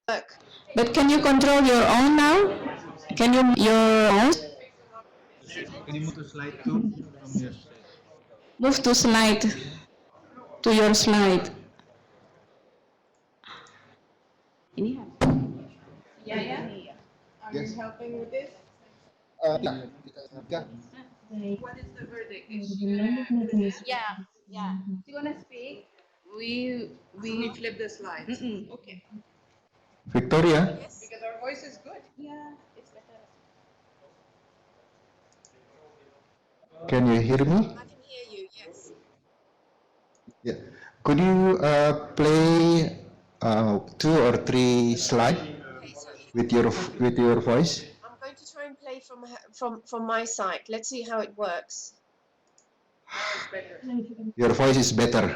work. But can you control your own now? Can you your mouse? Can you move to slide 2 from your slide? Move to slide, to your slide. Ini Yeah. Are Yes. you helping with this? Yeah. Yeah. What is the verdict? Is she gonna do this? Yeah. She gonna speak? We flip the slides. Okay. Victoria, Because our voice is good. Yeah, it's better. can you hear me? I can hear you. Yes. Yeah. Could you play 2 or 3 slides Okay. So with your voice? I'm going to try and play from my side. Let's see how it works. Now it's better. Your voice is better.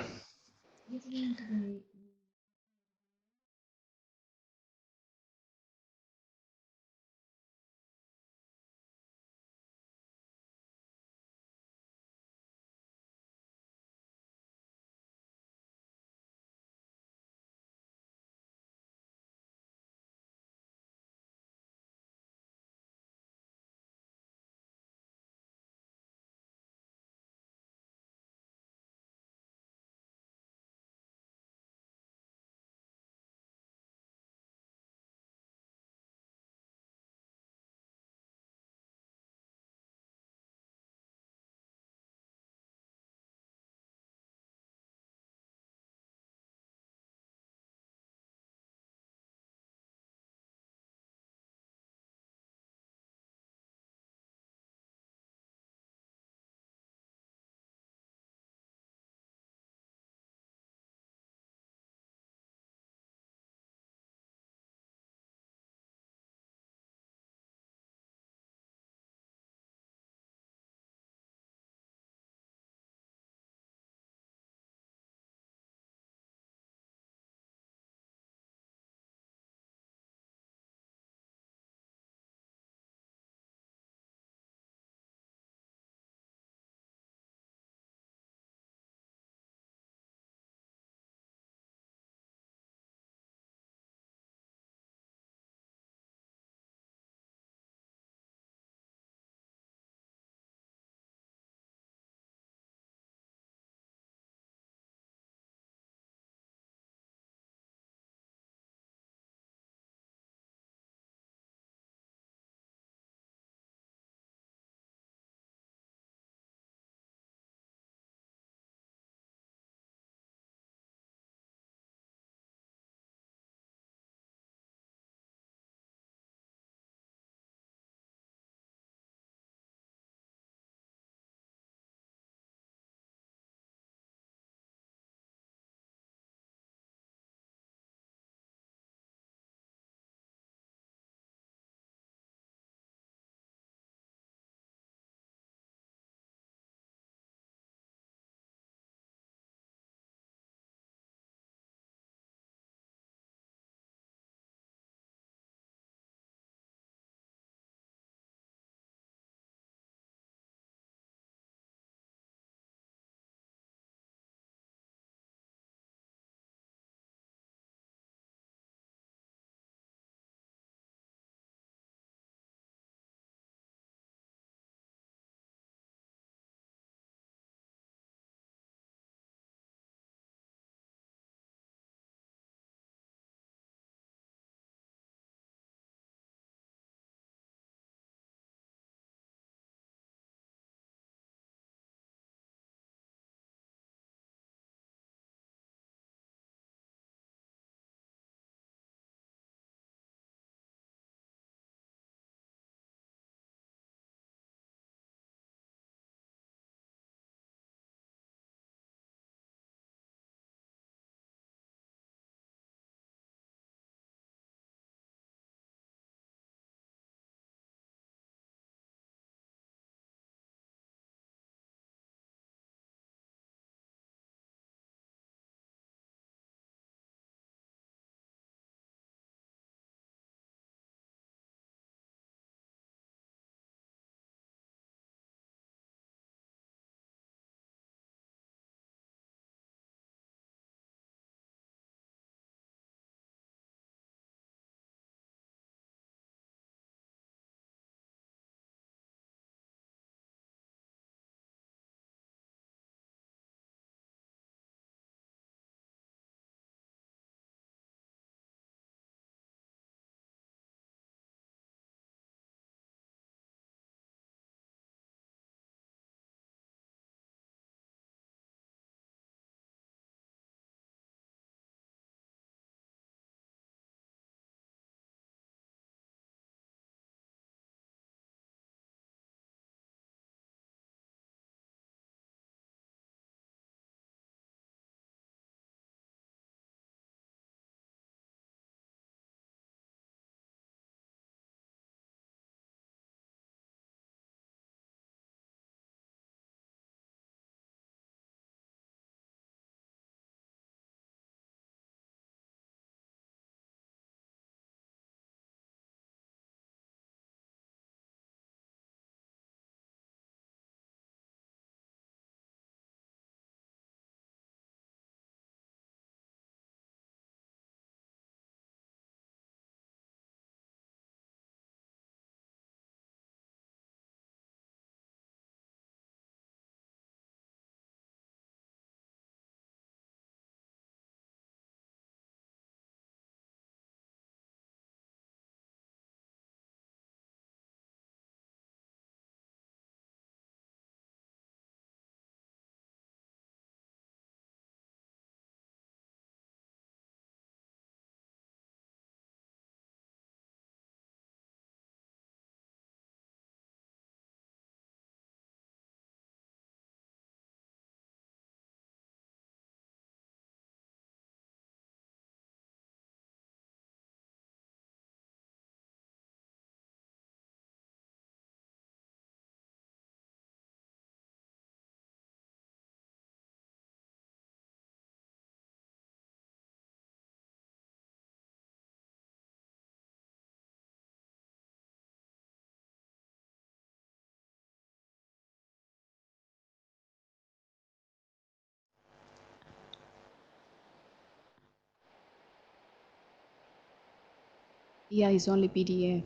Yeah, it's only PDF.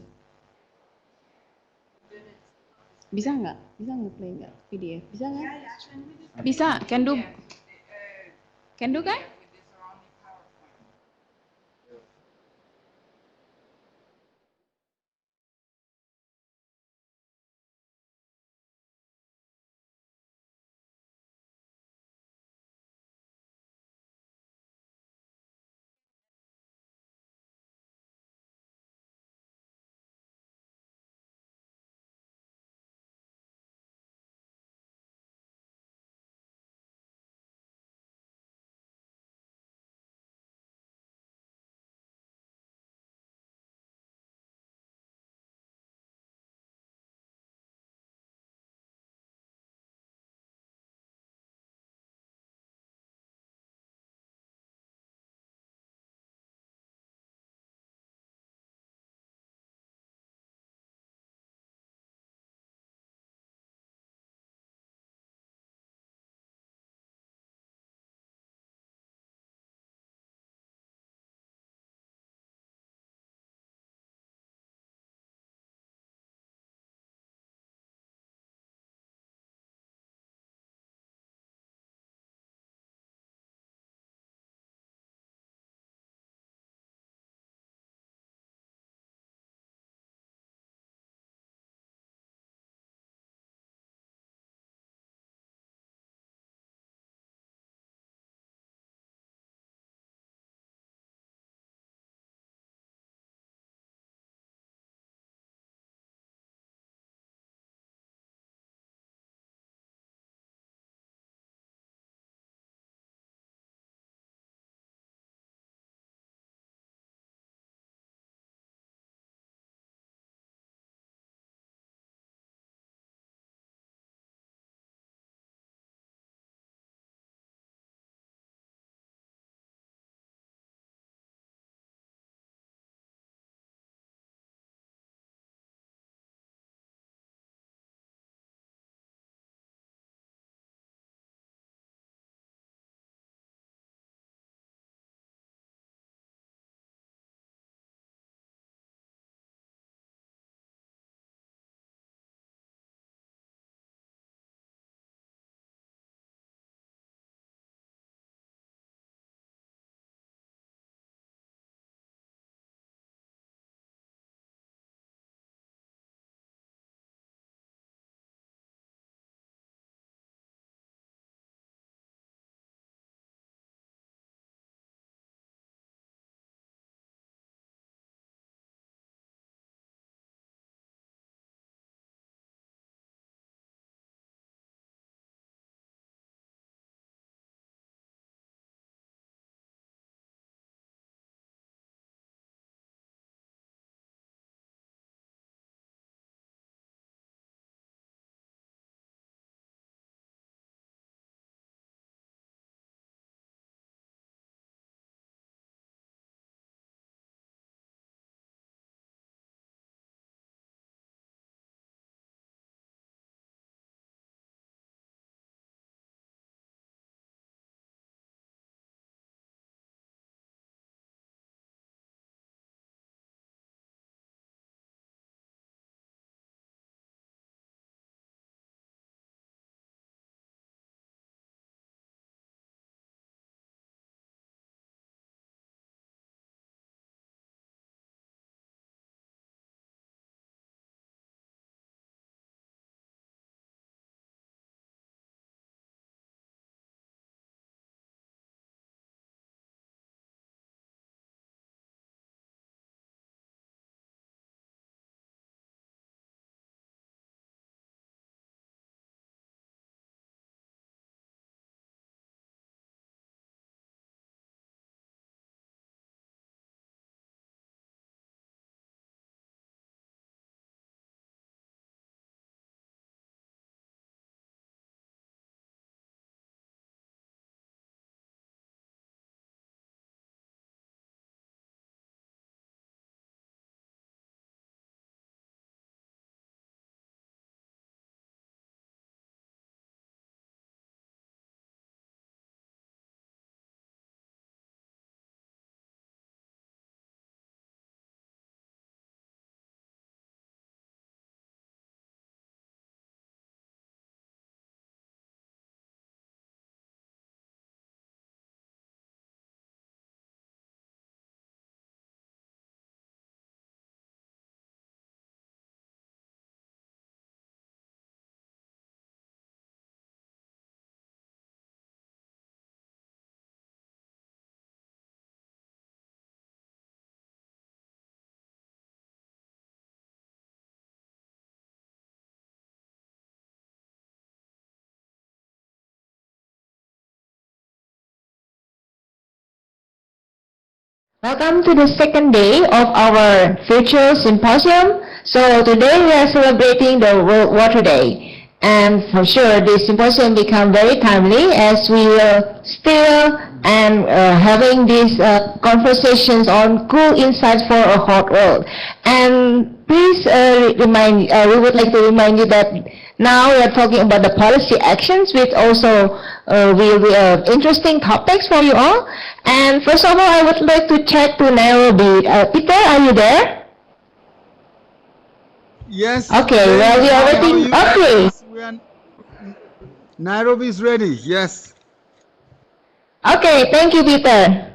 Bisa nggak? Bisa nge-play nggak PDF? Bisa nggak? Bisa, can do kan? Welcome to the second day of our virtual symposium. So today we are celebrating the World Water Day. And for sure this symposium become very timely as we will still and having these conversations on cool insights for a hot world. And please we would like to remind you that now we are talking about the policy actions, which also will be interesting topics for you all. And first of all, I would like to check to Nairobi. Peter, are you there? Yes. Okay, well, we are waiting. Okay. Nairobi is ready. Yes. Okay, thank you, Peter.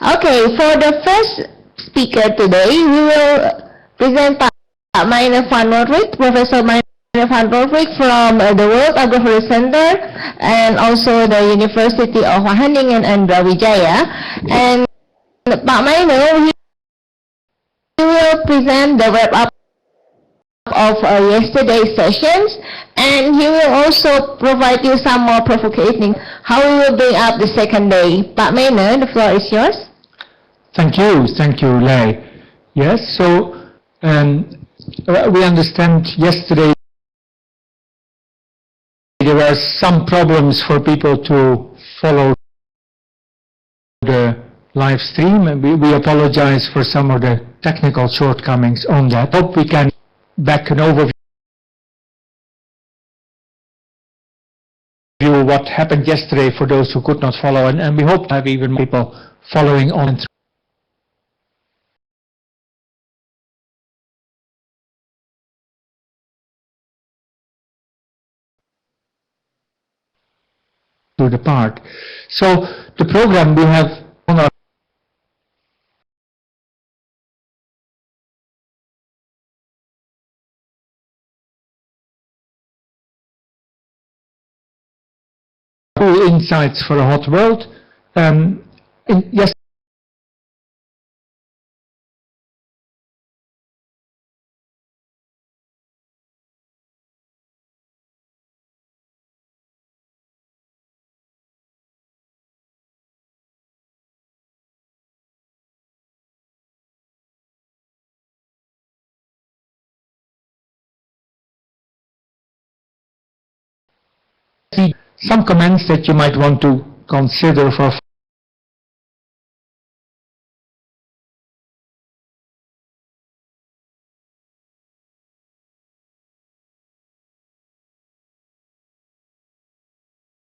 Okay, for the first speaker today, we will present Pak Meijner van Noordwijk, Professor Meijner van Noordwijk from the World Agroforestry Center and also the University of Wageningen and Brawijaya. And Pak Meijner, he will present the wrap-up of yesterday's sessions, and he will also provide you some more provocating how we will bring up the second day. Pak Meijner, the floor is yours. Thank you, Lei. Yes, so we understand yesterday there were some problems for people to follow the live stream, and we apologize for some of the technical shortcomings on that. Hope we can back an overview of what happened yesterday for those who could not follow, and we hope to have even more people following on to the part. So the program we have on our insights for a hot world. Yes. Some comments that you might want to consider for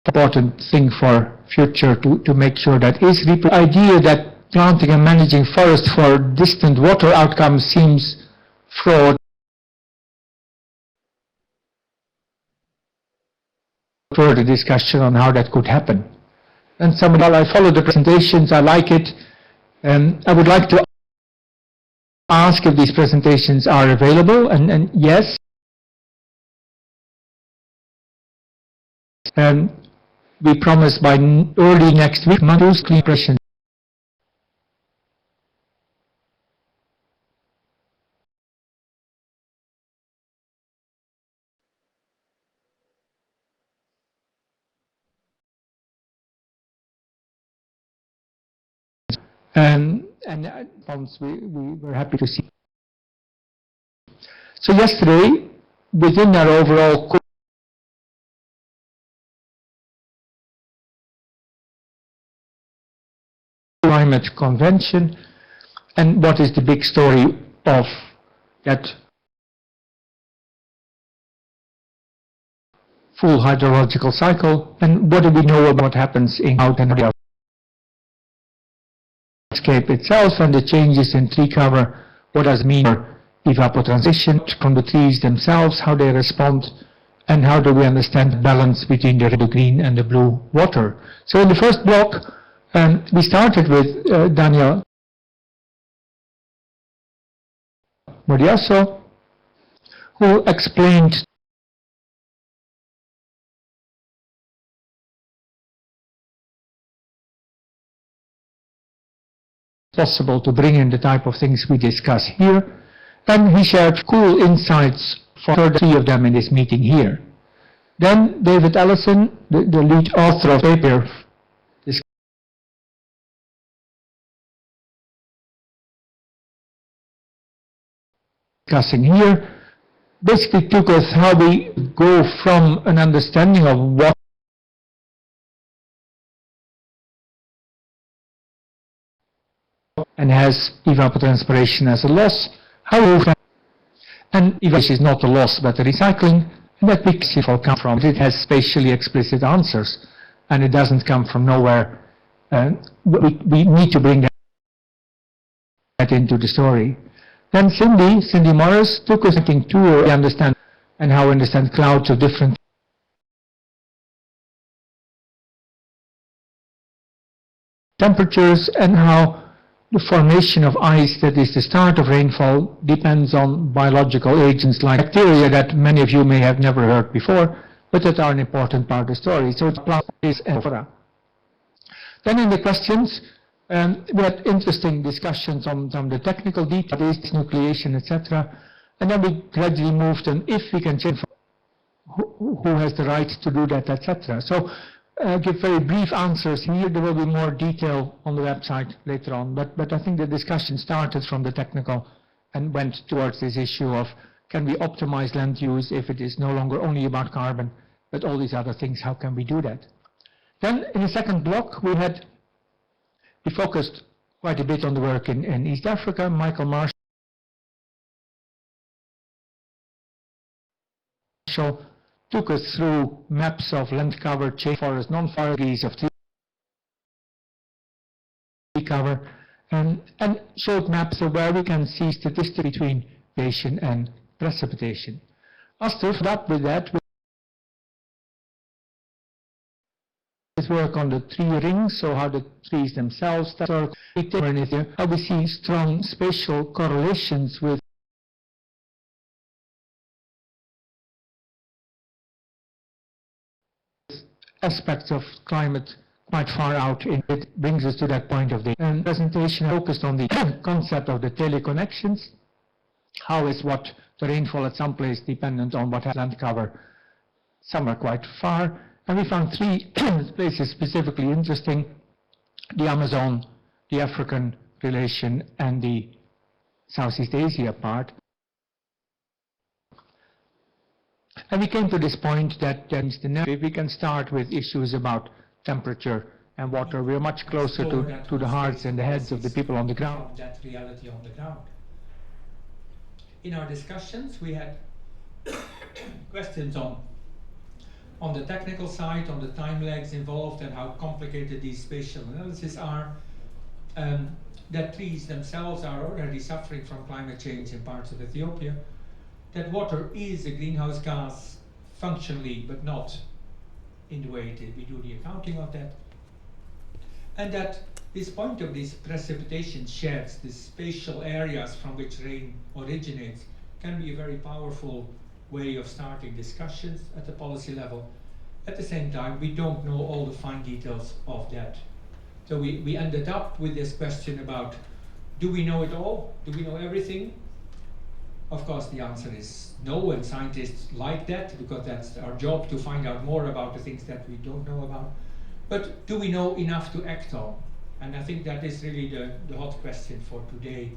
important thing for future to make sure that is the idea that planting and managing forest for distant water outcomes seems fraud. Further discussion on how that could happen. And well, I follow the presentations, I like it, and I would like to ask if these presentations are available, and yes. We promise by early next week, Monday, clean impression. And we were happy to see. So yesterday, within our overall climate convention, and what is the big story of that full hydrological cycle, and what do we know about what happens in out and the landscape itself and the changes in tree cover, what does it mean for evapotranspiration from the trees themselves, how they respond, and how do we understand the balance between the green and the blue water. So in the first block, we started with Daniel Moriaso, who explained possible to bring in the type of things we discuss here, and he shared cool insights for the three of them in this meeting here. Then David Ellison, the lead author of the paper, this discussing here basically took us how we go from an understanding of what and has evapotranspiration as a loss, how we move and evaporation is not a loss but a recycling, and that we CIFOR come from. It has spatially explicit answers and it doesn't come from nowhere. We need to bring that into the story. Then Cindy Morris took us to understand and how we understand clouds of different temperatures and how the formation of ice that is the start of rainfall depends on biological agents like bacteria that many of you may have never heard before, but that are an important part of the story. So it's plant is flora. Then in the questions, we had interesting discussions on some of the technical details, nucleation, etc. And then we gradually moved on if we can change who has the right to do that, etc. So give very brief answers here. There will be more detail on the website later on. But I think the discussion started from the technical and went towards this issue of can we optimize land use if it is no longer only about carbon, but all these other things, how can we do that? Then in the second block we focused quite a bit on the work in East Africa. Michael Marshall took us through maps of land cover, chain forest, non-forest degrees of tree cover, and showed maps of where we can see statistics between vegetation and precipitation. After up with that, we work on the tree rings, so how the trees themselves work, how we see strong spatial correlations with aspects of climate quite far out. It brings us to that point of the presentation focused on the concept of the teleconnections. How is what the rainfall at some place dependent on what has land cover? Some are quite far. And we found three places specifically interesting: the Amazon, the African relation, and the Southeast Asia part. And we came to this point that if we can start with issues about temperature and water, we're much closer to the hearts and the heads of the people on the ground. That reality on the ground. In our discussions, we had questions on the technical side, on the time lags involved and how complicated these spatial analyses are. That trees themselves are already suffering from climate change in parts of Ethiopia. That water is a greenhouse gas functionally, but not in the way we do the accounting of that. And that this point of these precipitation sheds, these spatial areas from which rain originates, can be a very powerful way of starting discussions at the policy level. At the same time, we don't know all the fine details of that. So we ended up with this question about, do we know it all? Do we know everything? Of course, the answer is no, and scientists like that, because that's our job to find out more about the things that we don't know about. But do we know enough to act on? And I think that is really the hot question for today,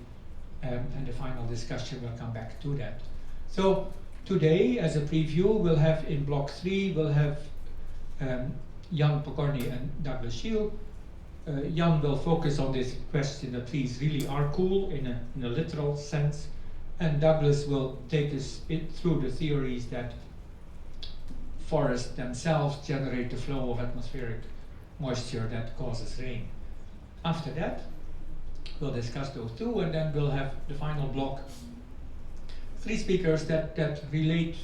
and the final discussion will come back to that. So today, as a preview, we'll have in block 3, we'll have Jan Pokorny and Douglas Shield. Jan will focus on this question that trees really are cool in a literal sense, and Douglas will take us through the theories that forests themselves generate the flow of atmospheric moisture that causes rain. After that, we'll discuss those two, and then we'll have the final block. 3 speakers that relate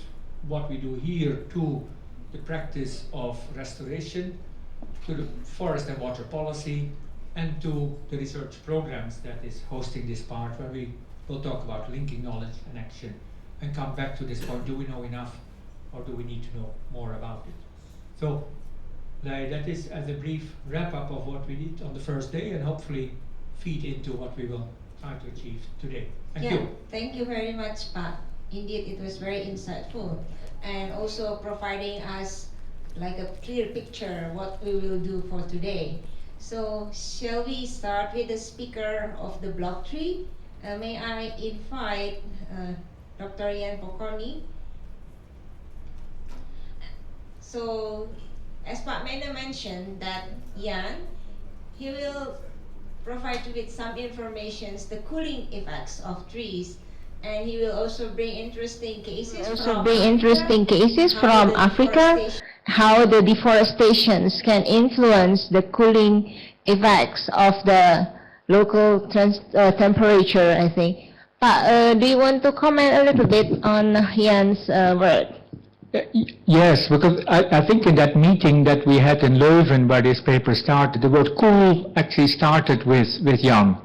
what we do here to the practice of restoration, to the forest and water policy, and to the research programs that is hosting this part, where we will talk about linking knowledge and action and come back to this point: do we know enough, or do we need to know more about it? So that is as a brief wrap-up of what we did on the first day, and hopefully feed into what we will try to achieve today. Thank you. Thank you very much, Pat. Indeed, it was very insightful, and also providing us like a clear picture what we will do for today. So shall we start with the speaker of the block 3? May I invite Dr. Ian Pokorny. So, as Pak Mena mentioned, that Ian, he will provide you with some informations, the cooling effects of trees, and he will also bring interesting cases from Africa, how the deforestations can influence the cooling effects of the local temperature, I think. But do you want to comment a little bit on Jan's work? Yes, because I think in that meeting that we had in Leuven where this paper started, the word cool actually started with Jan.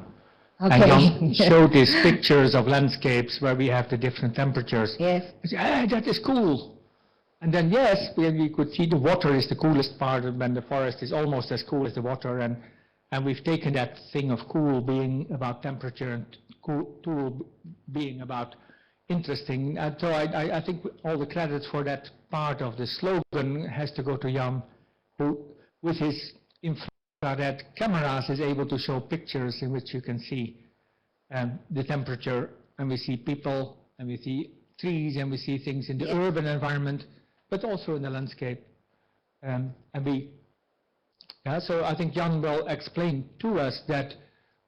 Okay. And Jan showed these pictures of landscapes where we have the different temperatures. Yes. I said, that is cool. And then yes, we could see the water is the coolest part, and the forest is almost as cool as the water. And we've taken that thing of cool being about temperature and cool being about interesting. And so I think all the credit for that part of the slogan has to go to Jan, who with his infrared cameras is able to show pictures in which you can see the temperature, and we see people, and we see trees, and we see things in the urban environment, but also in the landscape. So I think Jan will explain to us that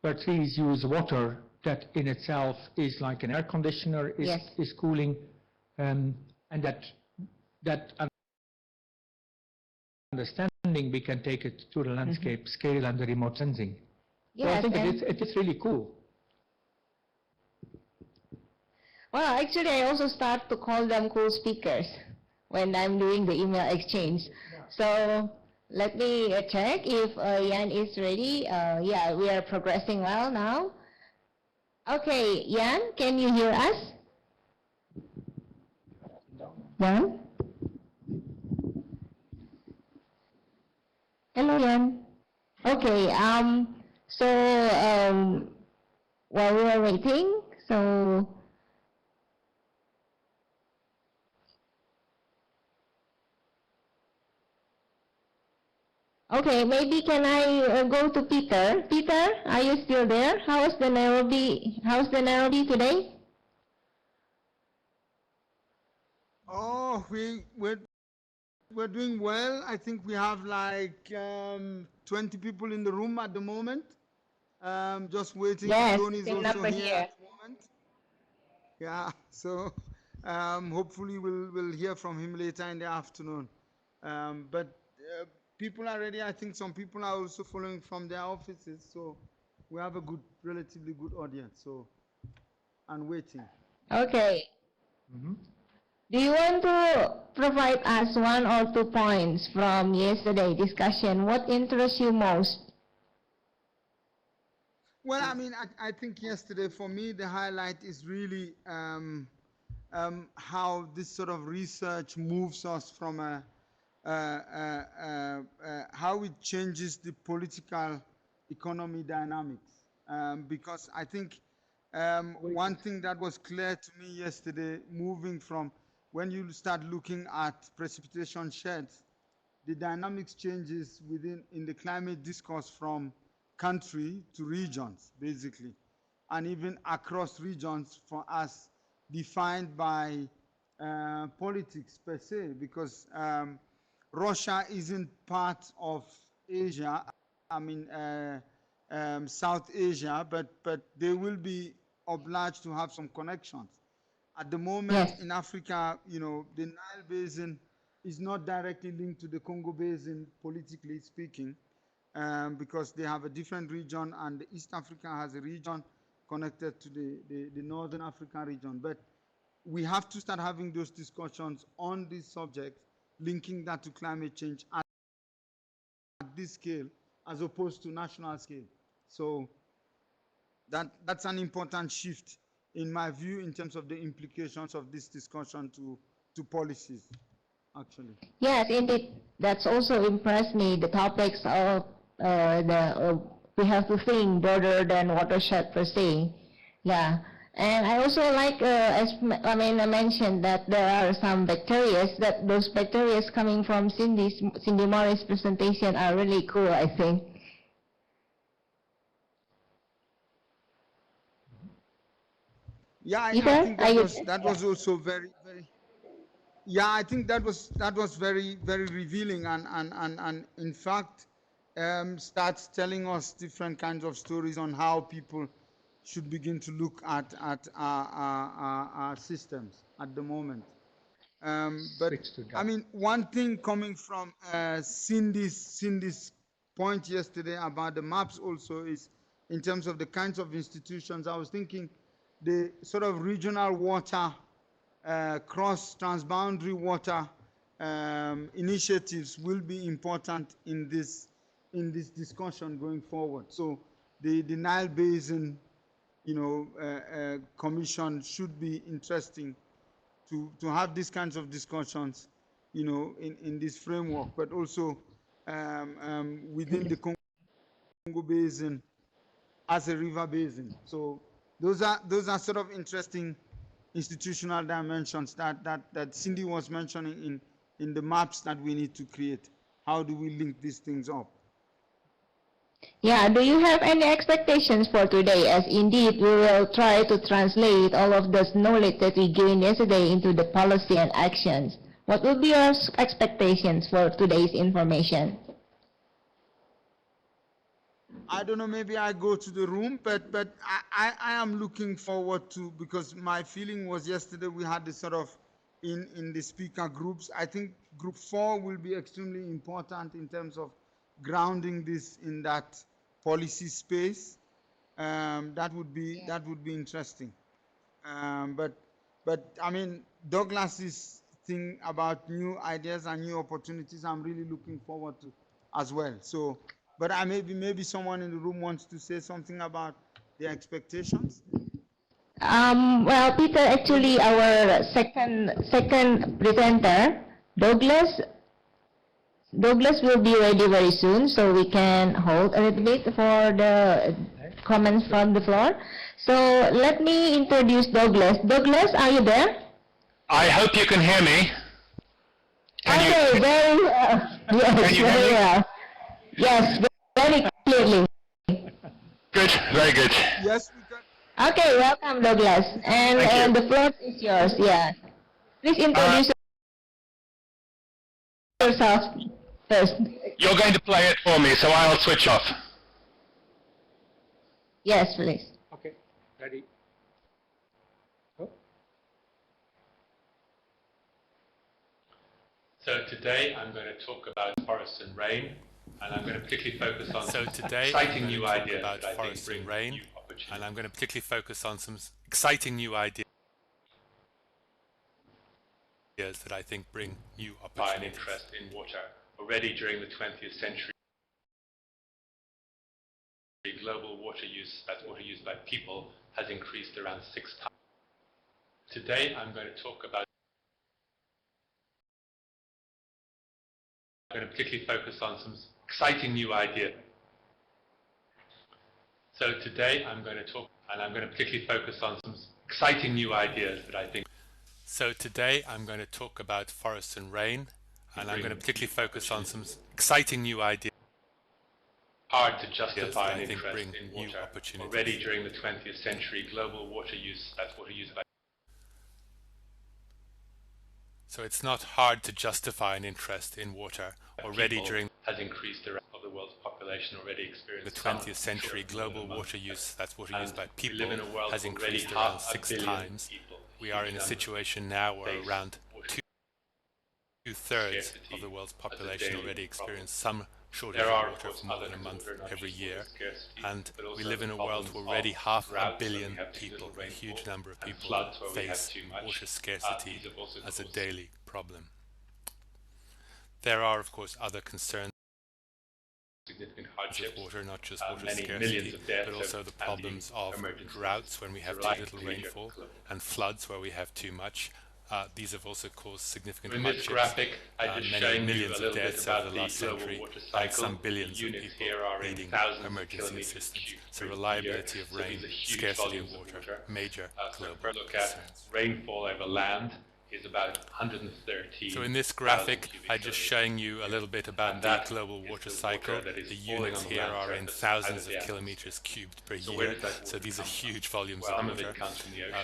where trees use water, that in itself is like an air conditioner, is cooling, and that understanding, we can take it to the landscape scale and the remote sensing. So I think it is really cool. Well, actually, I also start to call them cool speakers when I'm doing the email exchange. So let me check if Jan is ready. Yeah, we are progressing well now. Okay, Jan, can you hear us? Jan? Hello, Jan. Okay, while we are waiting, so okay, maybe can I go to Peter? Peter, are you still there? How's the Nairobi today? Oh, we're doing well. I think we have like 20 people in the room at the moment. Just waiting. Yes, Tony is same also number here here. at the moment. Yeah, so hopefully we'll hear from him later in the afternoon. But people are ready. I think some people are also following from their offices. So we have a relatively good audience. So, and waiting. Okay. Do you want to provide us 1 or 2 points from yesterday's discussion? What interests you most? Well, I mean, I think yesterday for me the highlight is really how this sort of research moves us from how it changes the political economy dynamics. Because I think one thing that was clear to me yesterday, moving from when you start looking at precipitation sheds, the dynamics changes in the climate discourse from country to regions, basically, and even across regions for us, defined by politics per se, because Russia isn't part of Asia, I mean South Asia, but they will be obliged to have some connections. At the moment in Africa, you know, the Nile Basin is not directly linked to the Congo Basin, politically speaking, because they have a different region, and East Africa has a region connected to the Northern African region. But we have to start having those discussions on this subject, linking that to climate change at this scale, as opposed to national scale. So that's an important shift, in my view, in terms of the implications of this discussion to policies, actually. Yes, indeed. That's also impressed me, the topics of we have to think broader than watershed per se. Yeah. And I also like, as I mentioned, that there are some bacteria, that those bacteria coming from Cindy Morris' presentation are really cool, I think. Yeah, I Peter, think are you that was also very. Yeah, I think that was very revealing, and in fact, starts telling us different kinds of stories on how people should begin to look at our systems at the moment. But Switch to I that. mean, one thing coming from Cindy's point yesterday about the maps also is in terms of the kinds of institutions. I was thinking the sort of regional water, cross transboundary water initiatives will be important in this discussion going forward. So the Nile Basin, commission should be interesting to have these kinds of discussions, in this framework, but also within the Congo Basin as a river basin. So those are sort of interesting institutional dimensions that Cindy was mentioning in the maps that we need to create. How do we link these things up? Yeah, do you have any expectations for today? As indeed, we will try to translate all of this knowledge that we gained yesterday into the policy and actions. What will be your expectations for today's information? I don't know, maybe I go to the room, but I am looking forward to, because my feeling was yesterday we had this sort of, in the speaker groups, I think group 4 will be extremely important in terms of grounding this in that policy space. That would be interesting. But I mean, Douglas's thing about new ideas and new opportunities, I'm really looking forward to as well. So, but maybe someone in the room wants to say something about their expectations. Well, Peter, actually, our second presenter, Douglas will be ready very soon, so we can hold a little bit for the comments from the floor. So let me introduce Douglas. Douglas, are you there? I hope you can hear me. Okay, very well. Yes, very well. Yes, very clearly. Good, very good. Yes, we can. Okay, welcome, Douglas. And the floor is yours. Yeah. Please introduce yourself first. You're going to play it for me, so I'll switch off. Yes, please. Okay, ready. So today I'm going to talk about forests and rain, and I'm going to particularly focus on exciting new ideas about forests and rain, and I'm going to particularly focus on some exciting new ideas that I think bring new opportunities. By an interest in water. Already during the 20th century, global water use, that's water used by people, has increased around 6 times. Today I'm going to talk about, I'm going to particularly focus on some exciting new ideas. So today I'm going to talk, and I'm going to particularly focus on some exciting new ideas that I think. So today I'm going to talk about forests and rain, and I'm going to particularly focus on some exciting new ideas. Hard to justify an interest bring in new water. opportunities. Already during the 20th century, global water use, that's water used by. So it's not hard to justify an interest in water. Already during has increased the rate of the world's population already experienced the 20th century, global water use, that's water used by people, has increased around 6 times. We are in a situation now where around two-thirds of the world's population already experience some shortage of water for more than a month every year, and we live in a world where already 500 million people, a huge number of people, face water scarcity as a daily problem. There are, of course, other concerns significant with hardships. water, not just water Millions scarcity, of deaths but also the problems of droughts when we have too little rainfall, and floods where we have too much. These have also caused significant In this hardships. graphic, I just Many showing you millions a of little bit deaths about over the the last global century, water and cycle. some billions The of units people here are in needing thousands of emergency kilometers assistance. cubed So per reliability year. of So rain, these are huge scarcity of volumes water, major So global first look at concerns. rainfall over land. is about 113. So in this graphic, I'm just showing you a little bit about the global water cycle. The units here are in thousands of kilometers cubed per year, so these are huge volumes of water.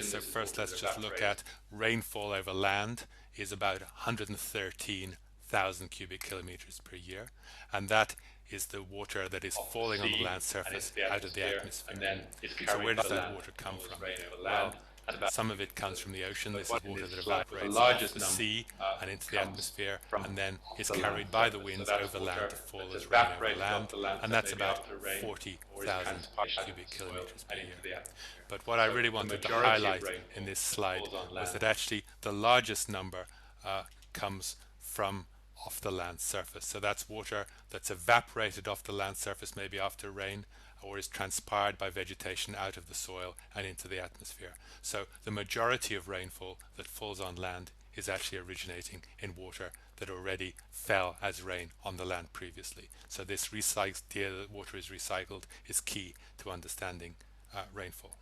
So first let's just look at rainfall over land is about 113,000 cubic kilometers per year, and that is the water that is falling on the land surface out of the atmosphere. So where does that water come from? Well, some of it comes from the ocean. This is water that evaporates off the sea and into the atmosphere, and then is carried by the winds over land to fall as rain over land, and that's about 40,000 cubic kilometers per year. But what I really wanted to highlight in this slide was that actually the largest number comes from off the land surface. So that's water that's evaporated off the land surface, maybe after rain, or is transpired by vegetation out of the soil and into the atmosphere. So the majority of rainfall that falls on land is actually originating in water that already fell as rain on the land previously. So this idea that water is recycled is key to understanding rainfall.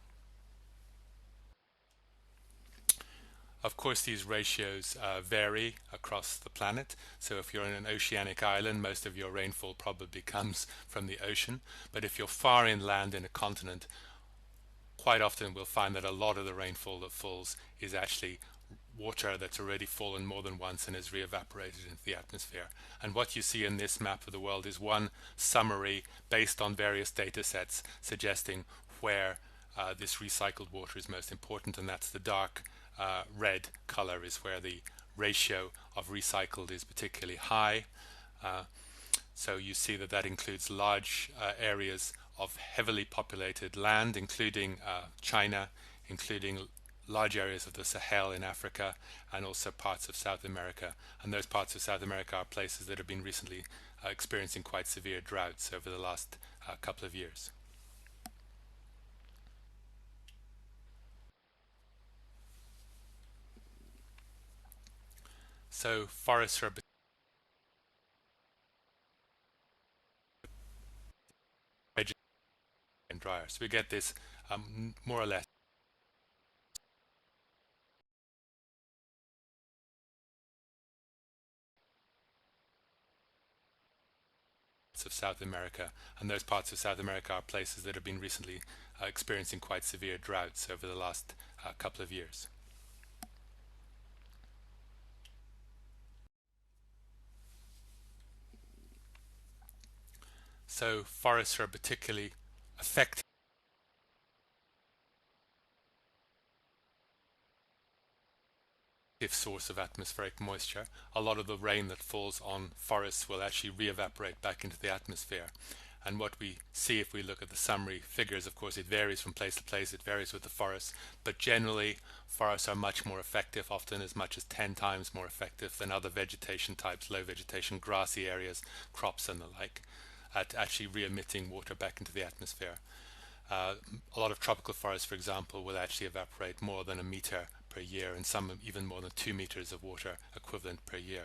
Of course, these ratios vary across the planet. So if you're in an oceanic island, most of your rainfall probably comes from the ocean. But if you're far inland in a continent, quite often we'll find that a lot of the rainfall that falls is actually water that's already fallen more than once and is re-evaporated into the atmosphere. And what you see in this map of the world is one summary based on various data sets suggesting where this recycled water is most important, and that's the dark red color is where the ratio of recycled is particularly high. So you see that that includes large areas of heavily populated land, including China, including large areas of the Sahel in Africa, and also parts of South America. And those parts of South America are places that have been recently experiencing quite severe droughts over the last couple of years. So forests are and drier. So we get this more or less of South America, and those parts of South America are places that have been recently experiencing quite severe droughts over the last couple of years. So forests are particularly affected source of atmospheric moisture. A lot of the rain that falls on forests will actually re-evaporate back into the atmosphere. And what we see if we look at the summary figures, of course it varies from place to place, it varies with the forest, but generally forests are much more effective, often as much as 10 times more effective than other vegetation types, low vegetation, grassy areas, crops and the like, at actually re-emitting water back into the atmosphere. A lot of tropical forests, for example, will actually evaporate more than a meter per year, and some even more than 2 meters of water equivalent per year.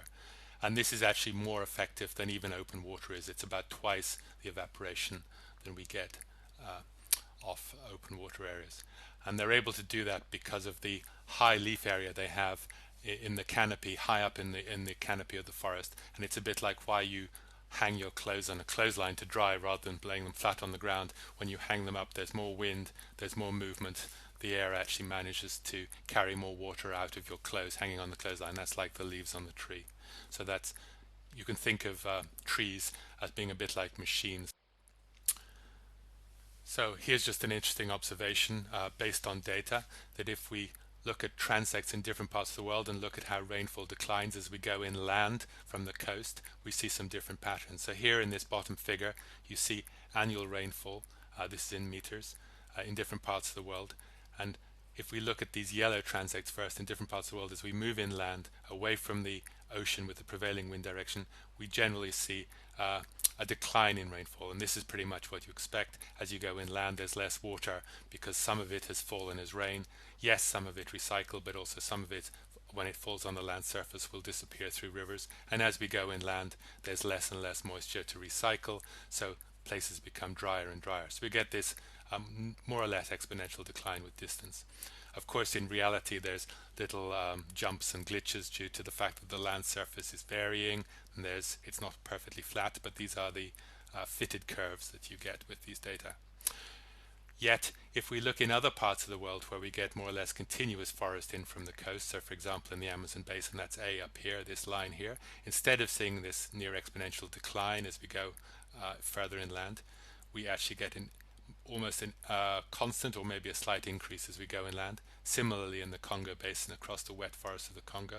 And this is actually more effective than even open water is. It's about twice the evaporation than we get off open water areas. And they're able to do that because of the high leaf area they have in the canopy, high up in the canopy of the forest. And it's a bit like why you hang your clothes on a clothesline to dry rather than laying them flat on the ground. When you hang them up, there's more wind, there's more movement. The air actually manages to carry more water out of your clothes hanging on the clothesline. That's like the leaves on the tree. So that's, you can think of trees as being a bit like machines. So here's just an interesting observation based on data, that if we look at transects in different parts of the world and look at how rainfall declines as we go inland from the coast, we see some different patterns. So here in this bottom figure you see annual rainfall, this is in meters, in different parts of the world. And if we look at these yellow transects first in different parts of the world, as we move inland away from the ocean with the prevailing wind direction, we generally see a decline in rainfall. And this is pretty much what you expect. As you go inland, there's less water because some of it has fallen as rain. Yes, some of it recycled, but also some of it, when it falls on the land surface, will disappear through rivers. And as we go inland, there's less and less moisture to recycle, so places become drier and drier. So we get this more or less exponential decline with distance. Of course, in reality, there's little jumps and glitches due to the fact that the land surface is varying, and it's not perfectly flat, but these are the fitted curves that you get with these data. Yet, if we look in other parts of the world where we get more or less continuous forest in from the coast, so for example in the Amazon basin, that's A up here, this line here, instead of seeing this near exponential decline as we go further inland, we actually get almost a constant or maybe a slight increase as we go inland. Similarly in the Congo basin across the wet forests of the Congo,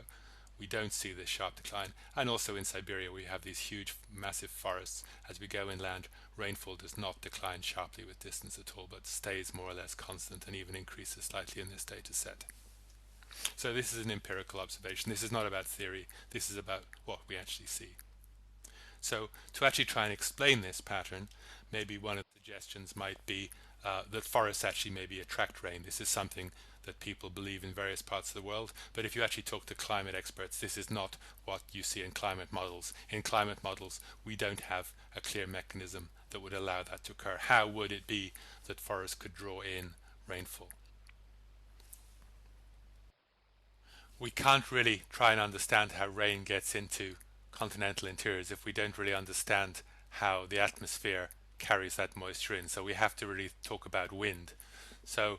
we don't see this sharp decline. And also in Siberia we have these huge massive forests. As we go inland, rainfall does not decline sharply with distance at all, but stays more or less constant and even increases slightly in this data set. So this is an empirical observation. This is not about theory, this is about what we actually see. So to actually try and explain this pattern, maybe one of the suggestions might be that forests actually maybe attract rain. This is something that people believe in various parts of the world, but if you actually talk to climate experts, this is not what you see in climate models. In climate models, we don't have a clear mechanism that would allow that to occur. How would it be that forests could draw in rainfall? We can't really try and understand how rain gets into continental interiors if we don't really understand how the atmosphere carries that moisture in. So we have to really talk about wind. So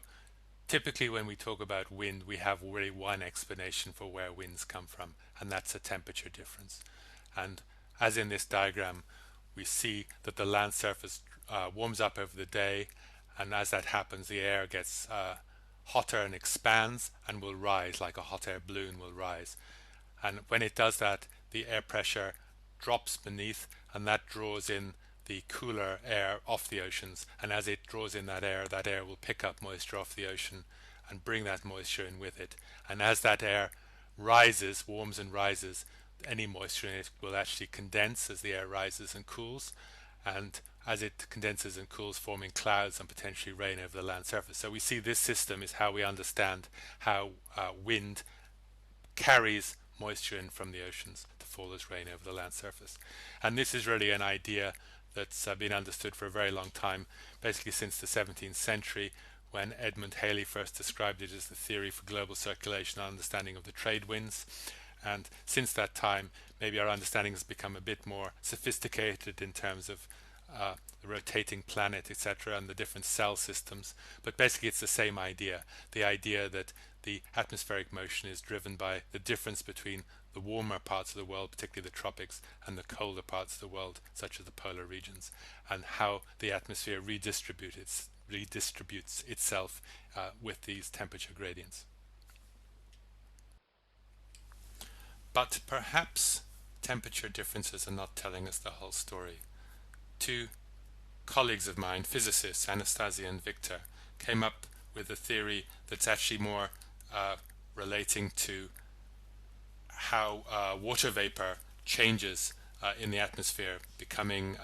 typically when we talk about wind, we have really one explanation for where winds come from, and that's a temperature difference. And as in this diagram, we see that the land surface warms up over the day, and as that happens, the air gets hotter and expands and will rise, like a hot air balloon will rise. And when it does that, the air pressure drops beneath, and that draws in the cooler air off the oceans, and as it draws in that air will pick up moisture off the ocean and bring that moisture in with it. And as that air rises, warms and rises, any moisture in it will actually condense as the air rises and cools, and as it condenses and cools, forming clouds and potentially rain over the land surface. So we see this system is how we understand how wind carries moisture in from the oceans to fall as rain over the land surface. And this is really an idea that's been understood for a very long time, basically since the 17th century, when Edmund Halley first described it as the theory for global circulation and understanding of the trade winds. And since that time, maybe our understanding has become a bit more sophisticated in terms of the rotating planet, etc., and the different cell systems. But basically it's the same idea, the idea that the atmospheric motion is driven by the difference between the warmer parts of the world, particularly the tropics, and the colder parts of the world, such as the polar regions, and how the atmosphere redistributes itself with these temperature gradients. But perhaps temperature differences are not telling us the whole story. Two colleagues of mine, physicists, Anastasia and Victor, came up with a theory that's actually more relating to how water vapor changes in the atmosphere, becoming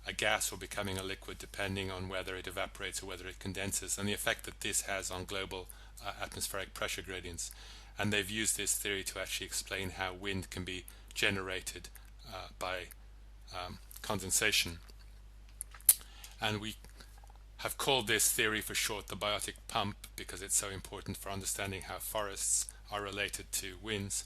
a gas or becoming a liquid, depending on whether it evaporates or whether it condenses, and the effect that this has on global atmospheric pressure gradients. And they've used this theory to actually explain how wind can be generated by condensation. And we have called this theory for short the biotic pump, because it's so important for understanding how forests are related to winds.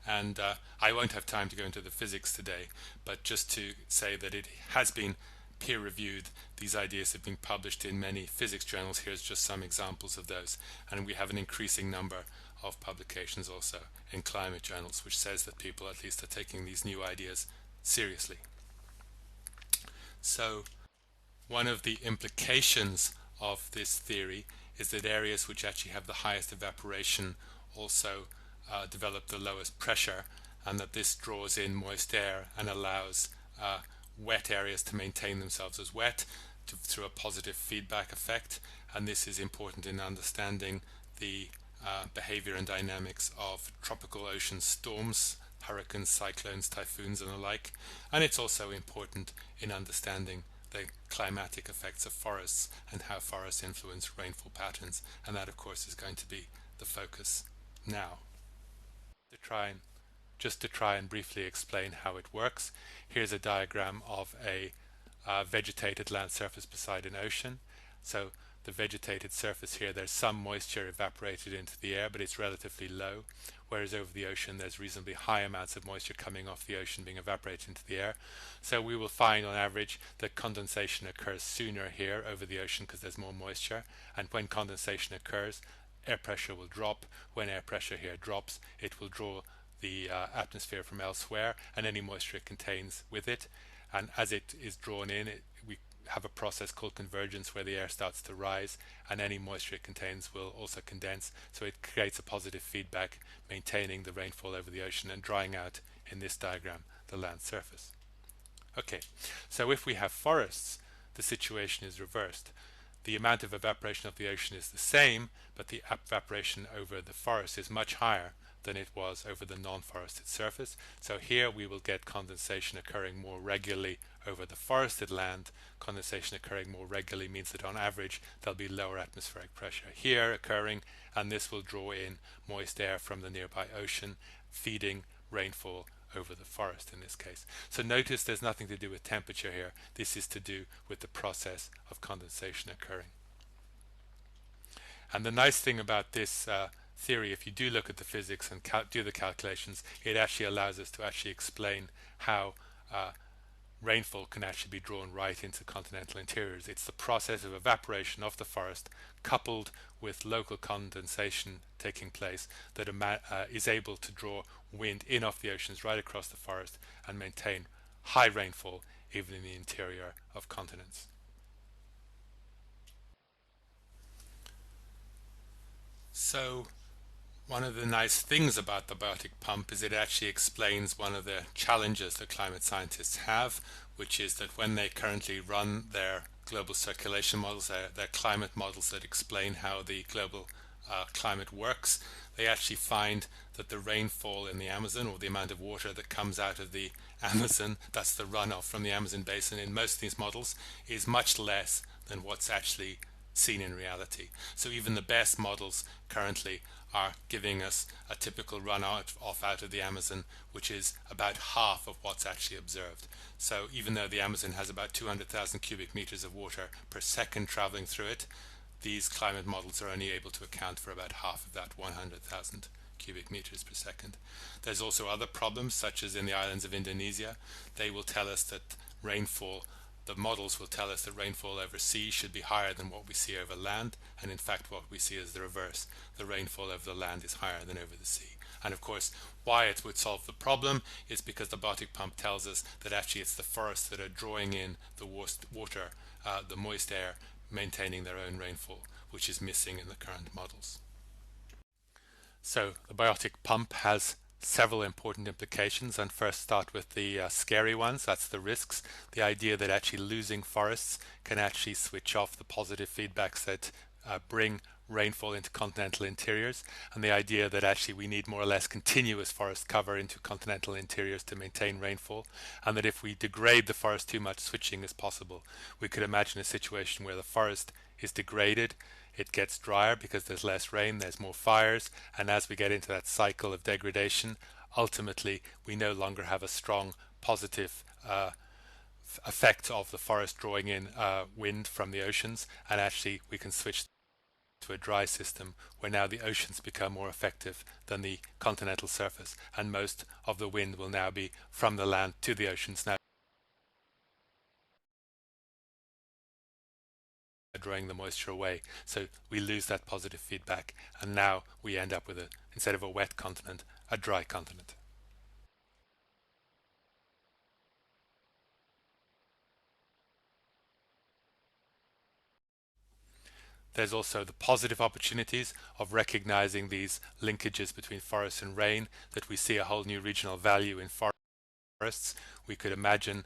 And I won't have time to go into the physics today, but just to say that it has been peer-reviewed. These ideas have been published in many physics journals. Here's just some examples of those. And we have an increasing number of publications also in climate journals, which says that people at least are taking these new ideas seriously. So one of the implications of this theory is that areas which actually have the highest evaporation also develop the lowest pressure, and that this draws in moist air and allows wet areas to maintain themselves as wet through a positive feedback effect. And this is important in understanding the behavior and dynamics of tropical ocean storms, hurricanes, cyclones, typhoons and the like. And it's also important in understanding the climatic effects of forests and how forests influence rainfall patterns, and that of course is going to be the focus now. Just to try and briefly explain how it works, here's a diagram of a vegetated land surface beside an ocean. So the vegetated surface here, there's some moisture evaporated into the air, but it's relatively low, whereas over the ocean there's reasonably high amounts of moisture coming off the ocean being evaporated into the air. So we will find on average that condensation occurs sooner here over the ocean because there's more moisture, and when condensation occurs, air pressure will drop. When air pressure here drops, it will draw the atmosphere from elsewhere and any moisture it contains with it, and as it is drawn in, we have a process called convergence where the air starts to rise and any moisture it contains will also condense, so it creates a positive feedback, maintaining the rainfall over the ocean and drying out, in this diagram, the land surface. Okay, so if we have forests, the situation is reversed. The amount of evaporation of the ocean is the same, but the evaporation over the forest is much higher than it was over the non-forested surface. So here we will get condensation occurring more regularly over the forested land. Condensation occurring more regularly means that on average there'll be lower atmospheric pressure here occurring, and this will draw in moist air from the nearby ocean, feeding rainfall over the forest in this case. So notice there's nothing to do with temperature here. This is to do with the process of condensation occurring. And the nice thing about this theory, if you do look at the physics and do the calculations, it actually allows us to actually explain how rainfall can actually be drawn right into continental interiors. It's the process of evaporation of the forest coupled with local condensation taking place that is able to draw wind in off the oceans right across the forest and maintain high rainfall even in the interior of continents. So one of the nice things about the biotic pump is it actually explains one of the challenges that climate scientists have, which is that when they currently run their global circulation models, their climate models that explain how the global climate works, they actually find that the rainfall in the Amazon, or the amount of water that comes out of the Amazon, that's the runoff from the Amazon basin in most of these models, is much less than what's actually seen in reality. So even the best models currently are giving us a typical runoff out of the Amazon, which is about half of what's actually observed. So even though the Amazon has about 200,000 cubic meters of water per second traveling through it, these climate models are only able to account for about half of that 100,000 cubic meters per second. There's also other problems, such as in the islands of Indonesia. They will tell us that rainfall, the models will tell us that rainfall over sea should be higher than what we see over land, and in fact what we see is the reverse. The rainfall over the land is higher than over the sea. And of course, why it would solve the problem is because the biotic pump tells us that actually it's the forests that are drawing in the water, the moist air, maintaining their own rainfall, which is missing in the current models. So the biotic pump has several important implications, and first start with the scary ones. That's the risks. The idea that actually losing forests can actually switch off the positive feedbacks that bring rainfall into continental interiors, and the idea that actually we need more or less continuous forest cover into continental interiors to maintain rainfall, and that if we degrade the forest too much, switching is possible. We could imagine a situation where the forest is degraded, it gets drier because there's less rain, there's more fires, and as we get into that cycle of degradation, ultimately we no longer have a strong positive effect of the forest drawing in wind from the oceans, and actually we can switch to a dry system where now the oceans become more effective than the continental surface, and most of the wind will now be from the land to the oceans, now drawing the moisture away. So we lose that positive feedback, and now we end up with instead of a wet continent, a dry continent. There's also the positive opportunities of recognizing these linkages between forest and rain, that we see a whole new regional value in forests. We could imagine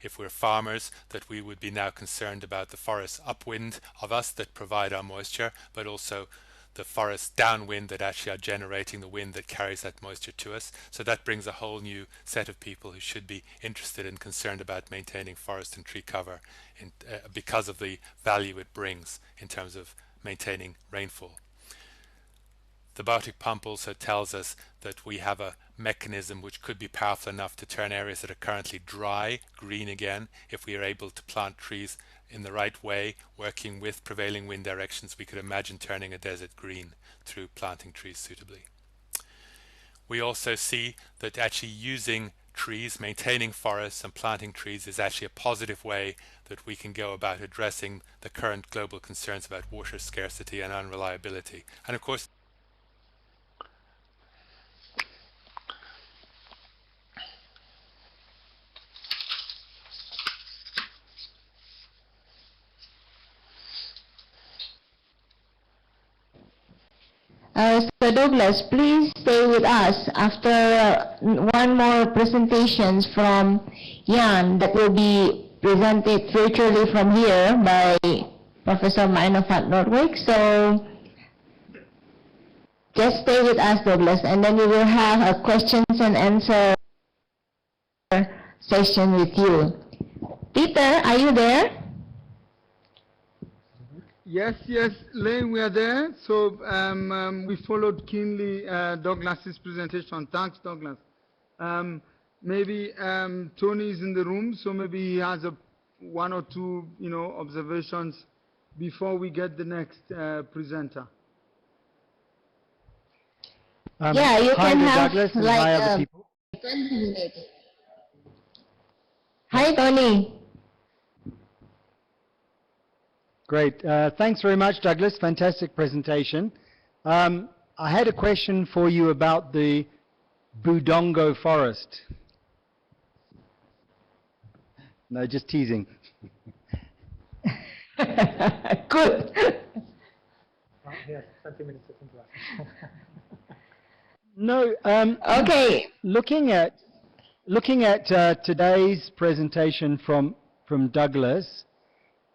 if we're farmers that we would be now concerned about the forests upwind of us that provide our moisture, but also the forests downwind that actually are generating the wind that carries that moisture to us. So that brings a whole new set of people who should be interested and concerned about maintaining forest and tree cover because of the value it brings in terms of maintaining rainfall. The Baltic pump also tells us that we have a mechanism which could be powerful enough to turn areas that are currently dry green again. If we are able to plant trees in the right way, working with prevailing wind directions, we could imagine turning a desert green through planting trees suitably. We also see that actually using trees, maintaining forests and planting trees is actually a positive way that we can go about addressing the current global concerns about water scarcity and unreliability. And of course, So Douglas, please stay with us after one more presentations from Jan that will be presented virtually from here by Professor Meinhof at Nordwijk. So just stay with us, Douglas, and then we will have a questions and answer session with you. Peter, are you there? Yes, Lane, we are there. So we followed keenly Douglas's presentation. Thanks, Douglas. Maybe Tony is in the room, so maybe he has one or two, observations before we get the next presenter. Yeah, you hi can to have Douglas and like hi other people. 20 minutes. Hi, Tony. Great. Thanks very much, Douglas. Fantastic presentation. I had a question for you about the Budongo forest. No, just teasing. Good. Yes, 20 minutes of interaction. No. Okay. Looking at today's presentation from Douglas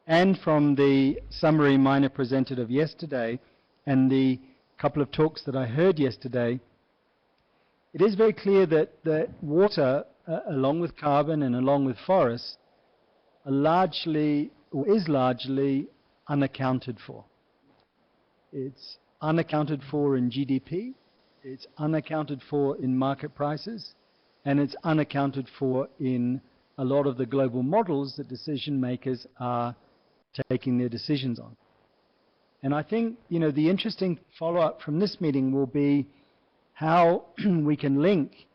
and from the summary Minor presented of yesterday and the couple of talks that I heard yesterday, it is very clear that water, along with carbon and along with forests, are largely, or is largely, unaccounted for. It's unaccounted for in GDP, it's unaccounted for in market prices, and it's unaccounted for in a lot of the global models that decision makers are taking their decisions on. And I think, the interesting follow-up from this meeting will be how we can link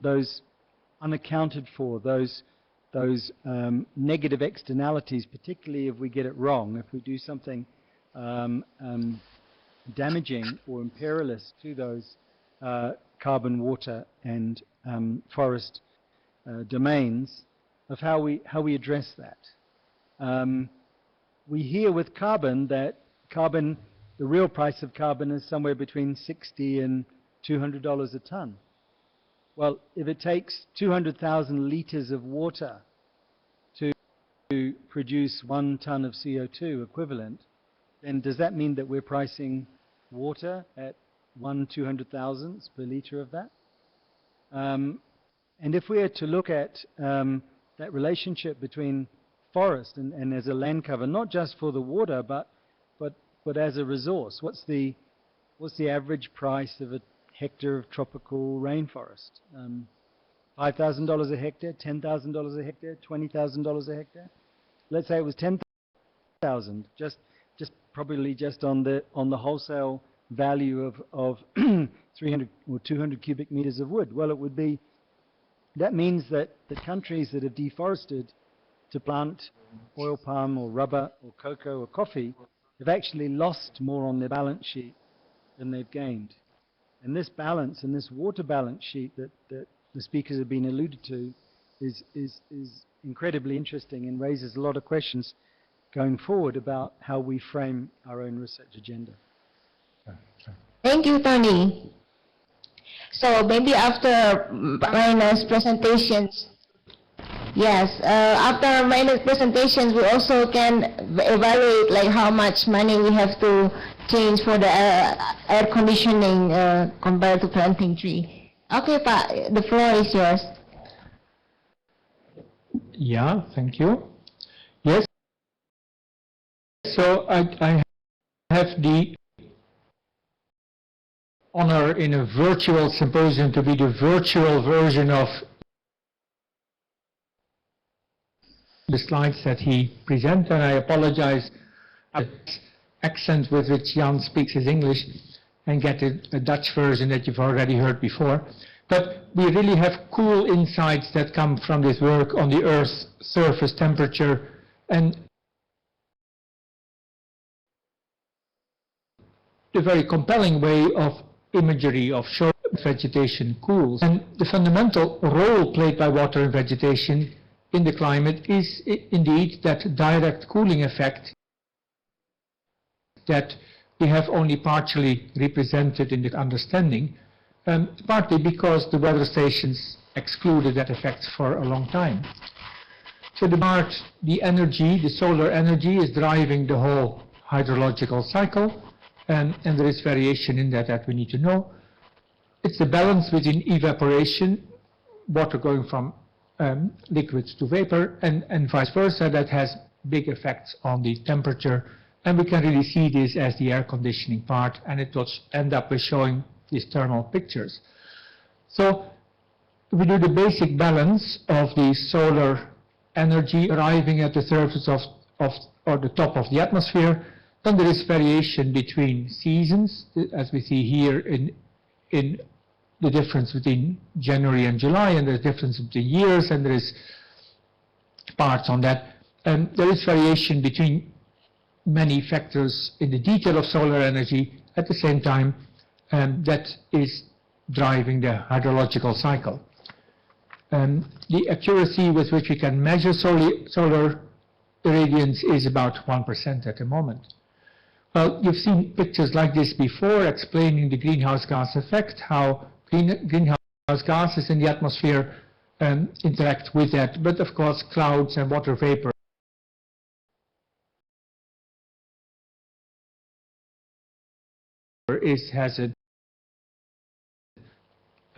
those unaccounted for, those negative externalities, particularly if we get it wrong, if we do something damaging or imperious to those carbon, water, and forest domains, of how we address that. We hear with carbon that the real price of carbon is somewhere between $60 and $200 a ton. Well, if it takes 200,000 liters of water to produce 1 ton of CO2 equivalent, then does that mean that we're pricing water at 1/200,000th per liter of that? And if we are to look at that relationship between forest and as a land cover, not just for the water, but as a resource, what's the average price of a hectare of tropical rainforest? $5,000 a hectare, $10,000 a hectare, $20,000 a hectare. Let's say it was 10,000, just probably just on the wholesale value of 300 or 200 cubic meters of wood. Well, that means that the countries that have deforested to plant oil palm or rubber or cocoa or coffee have actually lost more on their balance sheet than they've gained. And this balance and this water balance sheet that the speakers have been alluded to is incredibly interesting and raises a lot of questions going forward about how we frame our own research agenda. Thank you, Tony. So maybe after Raina's presentations, yes, after Raina's presentations, we also can evaluate like how much money we have to change for the air conditioning compared to planting tree. Okay, Pa, the floor is yours. Yeah, thank you. Yes. So I have the honor in a virtual symposium to be the virtual version of the slides that he presented, and I apologize for the accent with which Jan speaks his English and get a Dutch version that you've already heard before. But we really have cool insights that come from this work on the Earth's surface temperature and the very compelling way of imagery of showing vegetation cools. And the fundamental role played by water and vegetation in the climate is indeed that direct cooling effect that we have only partially represented in the understanding, partly because the weather stations excluded that effect for a long time. So the energy, the solar energy, is driving the whole hydrological cycle, and there is variation in that we need to know. It's the balance between evaporation, water going from liquid to vapor, and vice versa, that has big effects on the temperature, and we can really see this as the air conditioning part, and it will end up with showing these thermal pictures. So we do the basic balance of the solar energy arriving at the surface or the top of the atmosphere. Then there is variation between seasons, as we see here in the difference between January and July, and there's difference between years, and there is parts on that. And there is variation between many factors in the detail of solar energy at the same time, that is driving the hydrological cycle. The accuracy with which we can measure solar irradiance is about 1% at the moment. Well, you've seen pictures like this before explaining the greenhouse gas effect, how greenhouse gases in the atmosphere interact with that, but of course clouds and water vapor has an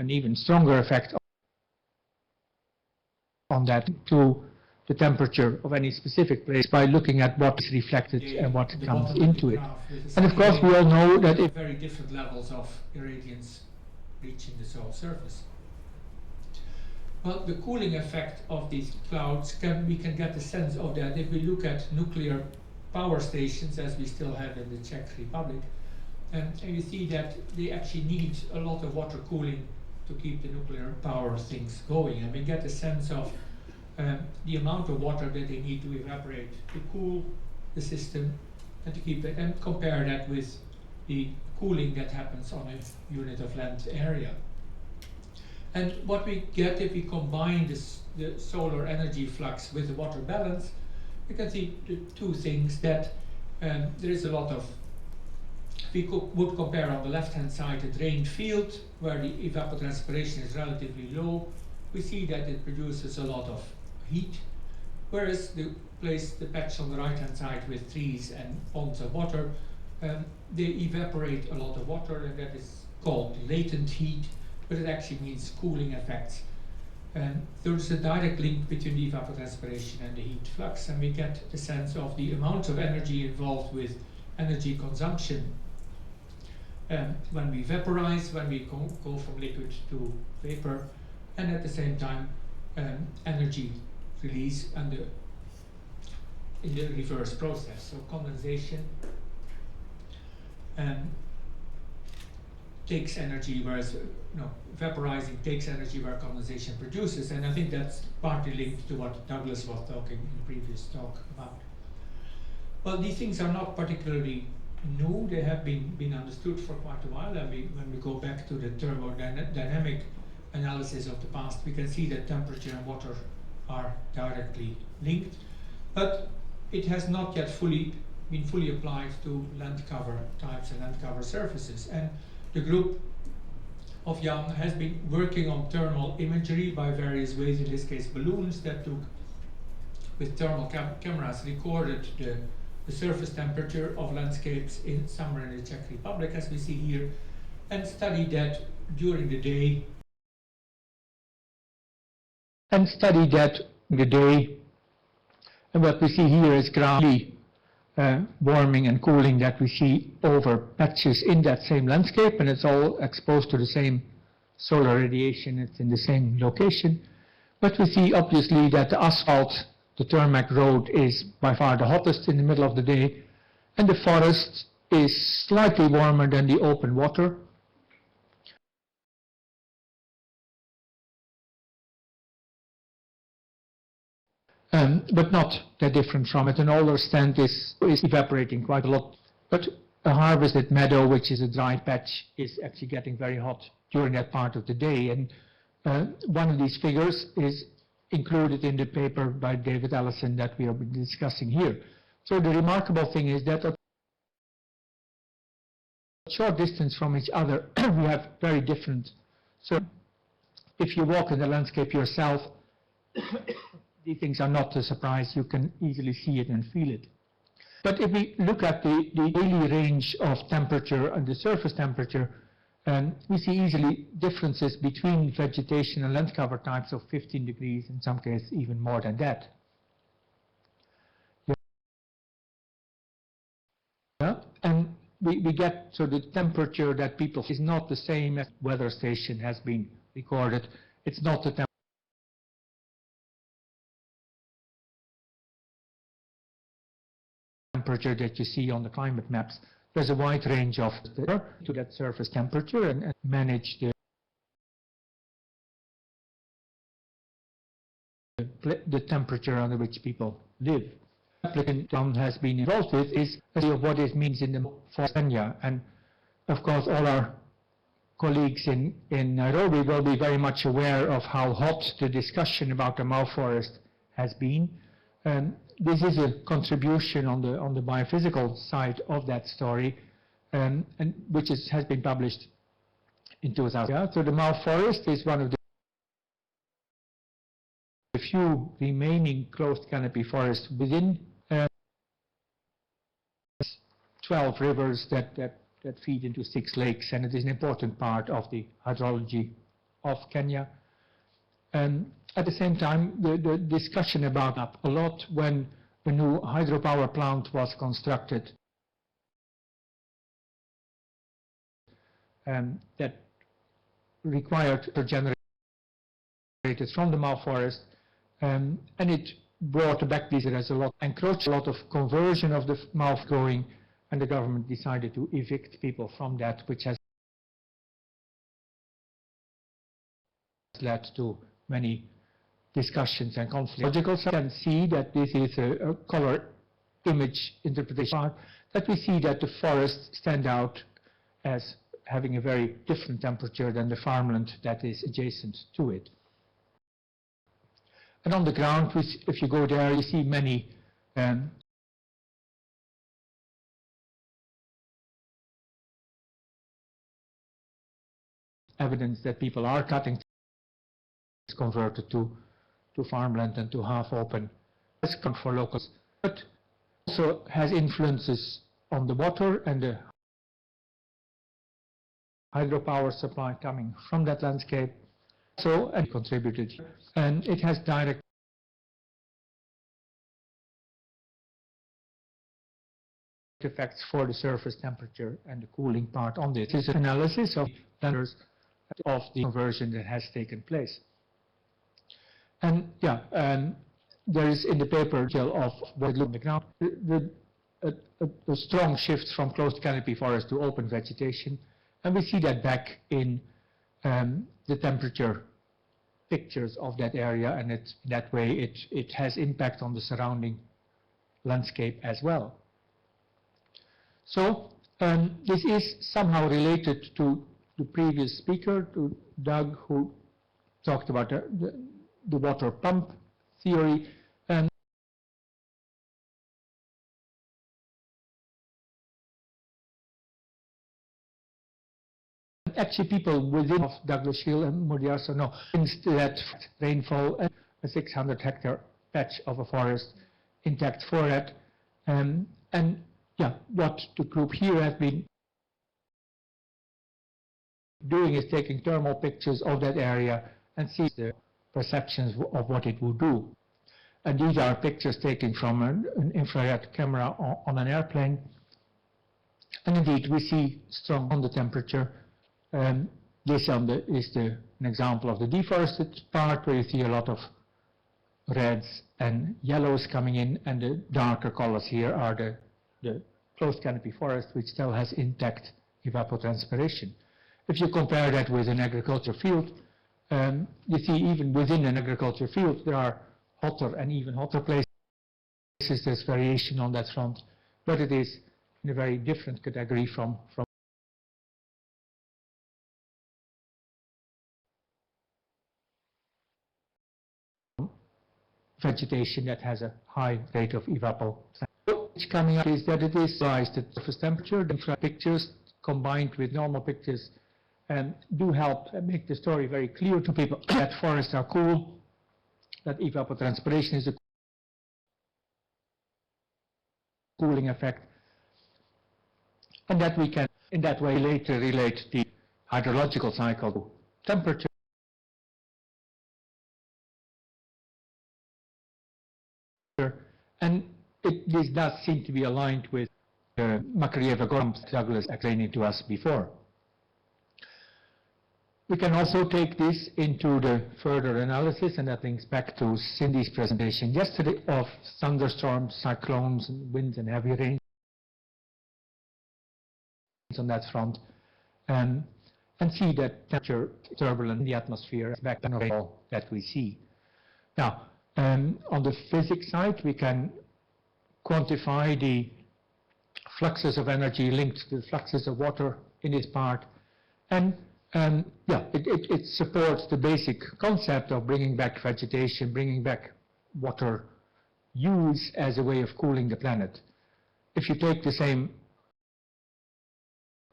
even stronger effect on that to the temperature of any specific place by looking at what is reflected and what comes into it. And of course we all know that if very different levels of irradiance reaching the soil surface. Well, the cooling effect of these clouds, we can get a sense of that if we look at nuclear power stations, as we still have in the Czech Republic, and you see that they actually need a lot of water cooling to keep the nuclear power things going, and we get a sense of the amount of water that they need to evaporate to cool the system and to keep it, and compare that with the cooling that happens on a unit of land area. And what we get if we combine the solar energy flux with the water balance, you can see the two things that there is a lot of, we would compare on the left hand side a drained field where the evapotranspiration is relatively low. We see that it produces a lot of heat, whereas the patch on the right hand side with trees and ponds of water, they evaporate a lot of water, and that is called latent heat, but it actually means cooling effects. And there is a direct link between the evapotranspiration and the heat flux, and we get a sense of the amount of energy involved with energy consumption when we vaporize, when we go from liquid to vapor, and at the same time energy release and in the reverse process. So condensation takes energy, whereas vaporizing takes energy where condensation produces, and I think that's partly linked to what Douglas was talking in the previous talk about. Well, these things are not particularly new. They have been understood for quite a while, and when we go back to the thermodynamic analysis of the past, we can see that temperature and water are directly linked, but it has not yet been fully applied to land cover types and land cover surfaces. And the group of Jan has been working on thermal imagery by various ways, in this case balloons that took, with thermal cameras, recorded the surface temperature of landscapes somewhere in the Czech Republic, as we see here, and studied that during the day. And what we see here is graphically warming and cooling that we see over patches in that same landscape, and it's all exposed to the same solar radiation. It's in the same location. But we see obviously that the asphalt, the tarmac road, is by far the hottest in the middle of the day, and the forest is slightly warmer than the open water. But not that different from it. An older stand is evaporating quite a lot. But a harvested meadow, which is a dry patch, is actually getting very hot during that part of the day. And one of these figures is included in the paper by David Allison that we are discussing here. So the remarkable thing is that a short distance from each other, we have very different. So if you walk in the landscape yourself, these things are not a surprise. You can easily see it and feel it. But if we look at the daily range of temperature and the surface temperature, we see easily differences between vegetation and land cover types of 15 degrees, in some cases even more than that. Yeah? And we get, so the temperature that people is not the same as weather station has been recorded. It's not the temperature that you see on the climate maps. There's a wide range of to that surface temperature and manage the temperature under which people live. The applicant has been involved with is of what it means in the forest area, and of course all our colleagues in Nairobi will be very much aware of how hot the discussion about the Mau forest has been. This is a contribution on the biophysical side of that story, and which has been published in 2000. Yeah? So the Mau forest is one of the few remaining closed canopy forests within 12 rivers that feed into 6 lakes, and it is an important part of the hydrology of Kenya. At the same time, the discussion about that a lot when the new hydropower plant was constructed, that required to generate from the Mau forest, and it brought back these as a lot, encroached a lot of conversion of the Mau going, and the government decided to evict people from that, which has led to many discussions and conflicts. Logical side, you can see that this is a color image interpretation, that we see that the forests stand out as having a very different temperature than the farmland that is adjacent to it. And on the ground, if you go there, you see many evidence that people are cutting is converted to farmland and to half open. It's good for locals, but also has influences on the water and the hydropower supply coming from that landscape. So it contributed, and it has direct effects for the surface temperature and the cooling part on this. This is an analysis of the conversion that has taken place. And yeah, there is in the paper of what looked on the ground, a strong shift from closed canopy forest to open vegetation, and we see that back in the temperature pictures of that area, and that way it has impact on the surrounding landscape as well. So this is somehow related to the previous speaker, to Doug, who talked about the water pump theory. Actually, people within of Douglas Hill and Modiarso know that rainfall and a 600-hectare patch of a forest intact for that. And yeah, what the group here has been doing is taking thermal pictures of that area and see the perceptions of what it will do. And these are pictures taken from an infrared camera on an airplane. And indeed, we see strong on the temperature. This is an example of the deforested part, where you see a lot of reds and yellows coming in, and the darker colors here are the closed canopy forest, which still has intact evapotranspiration. If you compare that with an agriculture field, you see even within an agriculture field there are hotter and even hotter places. There's variation on that front, but it is in a very different category from vegetation that has a high rate of evapotranspiration. What's coming up is that it is rise the surface temperature. The infrared pictures combined with normal pictures do help make the story very clear to people that forests are cool, that evapotranspiration is a cooling effect, and that we can in that way later relate the hydrological cycle to temperature. And this does seem to be aligned with Makarieva-Gorham's Douglas explaining to us before. We can also take this into the further analysis, and that links back to Cindy's presentation yesterday of thunderstorms, cyclones, and winds and heavy rains on that front, and see that temperature turbulence in the atmosphere is back to rainfall that we see. Now, on the physics side, we can quantify the fluxes of energy linked to the fluxes of water in this part, and it supports the basic concept of bringing back vegetation, bringing back water use as a way of cooling the planet. If you take the same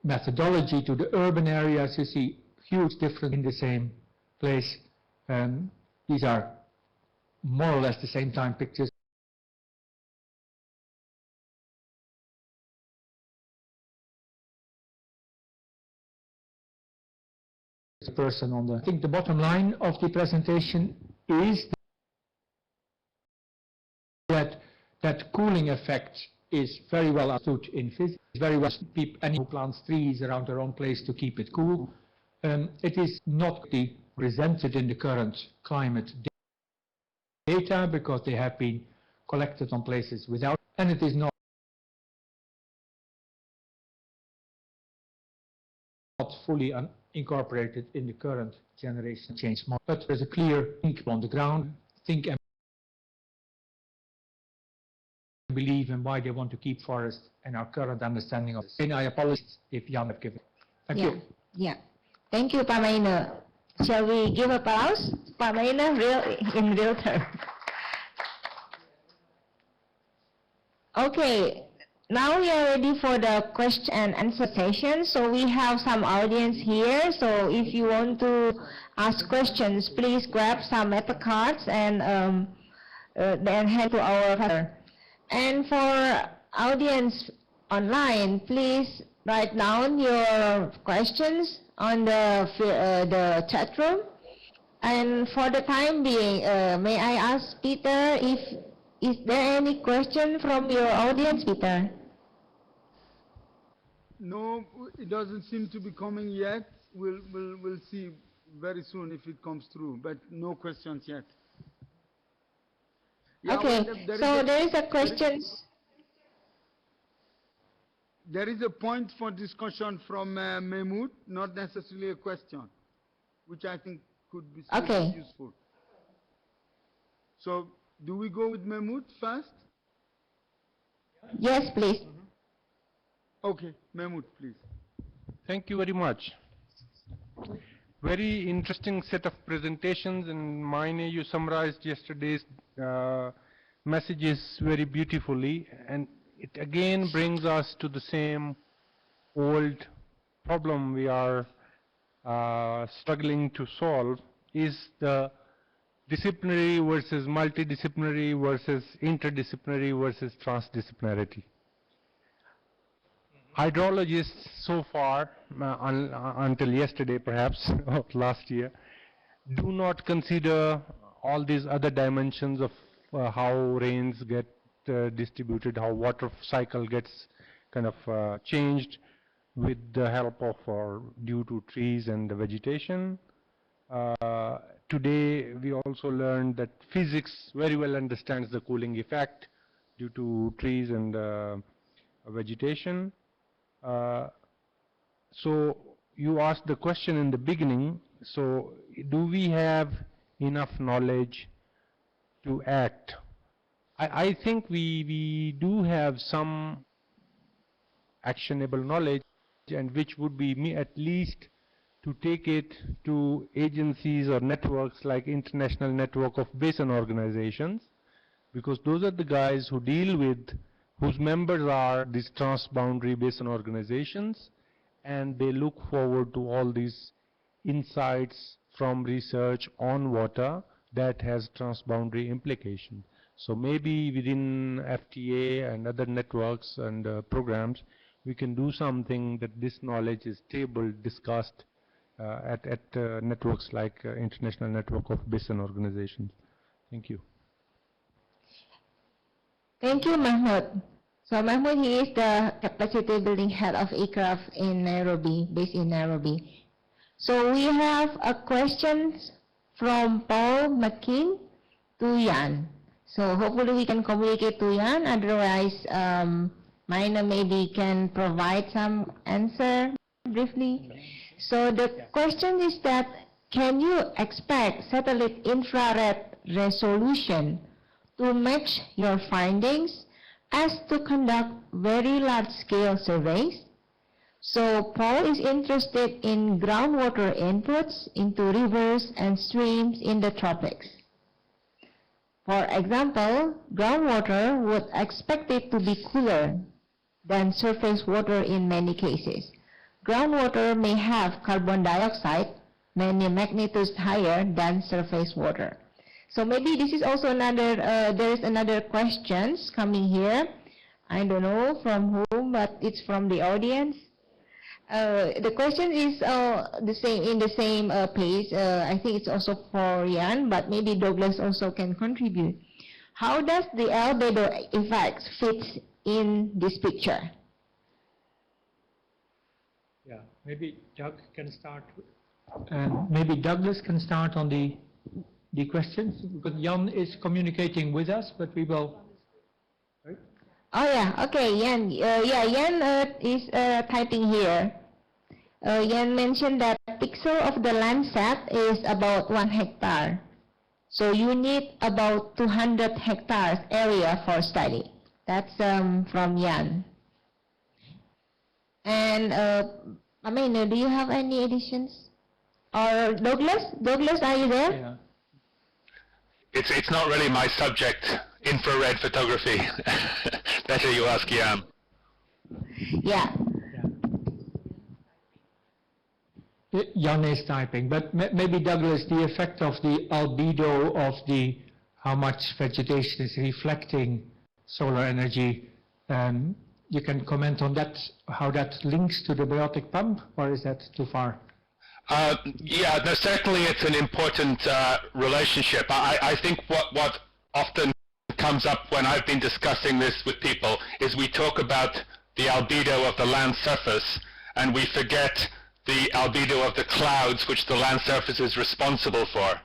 methodology to the urban areas, you see huge difference in the same place. These are more or less the same time pictures. The person on the, I think the bottom line of the presentation is that cooling effect is very well understood in physics. It's very well anyone who plants trees around their own place to keep it cool. It is not presented in the current climate data because they have been collected on places without, and it is not fully incorporated in the current generation change model. But there's a clear link on the ground, think and believe in why they want to keep forests and our current understanding of this. And I apologize if Jan have given. Thank you. Yeah. Thank you, Pak Maine. Shall we give applause? Pak Maine, in real term. Okay. Now we are ready for the question and answer session. So we have some audience here. So if you want to ask questions, please grab some meta cards and then hand to our pastor. And for audience online, please write down your questions on the chat room. And for the time being, may I ask Peter if is there any question from your audience, Peter? No, it doesn't seem to be coming yet. We'll see very soon if it comes through, but no questions yet. Yeah, okay, well, there is a question. There is a point for discussion from Mahmood, not necessarily a question, which I think could be useful. So, do we go with Mahmood first? Yes, please. Okay, Mahmood, please. Thank you very much. Very interesting set of presentations, and Maine, you summarized yesterday's messages very beautifully, and it again brings us to the same old problem we are struggling to solve, is the disciplinary versus multidisciplinary versus interdisciplinary versus transdisciplinarity. Hydrologists so far, until yesterday perhaps, of last year, do not consider all these other dimensions of how rains get distributed, how water cycle gets kind of changed with the help of or due to trees and the vegetation. Today we also learned that physics very well understands the cooling effect due to trees and vegetation. So you asked the question in the beginning, so do we have enough knowledge to act? I think we do have some actionable knowledge, and which would be at least to take it to agencies or networks like International Network of Basin Organizations, because those are the guys who deal with, whose members are these transboundary basin organizations, and they look forward to all these insights from research on water that has transboundary implications. So maybe within FTA and other networks and programs, we can do something that this knowledge is tabled, discussed at networks like International Network of Basin Organizations. Thank you. Thank you, Mahmoud. So Mahmoud, he is the capacity building head of ICRAF in Nairobi, based in Nairobi. So we have a question from Paul McKean to Jan. So hopefully we can communicate to Jan, otherwise Mina maybe can provide some answer briefly. So the question is that, can you expect satellite infrared resolution to match your findings as to conduct very large-scale surveys? So Paul is interested in groundwater inputs into rivers and streams in the tropics. For example, groundwater would expect it to be cooler than surface water in many cases. Groundwater may have carbon dioxide many magnitudes higher than surface water. So maybe this is also another, there is another questions coming here. I don't know from whom, but it's from the audience. The question is the same in the same page. I think it's also for Jan, but maybe Douglas also can contribute. How does the albedo effect fit in this picture? Yeah, maybe Doug can start, and maybe Douglas can start on the questions, because Jan is communicating with us, but we will. Right? Oh yeah, okay, Jan. Jan is typing here. Jan mentioned that pixel of the Landsat is about 1 hectare. So you need about 200 hectares area for study. That's from Jan. And Amina, do you have any additions? Or Douglas? Douglas, are you there? Yeah. It's not really my subject, infrared photography. Better you ask Jan. Yeah. Jan is typing, but maybe Douglas, the effect of the albedo of the how much vegetation is reflecting solar energy, you can comment on that, how that links to the biotic pump, or is that too far? Yeah, no, certainly it's an important relationship. I think what often comes up when I've been discussing this with people is we talk about the albedo of the land surface, and we forget the albedo of the clouds, which the land surface is responsible for.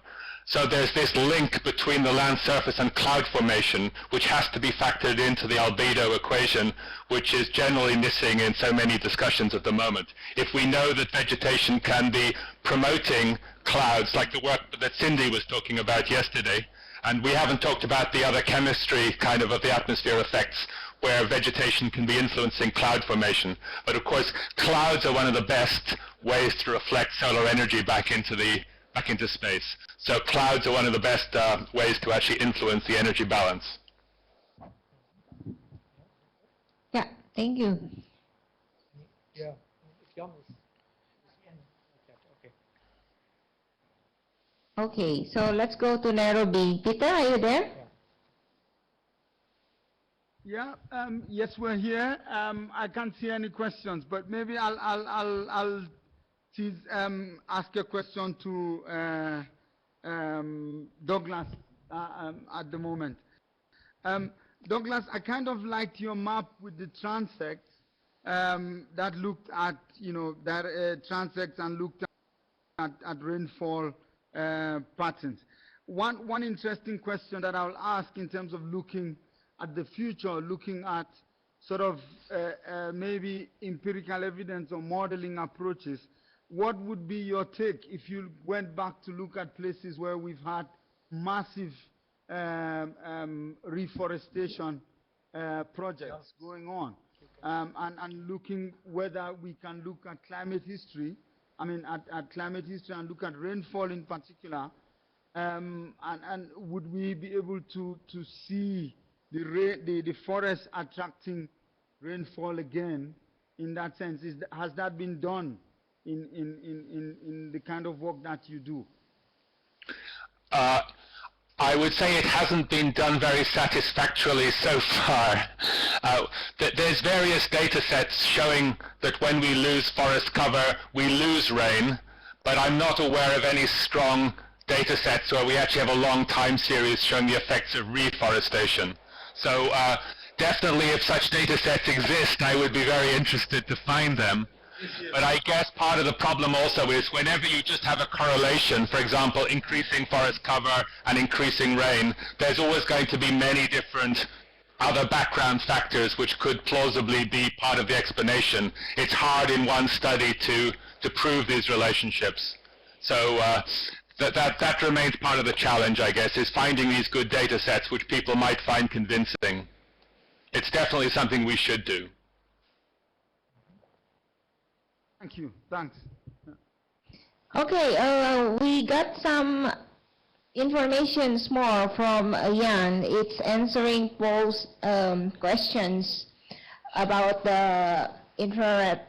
So there's this link between the land surface and cloud formation, which has to be factored into the albedo equation, which is generally missing in so many discussions at the moment. If we know that vegetation can be promoting clouds, like the work that Cindy was talking about yesterday, and we haven't talked about the other chemistry kind of the atmosphere effects, where vegetation can be influencing cloud formation. But of course, clouds are one of the best ways to reflect solar energy back into space. So clouds are one of the best ways to actually influence the energy balance. Yeah, thank you. Yeah, Okay, so let's go to Nairobi. Peter, are you there? Yeah, yes, we're here. I can't see any questions, but maybe I'll ask a question to Douglas at the moment. Douglas, I kind of liked your map with the transects that looked at, transects and looked at rainfall patterns. One interesting question that I'll ask in terms of looking at the future, looking at sort of maybe empirical evidence or modeling approaches, what would be your take if you went back to look at places where we've had massive reforestation projects going on, and looking whether we can look at climate history, at climate history and look at rainfall in particular, and would we be able to see the forest attracting rainfall again in that sense? Has that been done in the kind of work that you do? I would say it hasn't been done very satisfactorily so far. There's various data sets showing that when we lose forest cover, we lose rain, but I'm not aware of any strong data sets where we actually have a long time series showing the effects of reforestation. So definitely if such data sets exist, I would be very interested to find them. But I guess part of the problem also is whenever you just have a correlation, for example, increasing forest cover and increasing rain, there's always going to be many different other background factors which could plausibly be part of the explanation. It's hard in one study to prove these relationships. So that remains part of the challenge, I guess, is finding these good data sets which people might find convincing. It's definitely something we should do. Thank you. Thanks. Okay, we got some information more from Jan. It's answering Paul's questions about the infrared.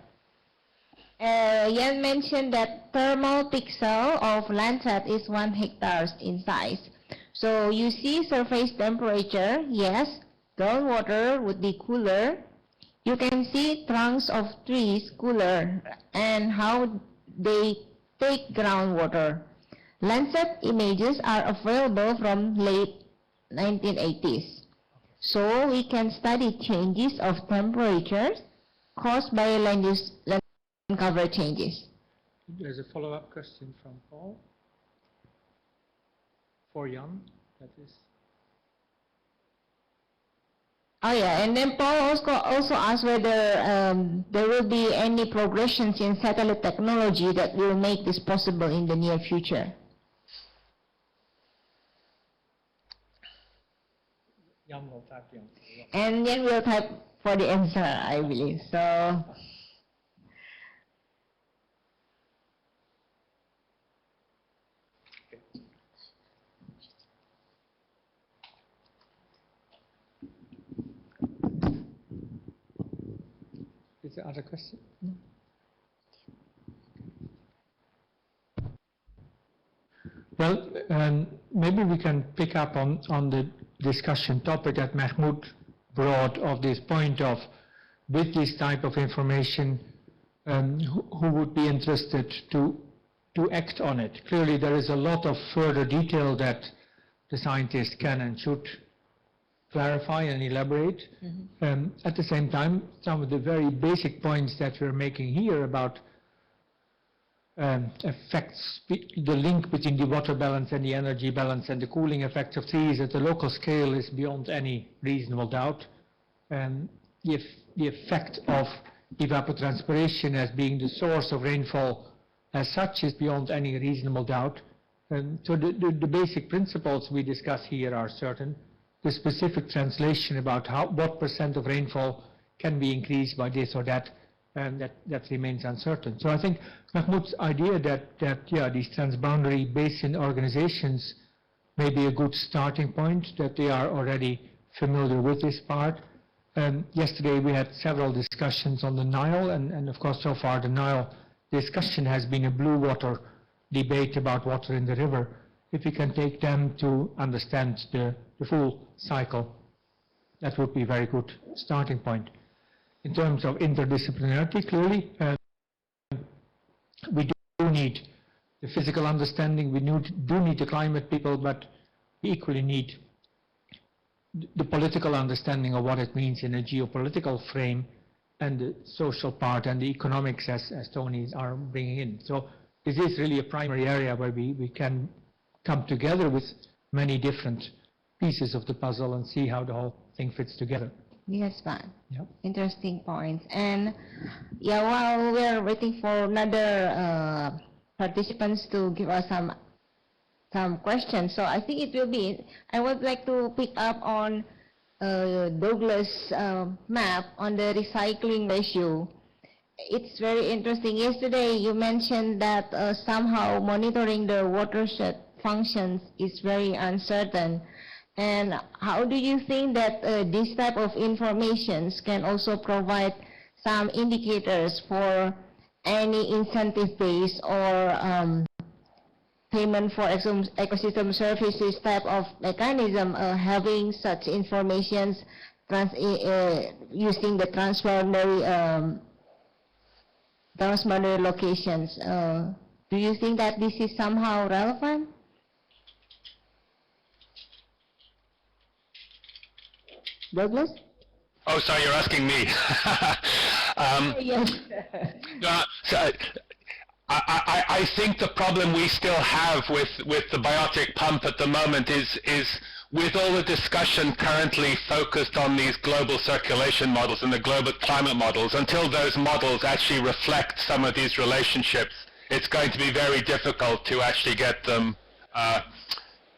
Jan mentioned that thermal pixel of Landsat is 1 hectare in size. So you see surface temperature, yes, groundwater would be cooler. You can see trunks of trees cooler and how they take groundwater. Landsat images are available from late 1980s. So we can study changes of temperatures caused by land cover changes. There's a follow-up question from Paul. For Jan, that is. Oh yeah, and then Paul also asked whether there will be any progressions in satellite technology that will make this possible in the near future. Jan will type the answer. And then we'll type for the answer, I believe. So. Is there other question? No. Well, maybe we can pick up on the discussion topic that Mahmoud brought of this point of, with this type of information, who would be interested to act on it. Clearly there is a lot of further detail that the scientists can and should clarify and elaborate. Mm-hmm. At the same time, some of the very basic points that we're making here about effects, the link between the water balance and the energy balance and the cooling effects of trees at the local scale is beyond any reasonable doubt. The effect of evapotranspiration as being the source of rainfall as such is beyond any reasonable doubt. So the basic principles we discuss here are certain. The specific translation about what % of rainfall can be increased by this or that, and that remains uncertain. So I think Mahmoud's idea that these transboundary basin organizations may be a good starting point, that they are already familiar with this part. Yesterday we had several discussions on the Nile, and of course so far the Nile discussion has been a blue water debate about water in the river. If we can take them to understand the full cycle, that would be a very good starting point. In terms of interdisciplinarity, clearly, we do need the physical understanding, we do need the climate people, but we equally need the political understanding of what it means in a geopolitical frame, and the social part and the economics as Tony are bringing in. So this is really a primary area where we can come together with many different pieces of the puzzle and see how the whole thing fits together. Yes, Pak. Yep. Interesting points. And yeah, while we're waiting for another participants to give us some questions, so I think it will be, I would like to pick up on Douglas' map on the recycling ratio. It's very interesting. Yesterday you mentioned that somehow monitoring the watershed functions is very uncertain. And how do you think that this type of informations can also provide some indicators for any incentive-based or payment for ecosystem services type of mechanism, having such informations using the transboundary locations? Do you think that this is somehow relevant? Douglas? Oh, sorry, you're asking me. Yes. So I think the problem we still have with the biotic pump at the moment is with all the discussion currently focused on these global circulation models and the global climate models, until those models actually reflect some of these relationships, it's going to be very difficult to actually get them,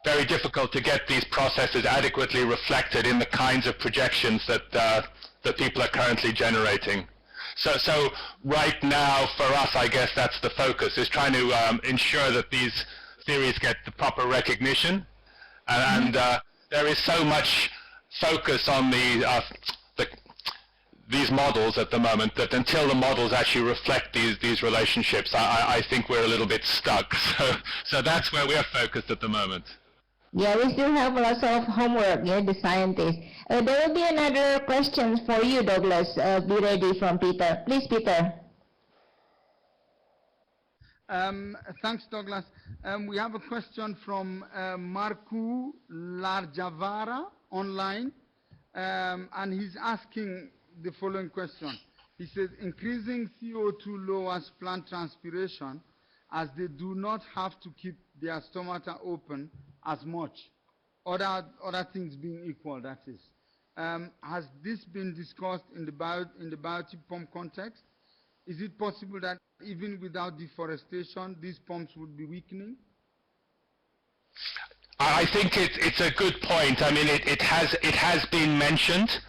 very difficult to get these processes adequately reflected in the kinds of projections that people are currently generating. So right now, for us, I guess that's the focus, is trying to ensure that these theories get the proper recognition. And there is so much focus on these models at the moment that until the models actually reflect these relationships, I think we're a little bit stuck. So that's where we're focused at the moment. Yeah, we still have lots of homework, yeah, the scientists. There will be another question for you, Douglas. Be ready from Peter. Please, Peter. Thanks, Douglas. We have a question from Marku Larjavara online, and he's asking the following question. He says, increasing CO2 lowers plant transpiration as they do not have to keep their stomata open as much, other things being equal, that is. Has this been discussed in the biotic pump context? Is it possible that even without deforestation, these pumps would be weakening? I think it's a good point. I mean, it has been mentioned,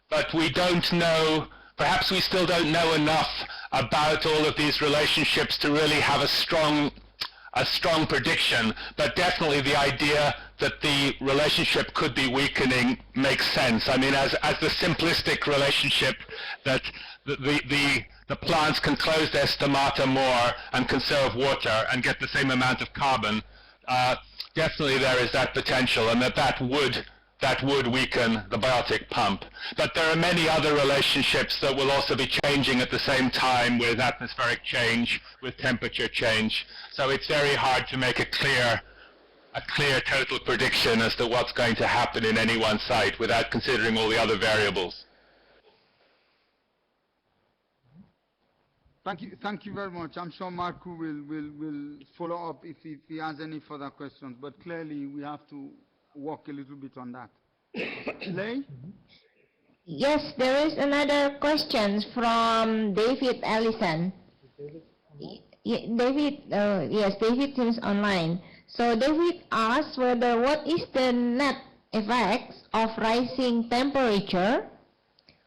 but we don't know, perhaps we still don't know enough about all of these relationships to really have a strong prediction, but definitely the idea that the relationship could be weakening makes sense. I mean, as the simplistic relationship that the plants can close their stomata more and conserve water and get the same amount of carbon, definitely there is that potential, and that would weaken the biotic pump. But there are many other relationships that will also be changing at the same time, with atmospheric change, with temperature change. So it's very hard to make a clear total prediction as to what's going to happen in any one site without considering all the other variables. Thank you very much. I'm sure Marku will follow up if he has any further questions, but clearly we have to work a little bit on that. Lay? Yes, there is another question from David Allison. David, yes, David seems online. So David asks whether what is the net effects of rising temperature,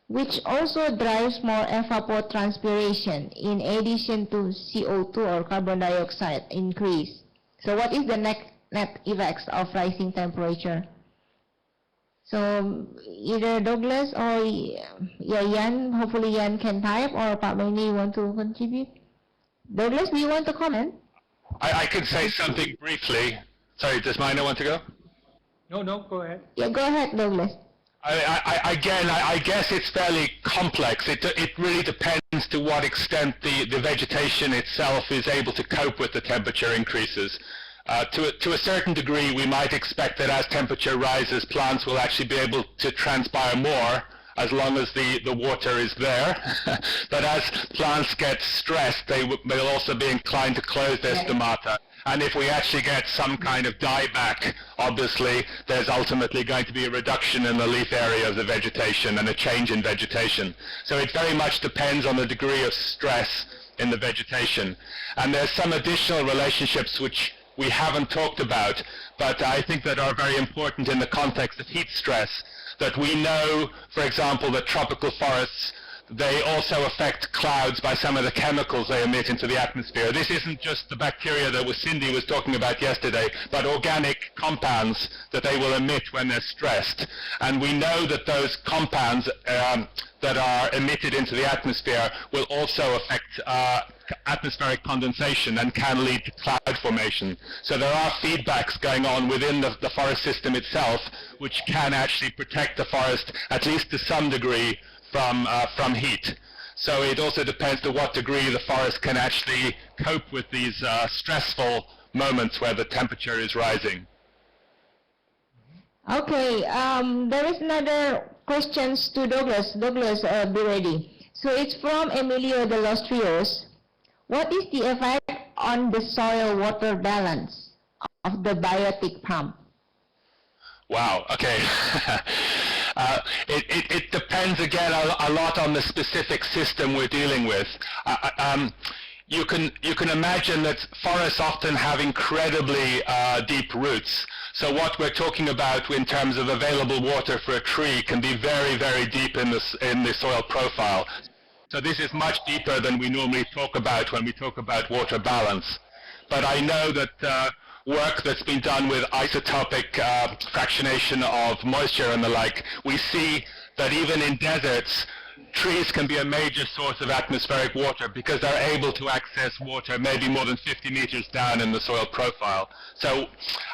which also drives more evapotranspiration in addition to CO2 or carbon dioxide increase. So what is the net effects of rising temperature? So either Douglas or Yan, hopefully Yan can type, or Pak Meni want to contribute? Douglas, do you want to comment? I could say something briefly. Sorry, does Mina want to go? No, go ahead. Yeah, go ahead, Douglas. I guess it's fairly complex. It really depends to what extent the vegetation itself is able to cope with the temperature increases. To a certain degree, we might expect that as temperature rises, plants will actually be able to transpire more as long as the water is there. But as plants get stressed, they will also be inclined to close their stomata. And if we actually get some kind of dieback, obviously, there's ultimately going to be a reduction in the leaf area of the vegetation and a change in vegetation. So it very much depends on the degree of stress in the vegetation. And there's some additional relationships which we haven't talked about, but I think that are very important in the context of heat stress, that we know, for example, that tropical forests, they also affect clouds by some of the chemicals they emit into the atmosphere. This isn't just the bacteria that Cindy was talking about yesterday, but organic compounds that they will emit when they're stressed. And we know that those compounds that are emitted into the atmosphere will also affect atmospheric condensation and can lead to cloud formation. So there are feedbacks going on within the forest system itself, which can actually protect the forest, at least to some degree, from heat. So it also depends to what degree the forest can actually cope with these stressful moments where the temperature is rising. Okay, there is another questions to Douglas. Douglas, be ready. So it's from Emilio de los Rios. What is the effect on the soil-water balance of the biotic pump? Wow, okay. It depends again a lot on the specific system we're dealing with. You can imagine that forests often have incredibly deep roots. So what we're talking about in terms of available water for a tree can be very, very deep in the soil profile. So this is much deeper than we normally talk about when we talk about water balance. But I know that work that's been done with isotopic fractionation of moisture and the like, we see that even in deserts, trees can be a major source of atmospheric water because they're able to access water maybe more than 50 meters down in the soil profile. So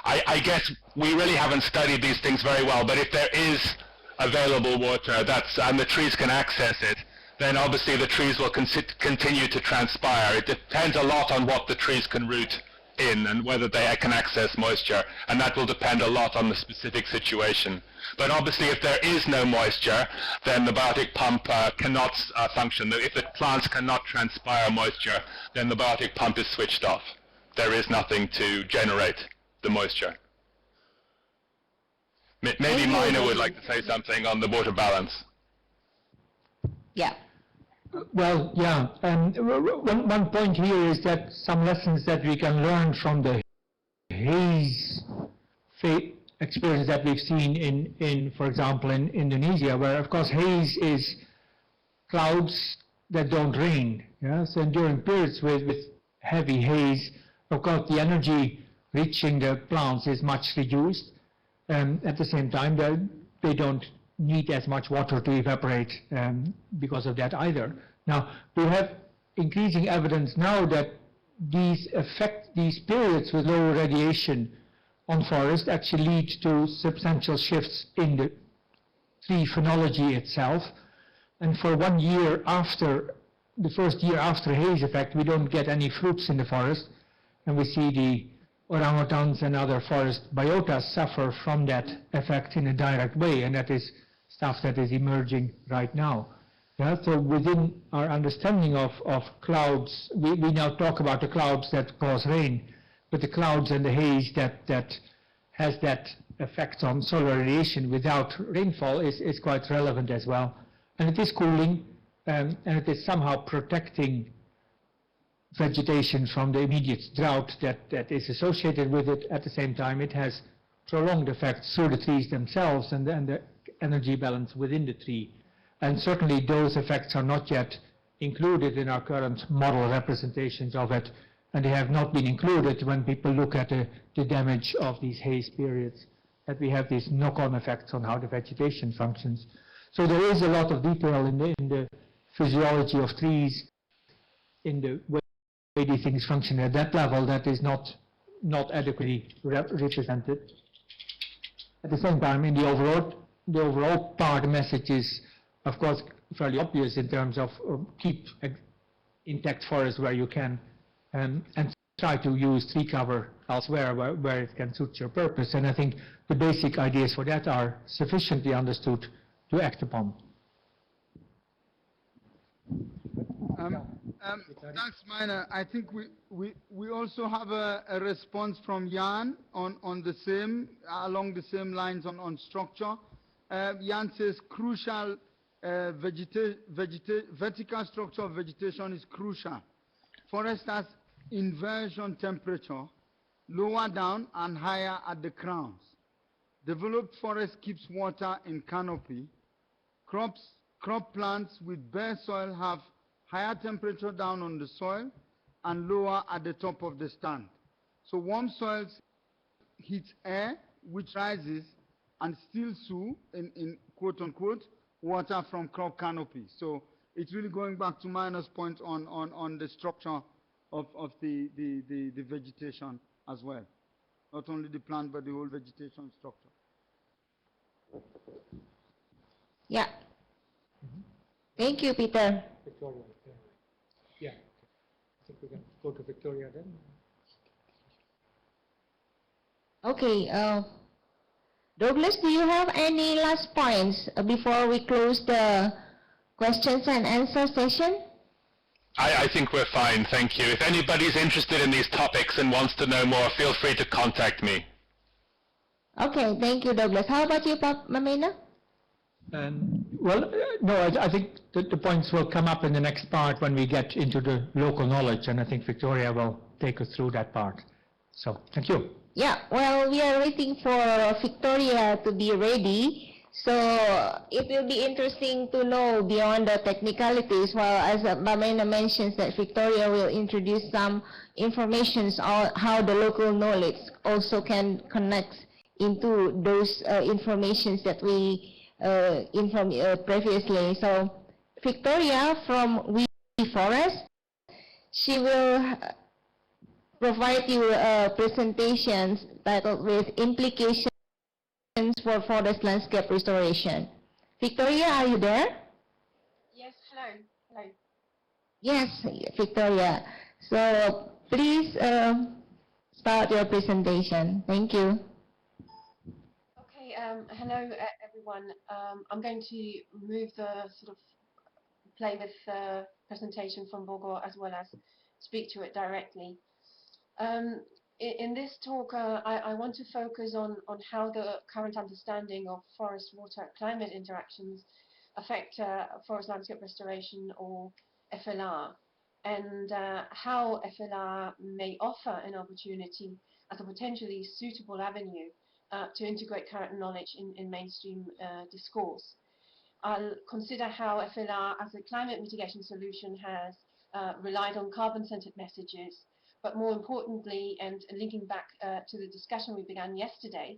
I guess we really haven't studied these things very well, but if there is available water and the trees can access it, then obviously the trees will continue to transpire. It depends a lot on what the trees can root in and whether they can access moisture, and that will depend a lot on the specific situation. But obviously if there is no moisture, then the biotic pump cannot function. If the plants cannot transpire moisture, then the biotic pump is switched off. There is nothing to generate the moisture. Maybe Mina would like to say something on the water balance. Yeah. Well, yeah, one point here is that some lessons that we can learn from the haze experience that we've seen in, for example, in Indonesia, where of course haze is clouds that don't rain. Yeah? So during periods with heavy haze, of course the energy reaching the plants is much reduced. At the same time, they don't need as much water to evaporate because of that either. Now, we have increasing evidence now that these periods with lower radiation on forest actually lead to substantial shifts in the tree phenology itself. And for 1 year after, the first year after haze effect, we don't get any fruits in the forest, and we see the orangutans and other forest biotas suffer from that effect in a direct way, and that is stuff that is emerging right now. Yeah, so within our understanding of clouds, we now talk about the clouds that cause rain, but the clouds and the haze that has that effect on solar radiation without rainfall is quite relevant as well. And it is cooling, and it is somehow protecting vegetation from the immediate drought that is associated with it. At the same time, it has prolonged effects through the trees themselves and the energy balance within the tree. And certainly those effects are not yet included in our current model representations of it, and they have not been included when people look at the damage of these haze periods, that we have these knock-on effects on how the vegetation functions. So there is a lot of detail in the physiology of trees, in the way these things function at that level that is not adequately represented. At the same time, in the overall part, the message is, of course, fairly obvious in terms of keep intact forests where you can, and try to use tree cover elsewhere where it can suit your purpose. And I think the basic ideas for that are sufficiently understood to act upon. Thanks, Minor. I think we also have a response from Jan on the same, along the same lines on structure. Jan says crucial vertical structure of vegetation is crucial. Forest has inversion temperature, lower down and higher at the crowns. Developed forest keeps water in canopy. Crop plants with bare soil have higher temperature down on the soil and lower at the top of the stand. So warm soils heat air, which rises and steals through, in quote unquote, water from crop canopy. So it's really going back to Minor's point on the structure of the vegetation as well. Not only the plant, but the whole vegetation structure. Yeah. Thank you, Peter. Victoria, yeah. I think we can go to Victoria then. Okay. Douglas, do you have any last points before we close the questions and answer session? I think we're fine, thank you. If anybody's interested in these topics and wants to know more, feel free to contact me. Okay, thank you, Douglas. How about you, Mamena? Well, no, I think the points will come up in the next part when we get into the local knowledge, and I think Victoria will take us through that part. So, thank you. Yeah, well, we are waiting for Victoria to be ready. So it will be interesting to know beyond the technicalities, while as Mamena mentions that Victoria will introduce some informations on how the local knowledge also can connect into those informations that we informed previously. So Victoria from We Forest, she will provide you presentations titled with implications for forest landscape restoration. Victoria, are you there? Yes, hello. Hello. Yes, Victoria. So please start your presentation. Thank you. Okay, hello everyone. I'm going to move the sort of play with the presentation from Bogor as well as speak to it directly. In this talk, I want to focus on how the current understanding of forest, water, climate interactions affect forest landscape restoration, or FLR, and how FLR may offer an opportunity as a potentially suitable avenue to integrate current knowledge in mainstream discourse. I'll consider how FLR as a climate mitigation solution has relied on carbon-centered messages, but more importantly, and linking back to the discussion we began yesterday,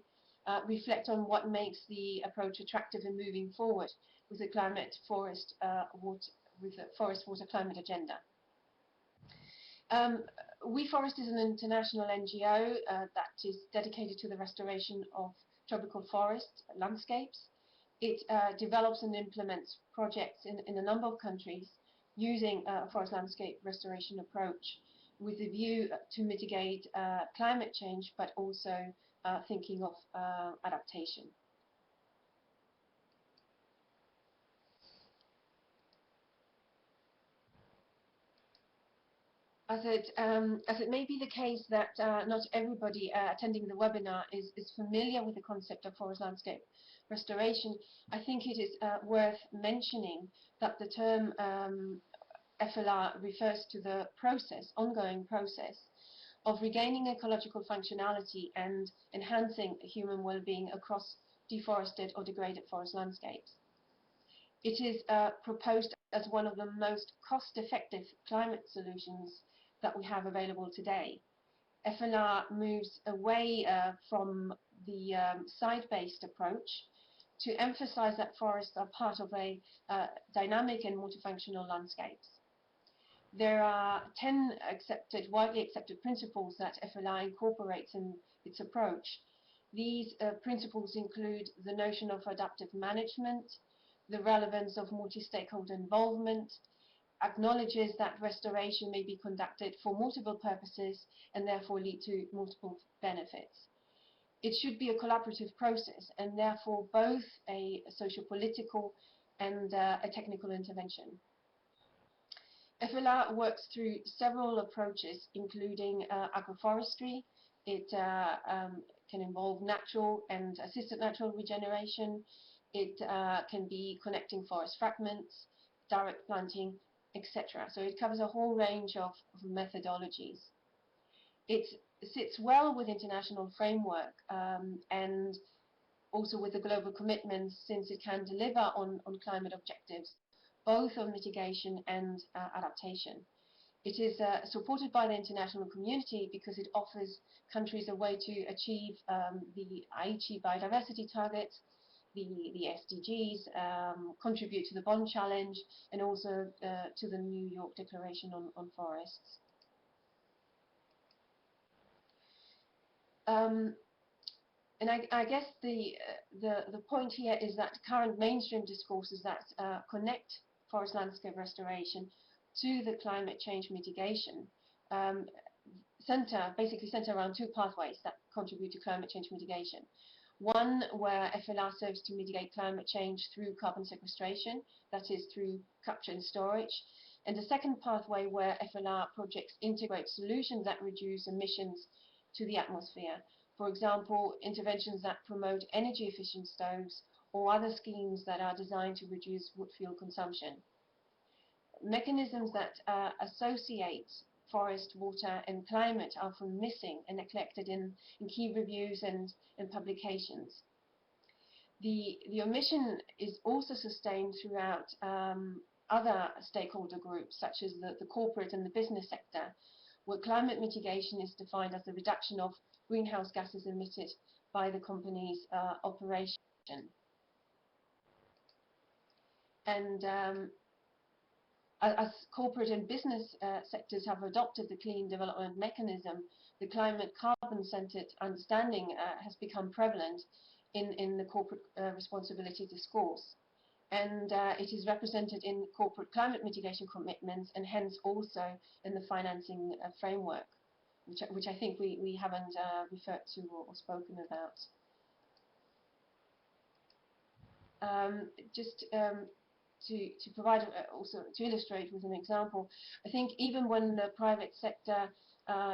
reflect on what makes the approach attractive in moving forward with the climate, forest, water, climate agenda. We Forest is an international NGO that is dedicated to the restoration of tropical forest landscapes. It develops and implements projects in a number of countries using a forest landscape restoration approach, with a view to mitigate climate change, but also thinking of adaptation. As it may be the case that not everybody attending the webinar is familiar with the concept of forest landscape restoration, I think it is worth mentioning that the term FLR refers to the ongoing process of regaining ecological functionality and enhancing human well-being across deforested or degraded forest landscapes. It is proposed as one of the most cost-effective climate solutions that we have available today. FLR moves away from the site-based approach to emphasize that forests are part of a dynamic and multifunctional landscapes. There are 10 widely accepted principles that FLR incorporates in its approach. These principles include the notion of adaptive management, the relevance of multi-stakeholder involvement, acknowledges that restoration may be conducted for multiple purposes and therefore lead to multiple benefits. It should be a collaborative process and therefore both a socio-political and a technical intervention. FLR works through several approaches, including agroforestry. It can involve natural and assisted natural regeneration. It can be connecting forest fragments, direct planting, etc. So it covers a whole range of methodologies. It sits well with international framework and also with the global commitments, since it can deliver on climate objectives, both on mitigation and adaptation. It is supported by the international community because it offers countries a way to achieve the Aichi biodiversity targets, the SDGs, contribute to the Bonn Challenge, and also to the New York Declaration on Forests. And I guess the point here is that current mainstream discourses that connect forest landscape restoration to the climate change mitigation basically center around two pathways that contribute to climate change mitigation. One where FLR serves to mitigate climate change through carbon sequestration, that is through capture and storage. And the second pathway where FLR projects integrate solutions that reduce emissions to the atmosphere. For example, interventions that promote energy efficient stoves or other schemes that are designed to reduce wood fuel consumption. Mechanisms that associate forest, water and climate are often missing and neglected in key reviews and publications. The omission is also sustained throughout other stakeholder groups, such as the corporate and the business sector, where climate mitigation is defined as the reduction of greenhouse gases emitted by the company's operation. And as corporate and business sectors have adopted the clean development mechanism, the climate carbon-centered understanding has become prevalent in the corporate responsibility discourse. And it is represented in corporate climate mitigation commitments and hence also in the financing framework, which I think we haven't referred to or spoken about. Just to provide also to illustrate with an example, I think even when the private sector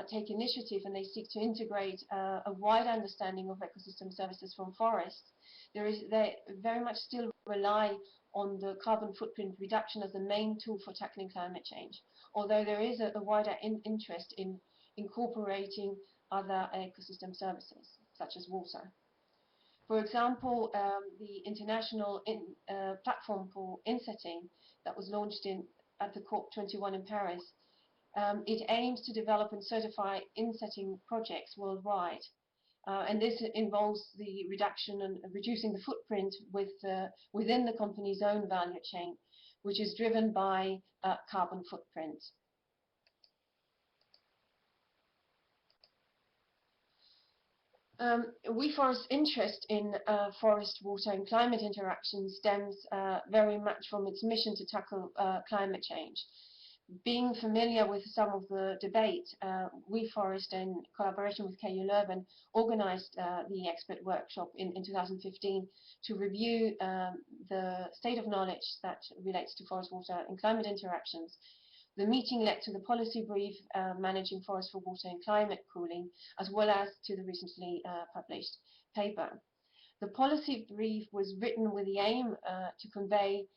take initiative and they seek to integrate a wide understanding of ecosystem services from forests, they very much still rely on the carbon footprint reduction as the main tool for tackling climate change, although there is a wider interest in incorporating other ecosystem services, such as water. For example, the international platform for insetting that was launched at the COP21 in Paris, it aims to develop and certify insetting projects worldwide. And this involves the reduction and reducing the footprint within the company's own value chain, which is driven by carbon footprint. WeForest's interest in forest, water and climate interaction stems very much from its mission to tackle climate change. Being familiar with some of the debate, WeForest, in collaboration with KU Leuven, organized the expert workshop in 2015 to review the state of knowledge that relates to forest, water and climate interactions. The meeting led to the policy brief managing forest for water and climate cooling, as well as to the recently published paper. The policy brief was written with the aim to convey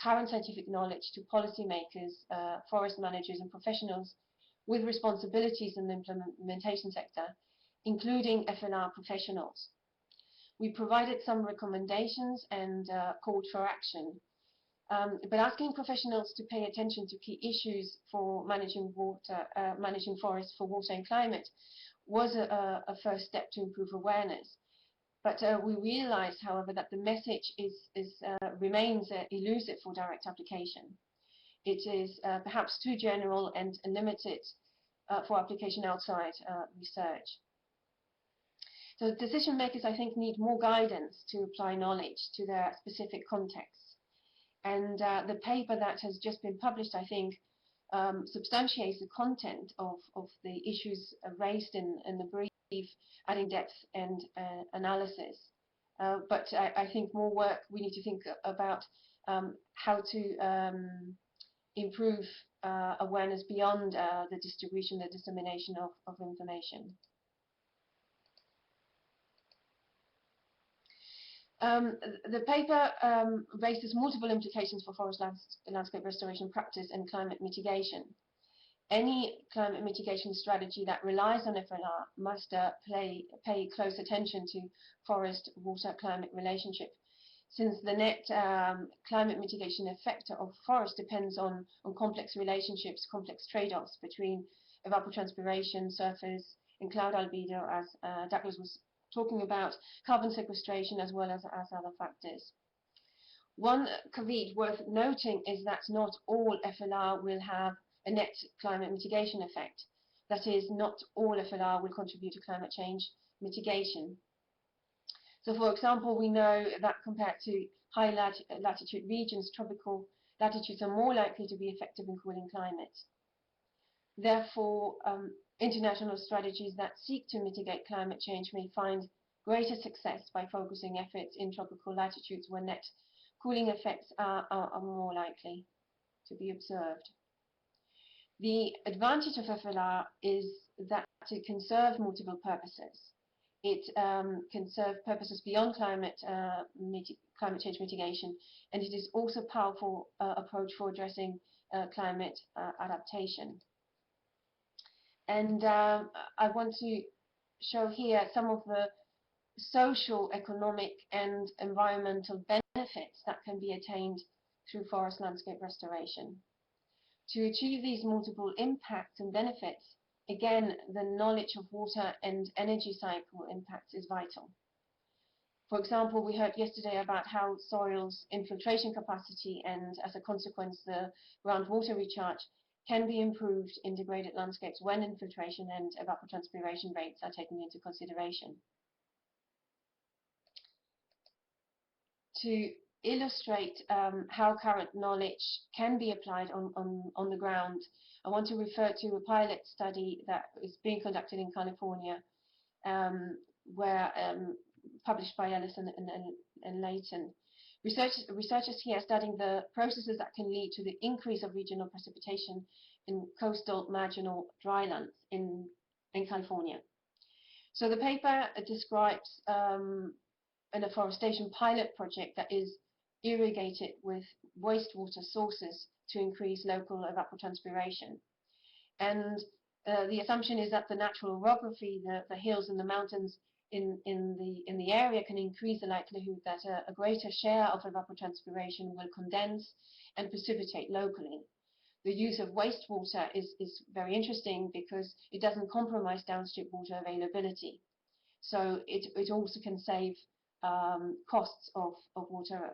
current scientific knowledge to policymakers, forest managers and professionals with responsibilities in the implementation sector, including FLR professionals. We provided some recommendations and called for action. But asking professionals to pay attention to key issues for managing forests for water and climate was a first step to improve awareness. But we realized, however, that the message remains elusive for direct application. It is perhaps too general and limited for application outside research. So decision makers, I think, need more guidance to apply knowledge to their specific contexts. And the paper that has just been published, I think, substantiates the content of the issues raised in the brief, adding depth and analysis. But I think more work, we need to think about how to improve awareness beyond the distribution, the dissemination of information. The paper raises multiple implications for forest landscape restoration practice and climate mitigation. Any climate mitigation strategy that relies on FLR must pay close attention to forest-water-climate relationship, since the net climate mitigation effect of forest depends on complex relationships, complex trade-offs between evapotranspiration, surface, and cloud albedo, as Douglas was talking about, carbon sequestration, as well as other factors. One caveat worth noting is that not all FLR will have a net climate mitigation effect. That is, not all FLR will contribute to climate change mitigation. So, for example, we know that compared to high latitude regions, tropical latitudes are more likely to be effective in cooling climate. Therefore, international strategies that seek to mitigate climate change may find greater success by focusing efforts in tropical latitudes where net cooling effects are more likely to be observed. The advantage of FLR is that it can serve multiple purposes. It can serve purposes beyond climate change mitigation, and it is also a powerful approach for addressing climate adaptation. And I want to show here some of the social, economic, and environmental benefits that can be attained through forest landscape restoration. To achieve these multiple impacts and benefits, again, the knowledge of water and energy cycle impacts is vital. For example, we heard yesterday about how soil's infiltration capacity and, as a consequence, the groundwater recharge can be improved in degraded landscapes when infiltration and evapotranspiration rates are taken into consideration. To illustrate how current knowledge can be applied on the ground, I want to refer to a pilot study that is being conducted in California, published by Ellison and Layton. Researchers here are studying the processes that can lead to the increase of regional precipitation in coastal marginal drylands in California. So the paper describes an afforestation pilot project that is irrigated with wastewater sources to increase local evapotranspiration. And the assumption is that the natural orography, the hills and the mountains in the area can increase the likelihood that a greater share of evapotranspiration will condense and precipitate locally. The use of wastewater is very interesting because it doesn't compromise downstream water availability. So it also can save costs of water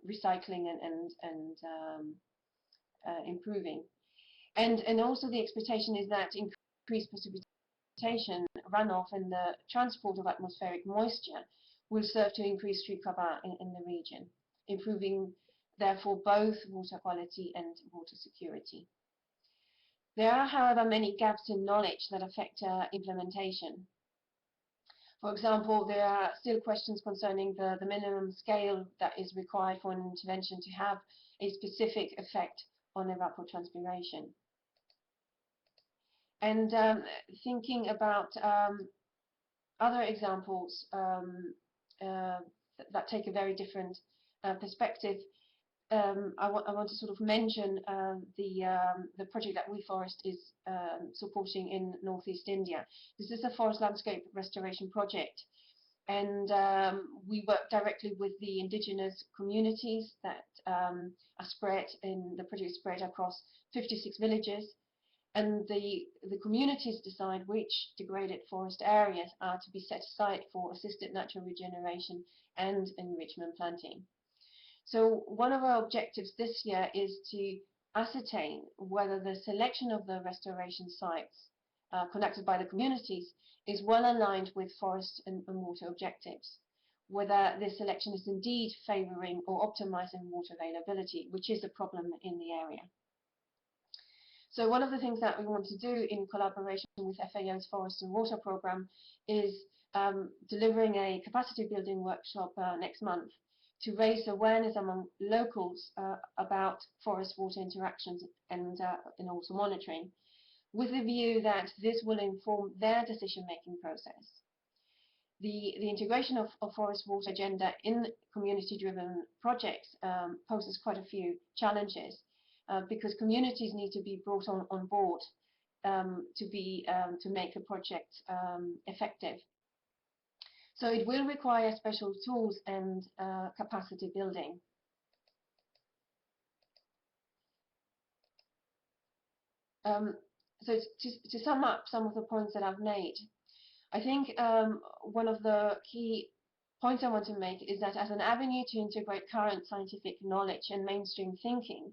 recycling and improving. And also the expectation is that increased precipitation, runoff, and the transport of atmospheric moisture will serve to increase tree cover in the region, improving therefore both water quality and water security. There are, however, many gaps in knowledge that affect implementation. For example, there are still questions concerning the minimum scale that is required for an intervention to have a specific effect on evapotranspiration. And thinking about other examples that take a very different perspective, I want to sort of mention the project that WeForest is supporting in Northeast India. This is a forest landscape restoration project, and we work directly with the indigenous communities that are spread in the project, spread across 56 villages, and the communities decide which degraded forest areas are to be set aside for assisted natural regeneration and enrichment planting. So one of our objectives this year is to ascertain whether the selection of the restoration sites conducted by the communities is well aligned with forest and water objectives, whether this selection is indeed favouring or optimising water availability, which is a problem in the area. So one of the things that we want to do in collaboration with FAO's Forest and Water Program is delivering a capacity building workshop next month to raise awareness among locals about forest-water interactions and also monitoring, with the view that this will inform their decision-making process. The integration of forest-water agenda in community-driven projects poses quite a few challenges because communities need to be brought on board to make the project effective. So it will require special tools and capacity building. So to sum up some of the points that I've made, I think one of the key points I want to make is that as an avenue to integrate current scientific knowledge and mainstream thinking,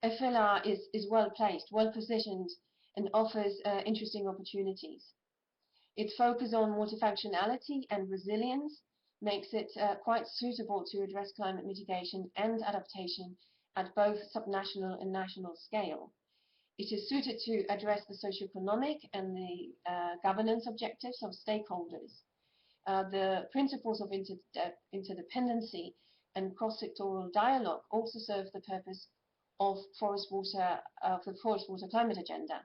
FLR is well placed, well positioned, and offers interesting opportunities. Its focus on multifunctionality and resilience makes it quite suitable to address climate mitigation and adaptation at both subnational and national scale. It is suited to address the socioeconomic and the governance objectives of stakeholders. The principles of interdependency and cross-sectoral dialogue also serve the purpose of the forest-water climate agenda.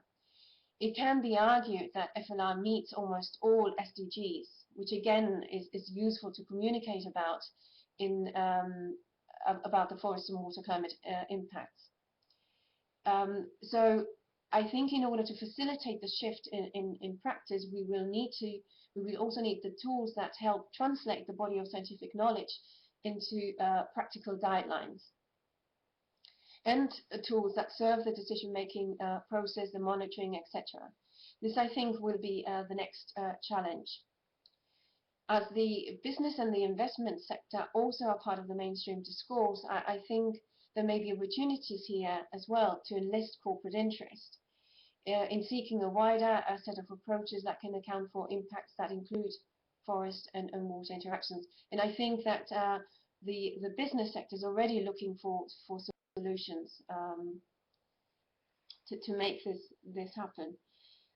It can be argued that FLR meets almost all SDGs, which again is useful to communicate about the forest and water climate impacts. So I think in order to facilitate the shift in practice, we will also need the tools that help translate the body of scientific knowledge into practical guidelines, and tools that serve the decision-making process, the monitoring, etc. This, I think, will be the next challenge. As the business and the investment sector also are part of the mainstream discourse, I think there may be opportunities here as well to enlist corporate interest in seeking a wider set of approaches that can account for impacts that include forest and water interactions. And I think that the business sector is already looking for solutions to make this happen.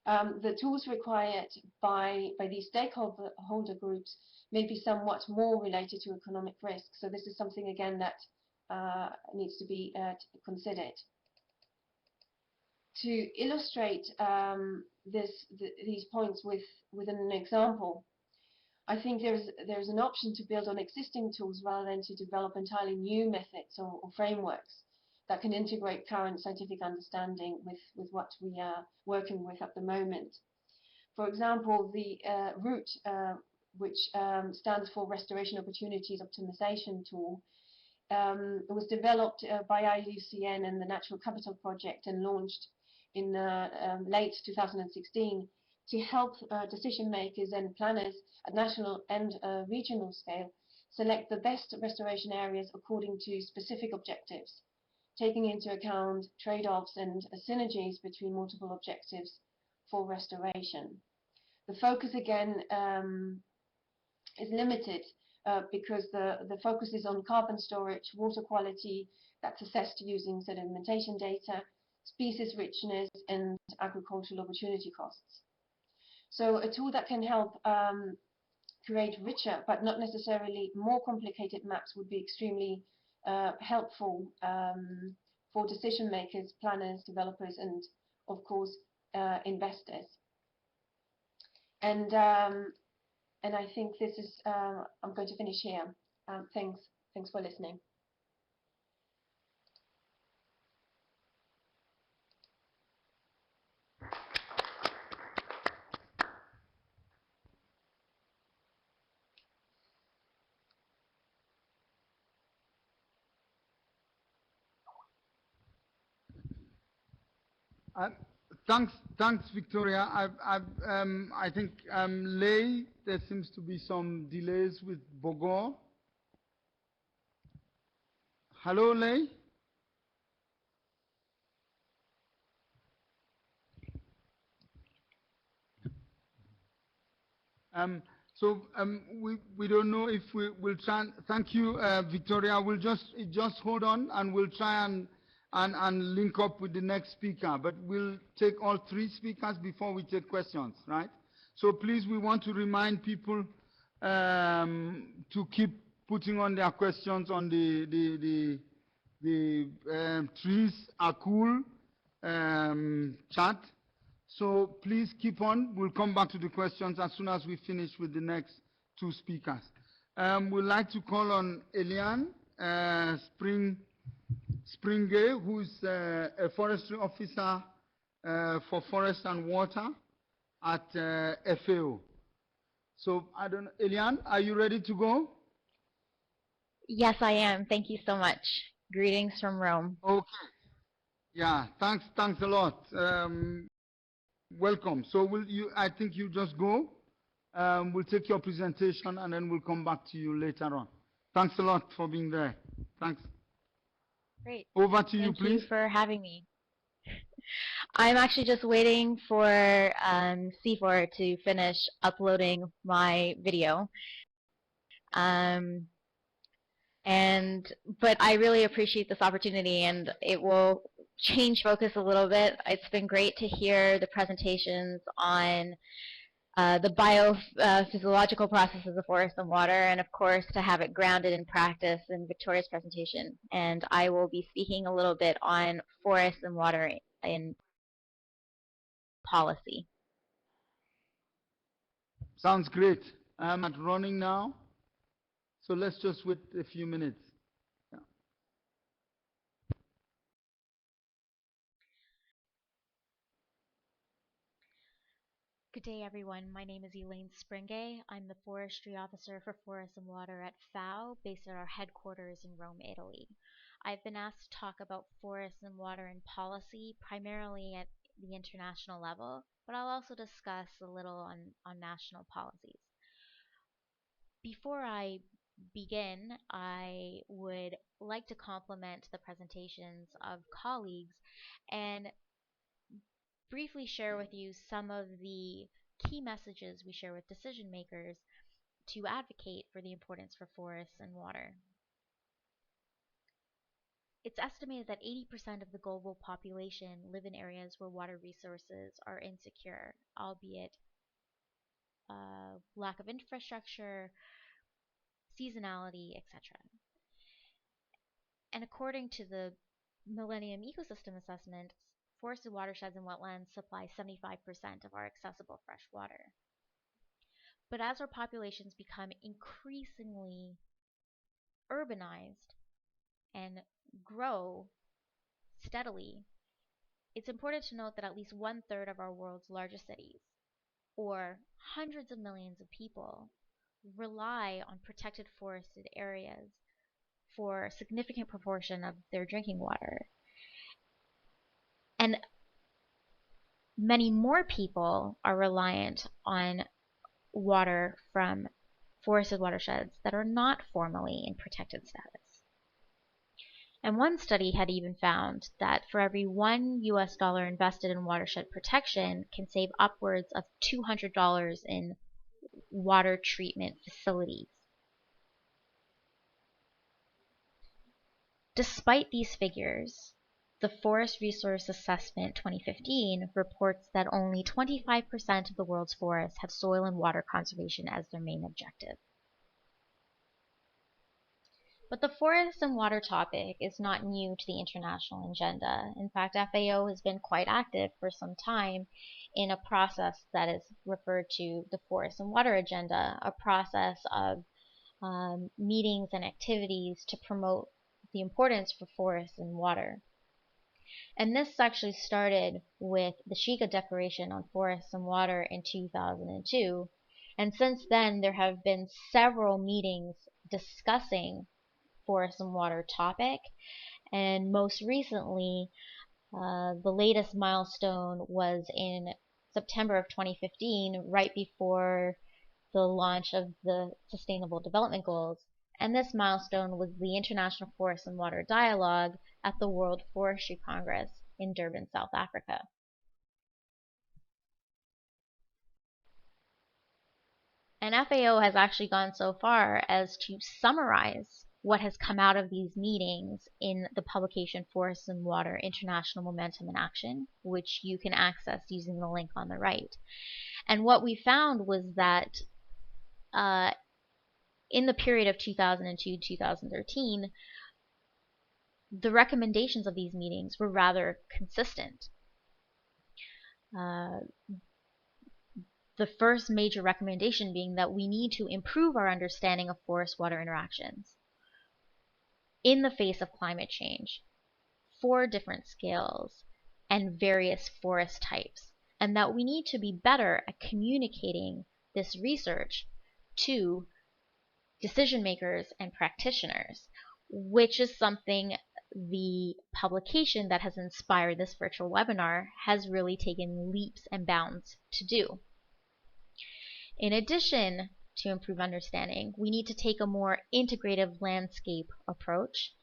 The tools required by these stakeholder groups may be somewhat more related to economic risk. So this is something, again, that needs to be considered. To illustrate these points with an example, I think there's an option to build on existing tools rather than to develop entirely new methods or frameworks that can integrate current scientific understanding with what we are working with at the moment. For example, the ROOT, which stands for Restoration Opportunities Optimization Tool, was developed by IUCN and the Natural Capital Project and launched in late 2016 to help decision makers and planners at national and regional scale select the best restoration areas according to specific objectives, taking into account trade-offs and synergies between multiple objectives for restoration. The focus, again, is limited because the focus is on carbon storage, water quality that's assessed using sedimentation data, species richness, and agricultural opportunity costs. So a tool that can help create richer but not necessarily more complicated maps would be extremely helpful for decision makers, planners, developers, and of course investors. And I think this is, I'm going to finish here. Thanks for listening. Thanks, Victoria. I think Lei, there seems to be some delays with Bogor. Hello, Lei. So we don't know if we will try. Thank you, Victoria. We'll just hold on, and we'll try and link up with the next speaker. But we'll take all three speakers before we take questions, right? So please, we want to remind people to keep putting on their questions on the trees are cool chat. So please keep on. We'll come back to the questions as soon as we finish with the next two speakers. We'd like to call on Eliane Springe, who's a forestry officer for forest and water at FAO. So I don't know, Eliane, are you ready to go? Yes, I am. Thank you so much. Greetings from Rome. Okay. Yeah, thanks a lot. Welcome. So I think you just go. We'll take your presentation and then we'll come back to you later on. Thanks a lot for being there. Thanks. Great. Over to you, please. Thank you for having me. I'm actually just waiting for CIFOR to finish uploading my video. But I really appreciate this opportunity, and it will change focus a little bit. It's been great to hear the presentations on the biophysiological processes of forest and water, and of course to have it grounded in practice in Victoria's presentation. And I will be speaking a little bit on forest and water in policy. Sounds great. I'm not running now, so let's just wait a few minutes. Good day, everyone. My name is Elaine Springe. I'm the Forestry Officer for Forest and Water at FAO, based at our headquarters in Rome, Italy. I've been asked to talk about forests and water and policy, primarily at the international level, but I'll also discuss a little on national policies. Before I begin, I would like to compliment the presentations of colleagues and briefly share with you some of the key messages we share with decision makers to advocate for the importance for forests and water. It's estimated that 80% of the global population live in areas where water resources are insecure, albeit lack of infrastructure, seasonality, etc. And according to the Millennium Ecosystem Assessment, forested watersheds and wetlands supply 75% of our accessible fresh water. But as our populations become increasingly urbanized and grow steadily, it's important to note that at least 1/3 of our world's largest cities, or hundreds of millions of people, rely on protected forested areas for a significant proportion of their drinking water. And many more people are reliant on water from forested watersheds that are not formally in protected status. And one study had even found that for every $1 US invested in watershed protection can save upwards of $200 in water treatment facilities. Despite these figures, the Forest Resource Assessment 2015 reports that only 25% of the world's forests have soil and water conservation as their main objective. But the forest and water topic is not new to the international agenda. In fact, FAO has been quite active for some time in a process that is referred to the Forest and Water Agenda, a process of meetings and activities to promote the importance for forests and water. And this actually started with the Shiga Declaration on Forests and Water in 2002. And since then, there have been several meetings discussing forest and water topic. And most recently, the latest milestone was in September of 2015, right before the launch of the Sustainable Development Goals. And this milestone was the International Forest and Water Dialogue at the World Forestry Congress in Durban, South Africa. And FAO has actually gone so far as to summarize what has come out of these meetings in the publication Forests and Water International Momentum in Action, which you can access using the link on the right. And what we found was that in the period of 2002-2013, the recommendations of these meetings were rather consistent. The first major recommendation being that we need to improve our understanding of forest-water interactions in the face of climate change for different scales and various forest types, and that we need to be better at communicating this research to decision makers and practitioners, which is something the publication that has inspired this virtual webinar has really taken leaps and bounds to do. In addition to improve understanding, we need to take a more integrative landscape approach.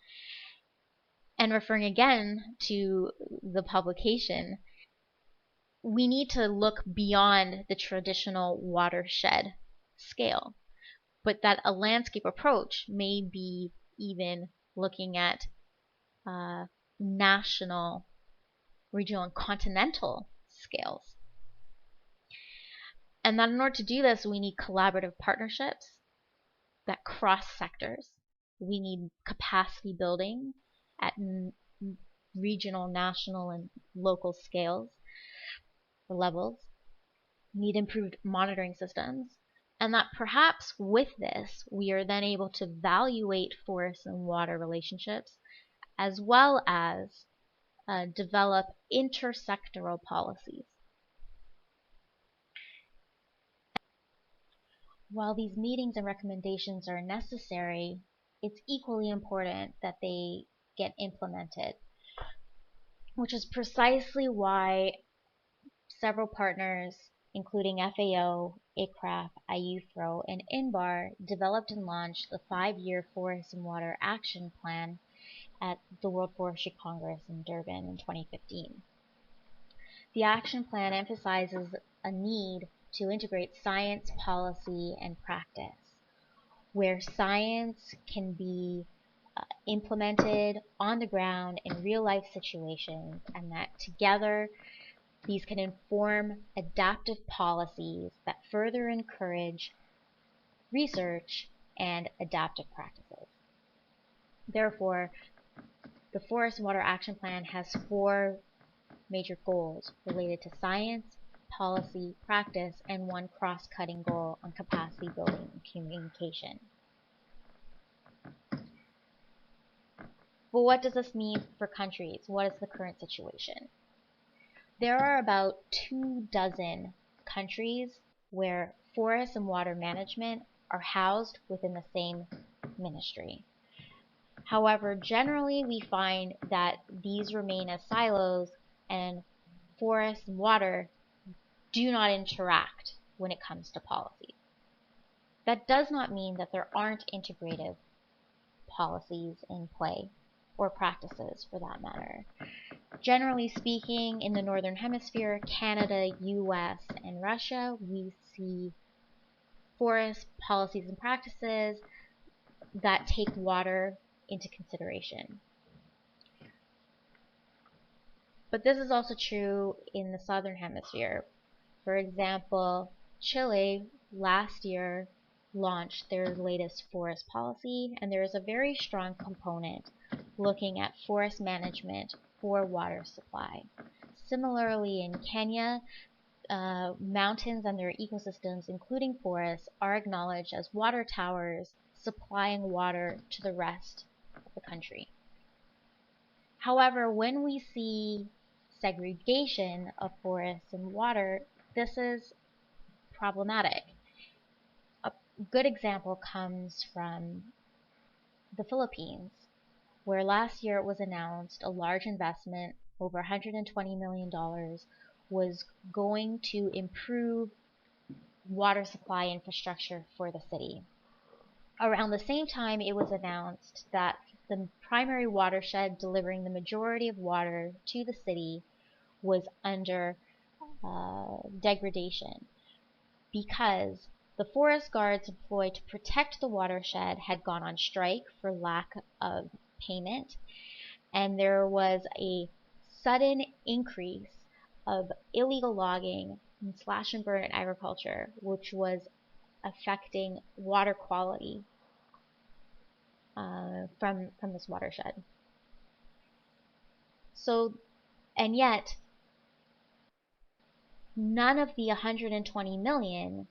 And referring again to the publication, we need to look beyond the traditional watershed scale, but that a landscape approach may be even looking at national, regional, and continental scales. And that in order to do this, we need collaborative partnerships that cross sectors. We need capacity building at regional, national, and local scales or levels. We need improved monitoring systems. And that perhaps with this, we are then able to evaluate forest and water relationships as well as develop intersectoral policies. While these meetings and recommendations are necessary, it's equally important that they get implemented, which is precisely why several partners, including FAO, ICRAF, IUFRO, and INBAR, developed and launched the 5-year Forest and Water Action Plan at the World Forestry Congress in Durban in 2015. The action plan emphasizes a need to integrate science, policy, and practice, where science can be implemented on the ground in real-life situations, and that together these can inform adaptive policies that further encourage research and adaptive practices. Therefore, the Forest and Water Action Plan has 4 major goals related to science, policy, practice, and 1 cross-cutting goal on capacity building and communication. But what does this mean for countries? What is the current situation? There are about 24 countries where forest and water management are housed within the same ministry. However, generally we find that these remain as silos, and forest and water do not interact when it comes to policy. That does not mean that there aren't integrative policies in play, or practices for that matter. Generally speaking, in the Northern Hemisphere, Canada, US, and Russia, we see forest policies and practices that take water into consideration. But this is also true in the Southern Hemisphere. For example, Chile last year launched their latest forest policy, and there is a very strong component looking at forest management for water supply. Similarly, in Kenya, mountains and their ecosystems, including forests, are acknowledged as water towers supplying water to the rest of the country. However, when we see segregation of forests and water, this is problematic. A good example comes from the Philippines, where last year it was announced a large investment, over $120 million, was going to improve water supply infrastructure for the city. Around the same time, it was announced that the primary watershed delivering the majority of water to the city was under degradation because The forest guards employed to protect the watershed had gone on strike for lack of payment, and there was a sudden increase of illegal logging and slash and burn agriculture, which was affecting water quality from this watershed. So, and yet, none of the 120 million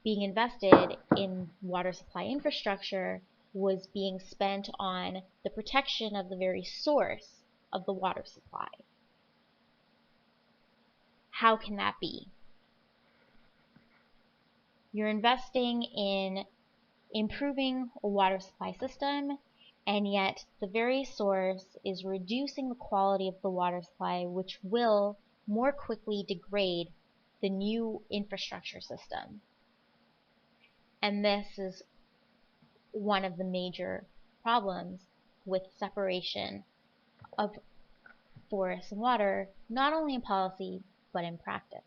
being invested in water supply infrastructure was being spent on the protection of the very source of the water supply. How can that be? You're investing in improving a water supply system, and yet the very source is reducing the quality of the water supply, which will more quickly degrade the new infrastructure system. And this is one of the major problems with separation of forest and water, not only in policy, but in practice.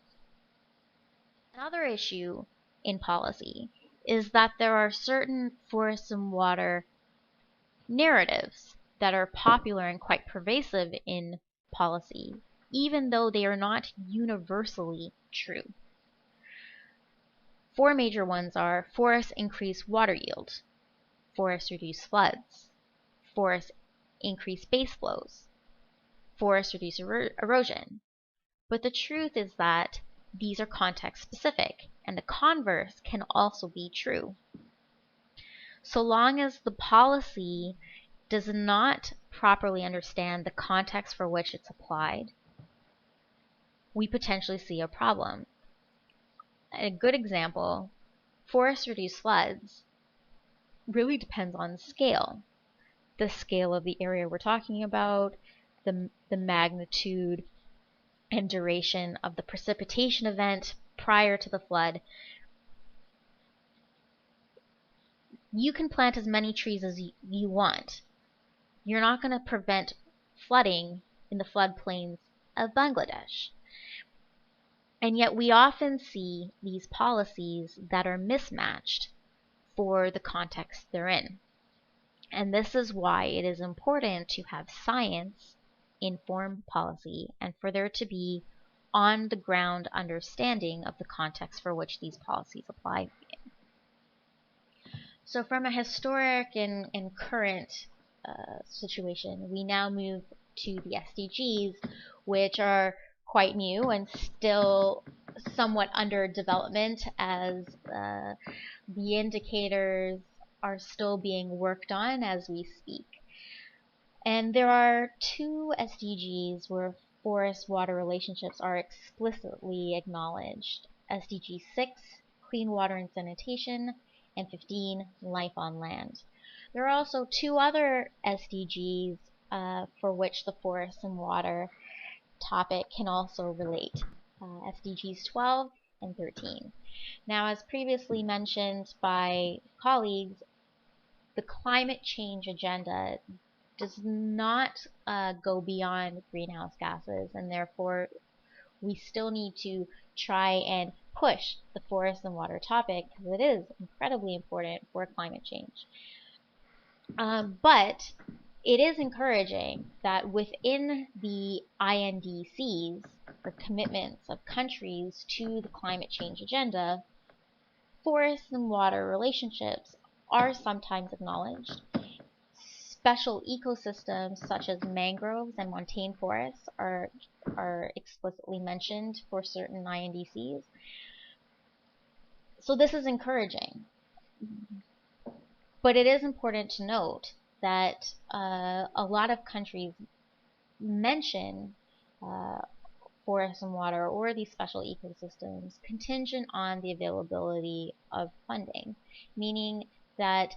Another issue in policy is that there are certain forest and water narratives that are popular and quite pervasive in policy, even though they are not universally true. Four major ones are: forests increase water yield, forests reduce floods, forests increase base flows, forests reduce erosion. But the truth is that these are context specific, and the converse can also be true. So long as the policy does not properly understand the context for which it's applied, we potentially see a problem. A good example, forests reduce floods, really depends on scale. The scale of the area we're talking about, the magnitude and duration of the precipitation event prior to the flood. You can plant as many trees as you want. You're not going to prevent flooding in the floodplains of Bangladesh. And yet we often see these policies that are mismatched for the context they're in. And this is why it is important to have science inform policy and for there to be on the ground understanding of the context for which these policies apply. So from a historic and current situation, we now move to the SDGs, which are quite new and still somewhat under development as the indicators are still being worked on as we speak. And there are two SDGs where forest-water relationships are explicitly acknowledged. SDG 6, clean water and sanitation, and 15, life on land. There are also two other SDGs for which the forest and water topic can also relate, SDGs 12 and 13. Now, as previously mentioned by colleagues, the climate change agenda does not go beyond greenhouse gases, and therefore we still need to try and push the forest and water topic because it is incredibly important for climate change. But it is encouraging that within the INDCs, or commitments of countries to the climate change agenda, forest and water relationships are sometimes acknowledged. Special ecosystems such as mangroves and montane forests are explicitly mentioned for certain INDCs. So this is encouraging. But it is important to note that a lot of countries mention forests and water or these special ecosystems contingent on the availability of funding, meaning that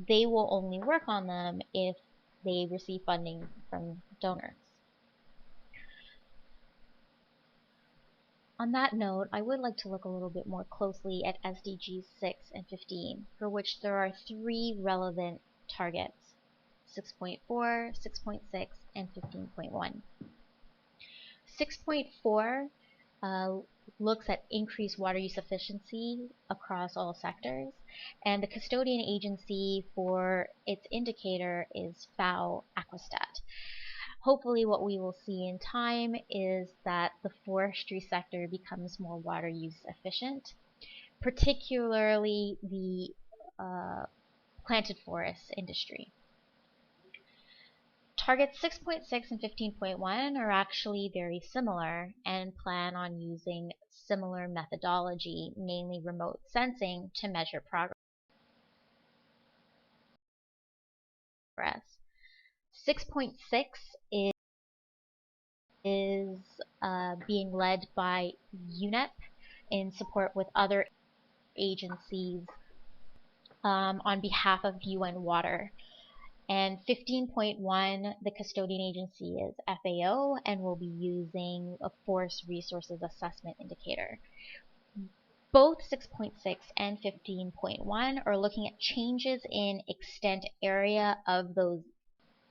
they will only work on them if they receive funding from donors. On that note, I would like to look a little bit more closely at SDGs 6 and 15, for which there are three relevant targets: 6.4, 6.6, and 15.1. 6.4 looks at increased water use efficiency across all sectors, and the custodian agency for its indicator is FAO Aquastat. Hopefully what we will see in time is that the forestry sector becomes more water use efficient, particularly the planted forest industry. Targets 6.6 and 15.1 are actually very similar and plan on using similar methodology, namely remote sensing, to measure progress. 6.6 is being led by UNEP in support with other agencies on behalf of UN Water. And 15.1, the custodian agency is FAO and will be using a forest resources assessment indicator. Both 6.6 and 15.1 are looking at changes in extent area of those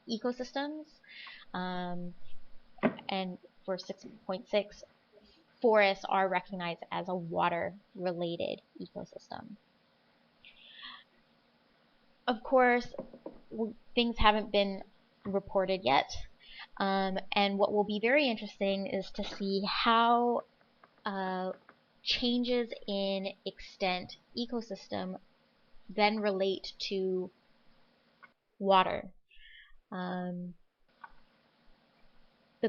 ecosystems. And for 6.6, forests are recognized as a water-related ecosystem. Of course, things haven't been reported yet, and what will be very interesting is to see how changes in extent ecosystem then relate to water. The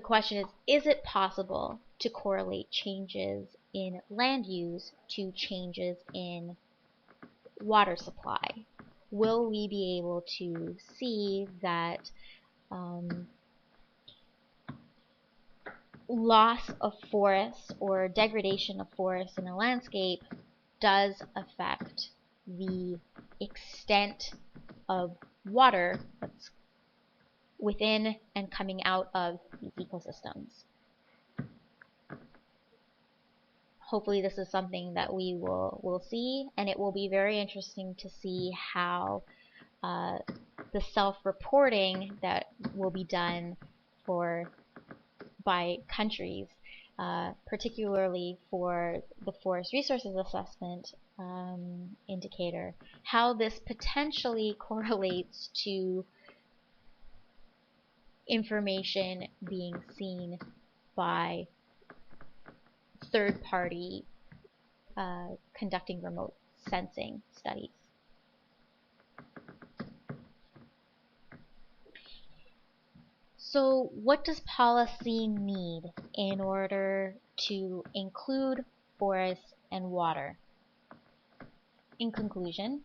question is it possible to correlate changes in land use to changes in water supply? Will we be able to see that loss of forests or degradation of forests in a landscape does affect the extent of water that's within and coming out of these ecosystems? Hopefully this is something that we will see, and it will be very interesting to see how the self-reporting that will be done by countries, particularly for the forest resources assessment indicator, how this potentially correlates to information being seen by third party conducting remote sensing studies. So what does policy need in order to include forests and water? In conclusion,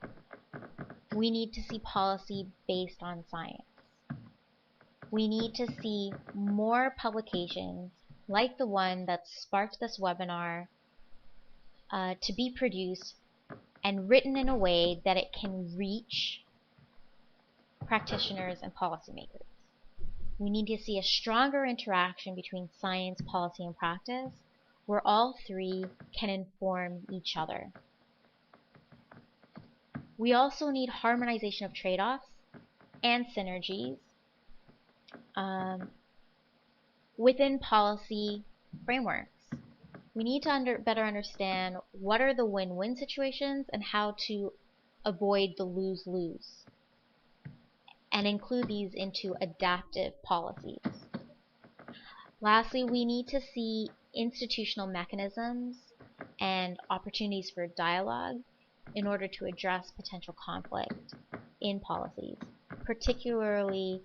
we need to see policy based on science. We need to see more publications like the one that sparked this webinar to be produced and written in a way that it can reach practitioners and policymakers. We need to see a stronger interaction between science, policy, and practice, where all three can inform each other. We also need harmonization of trade-offs and synergies within policy frameworks. We need to better understand what are the win-win situations and how to avoid the lose-lose, and include these into adaptive policies. Lastly, we need to see institutional mechanisms and opportunities for dialogue in order to address potential conflict in policies, particularly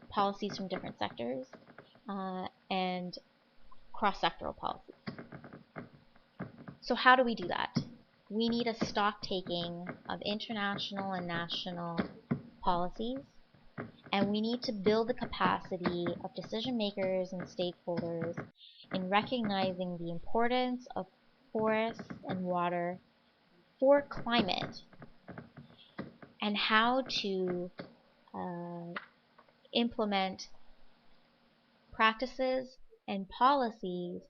policies from different sectors and cross-sectoral policies. So how do we do that? We need a stock taking of international and national policies, and we need to build the capacity of decision makers and stakeholders in recognizing the importance of forests and water for climate, and how to implement practices and policies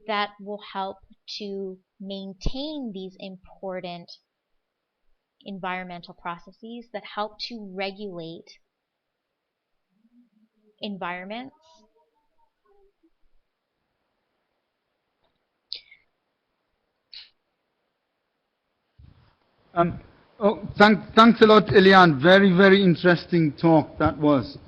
that will help to maintain these important environmental processes that help to regulate environments Thanks a lot, Elian. Very, very interesting talk that was.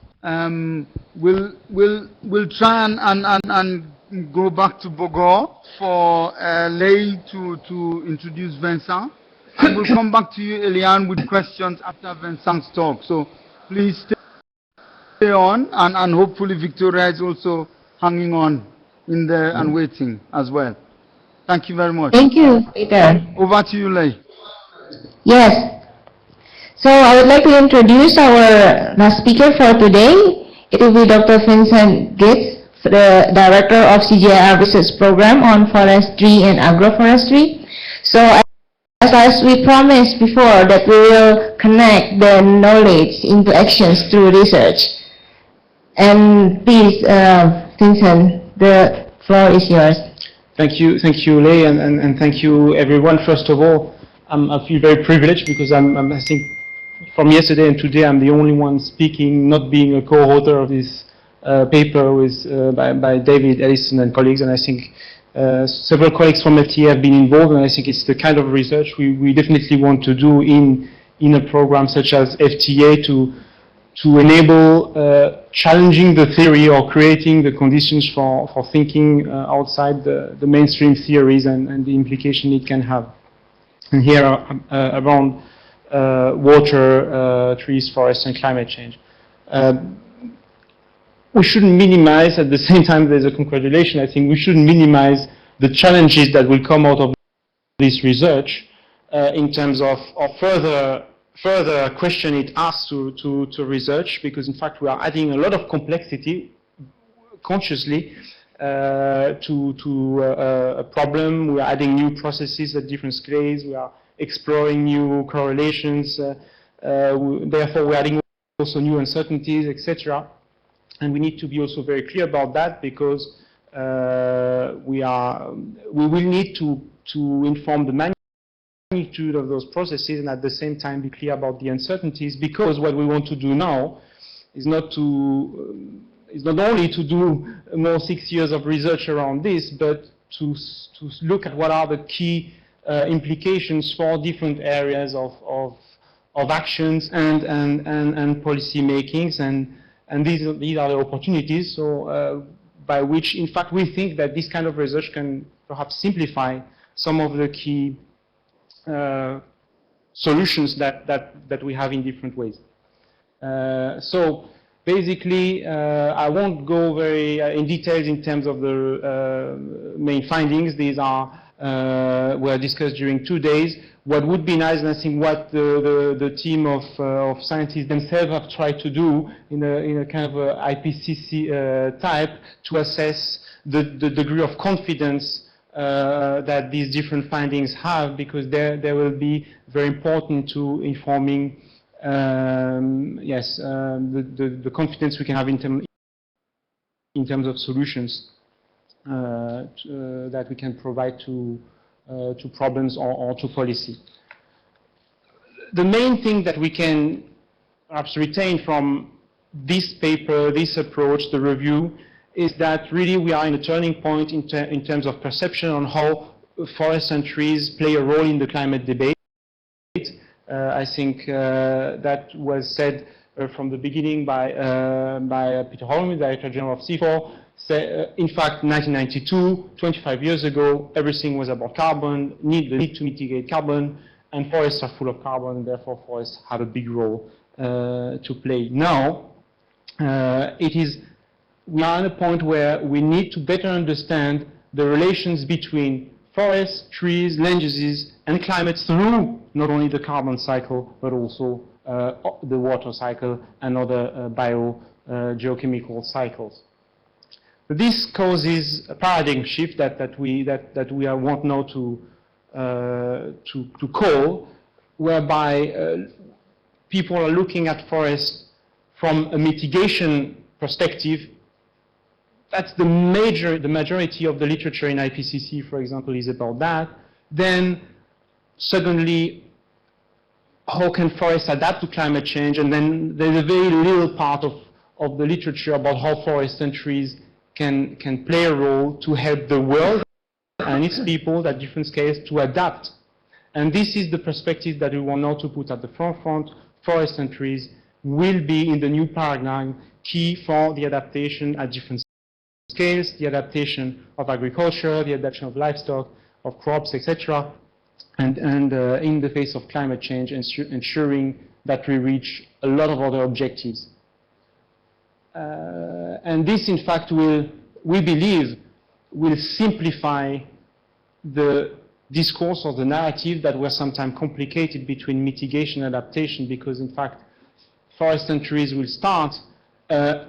We'll try and go back to Bogor for Lei to introduce Vincent. And we'll come back to you, Elian, with questions after Vincent's talk. So please stay on, and hopefully Victoria is also hanging on in there and waiting as well. Thank you very much. Thank you, Peter. Over to you, Lei. Yes. So I would like to introduce our last speaker for today. It will be Dr. Vincent Gates, the Director of CGIAR Research Program on Forestry and Agroforestry. So as we promised before, that we will connect the knowledge into actions through research. And please, Vincent, the floor is yours. Thank you, Lei, and thank you, everyone. First of all, I feel very privileged because I think from yesterday and today I'm the only one speaking, not being a co-author of this paper with by David Ellison and colleagues, and I think several colleagues from FTA have been involved, and I think it's the kind of research we definitely want to do in a program such as FTA to enable challenging the theory or creating the conditions for thinking outside the mainstream theories and the implication it can have. And here around water, trees, forests, and climate change. We shouldn't minimize, at the same time there's a congratulation, I think we shouldn't minimize the challenges that will come out of this research in terms of further question it asks to research, because in fact we are adding a lot of complexity consciously to a problem. We are adding new processes at different scales. We are exploring new correlations. Therefore, we're adding also new uncertainties, etc. And we need to be also very clear about that, because we will need to inform the magnitude of those processes and at the same time be clear about the uncertainties, because what we want to do now is not only to do more 6 years of research around this, but to look at what are the key implications for different areas of actions and policy makings, and these are the opportunities. So by which, in fact, we think that this kind of research can perhaps simplify some of the key solutions that we have in different ways. So basically, I won't go very in details in terms of the main findings. These were discussed during 2 days. What would be nice, and I think what the team of scientists themselves have tried to do in a kind of a IPCC type, to assess the degree of confidence that these different findings have, because they will be very important to informing the confidence we can have in terms of solutions that we can provide to problems or to policy. The main thing that we can perhaps retain from this paper, this approach, the review, is that really we are in a turning point in terms of perception on how forests and trees play a role in the climate debate. I think that was said from the beginning by Peter Holm, Director General of CIFOR. In fact, 1992, 25 years ago, everything was about carbon, the need to mitigate carbon, and forests are full of carbon, and therefore forests have a big role to play. Now, we are at a point where we need to better understand the relations between forests, trees, land uses, and climate through not only the carbon cycle, but also the water cycle and other geochemical cycles. This causes a paradigm shift that we want now to call, whereby people are looking at forests from a mitigation perspective. That's the majority of the literature in IPCC, for example, is about that. Then suddenly, how can forests adapt to climate change? And then there's a very little part of the literature about how forests and trees can play a role to help the world and its people at different scales to adapt And this is the perspective that we want now to put at the forefront. Forests and trees will be, in the new paradigm, key for the adaptation at different scales, the adaptation of agriculture, the adaptation of livestock, of crops, etc., and in the face of climate change, ensuring that we reach a lot of other objectives. And this, in fact, will, we believe, will simplify the discourse or the narrative that were sometimes complicated between mitigation and adaptation, because, in fact, forests and trees will start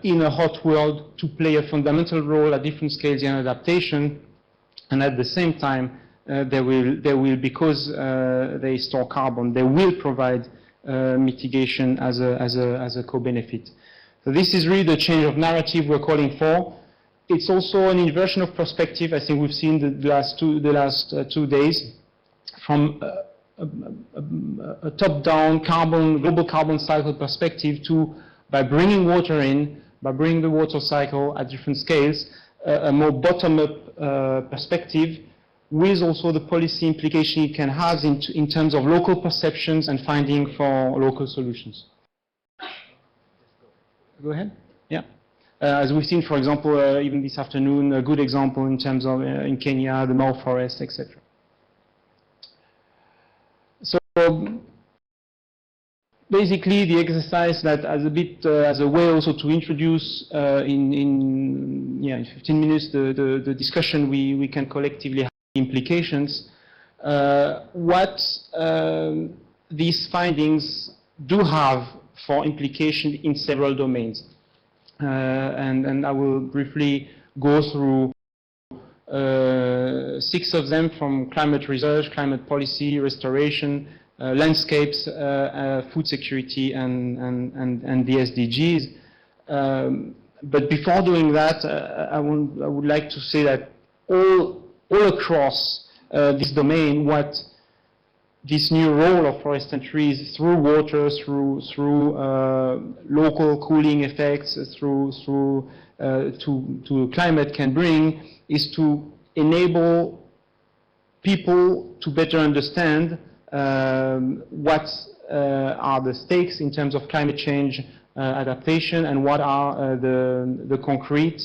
in a hot world to play a fundamental role at different scales in adaptation, and at the same time, they will, because they store carbon, they will provide mitigation as a co-benefit. So this is really the change of narrative we're calling for. It's also an inversion of perspective. I think we've seen the last 2 days, from a top-down global carbon cycle perspective to, by bringing water in, by bringing the water cycle at different scales, a more bottom-up perspective, with also the policy implication it can have in terms of local perceptions and finding for local solutions. Go ahead. Yeah. As we've seen, for example, even this afternoon, a good example in terms of in Kenya, the Mau forest, etc. So basically, the exercise that as a bit as a way also to introduce in 15 minutes the discussion we can collectively have implications. What these findings do have for implication in several domains. And I will briefly go through 6 of them, from climate research, climate policy, restoration, landscapes, food security, and the SDGs. But before doing that, I would like to say that all across this domain, what this new role of forests and trees through water, through local cooling effects, to climate can bring, is to enable people to better understand what are the stakes in terms of climate change adaptation, and what are the concrete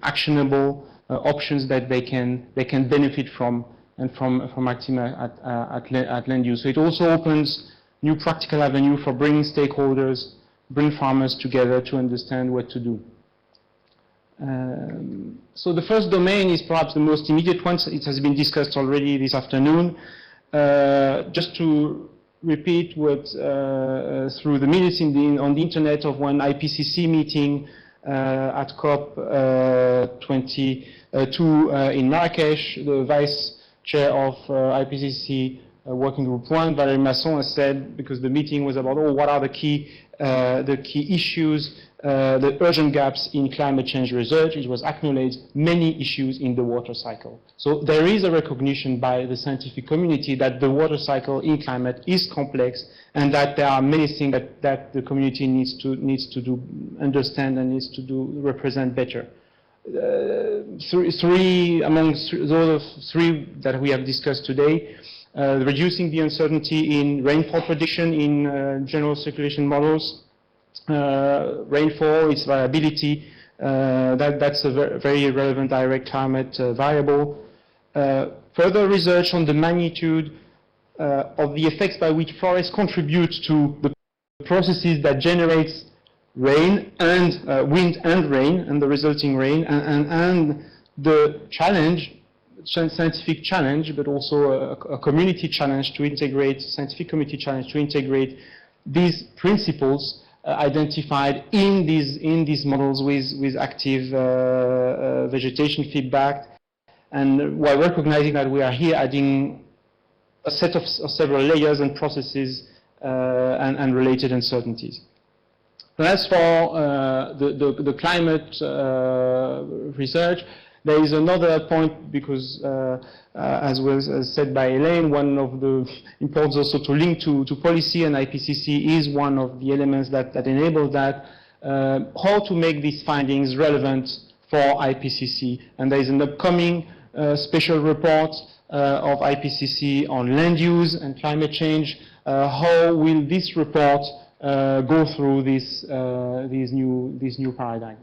actionable options that they can benefit from, and from acting at land use. So it also opens new practical avenue for bringing stakeholders, bring farmers together to understand what to do. So the first domain is perhaps the most immediate one. It has been discussed already this afternoon. Just to repeat what through the minutes on the internet of one IPCC meeting at COP 22 in Marrakesh, the vice chair of IPCC Working Group 1, Valérie Masson, has said, because the meeting was about, what are the key issues, the urgent gaps in climate change research. It was acknowledged many issues in the water cycle. So there is a recognition by the scientific community that the water cycle in climate is complex, and that there are many things that the community needs to do, understand, and needs to do, represent better. Three among those 3 that we have discussed today, reducing the uncertainty in rainfall prediction in general circulation models, rainfall, its variability, that's a very relevant direct climate variable. Further research on the magnitude of the effects by which forests contribute to the processes that generates rain and wind and rain, and the resulting rain, and the challenge, scientific challenge, but also a community challenge to integrate, scientific community challenge to integrate these principles identified in these models with active vegetation feedback, and while recognizing that we are here adding a set of several layers and processes and related uncertainties. And as for the climate research, there is another point, because as was said by Elaine, one of the importance also to link to policy, and IPCC is one of the elements that enable that, how to make these findings relevant for IPCC. And there is an upcoming special report of IPCC on land use and climate change. How will this report go through this new paradigm?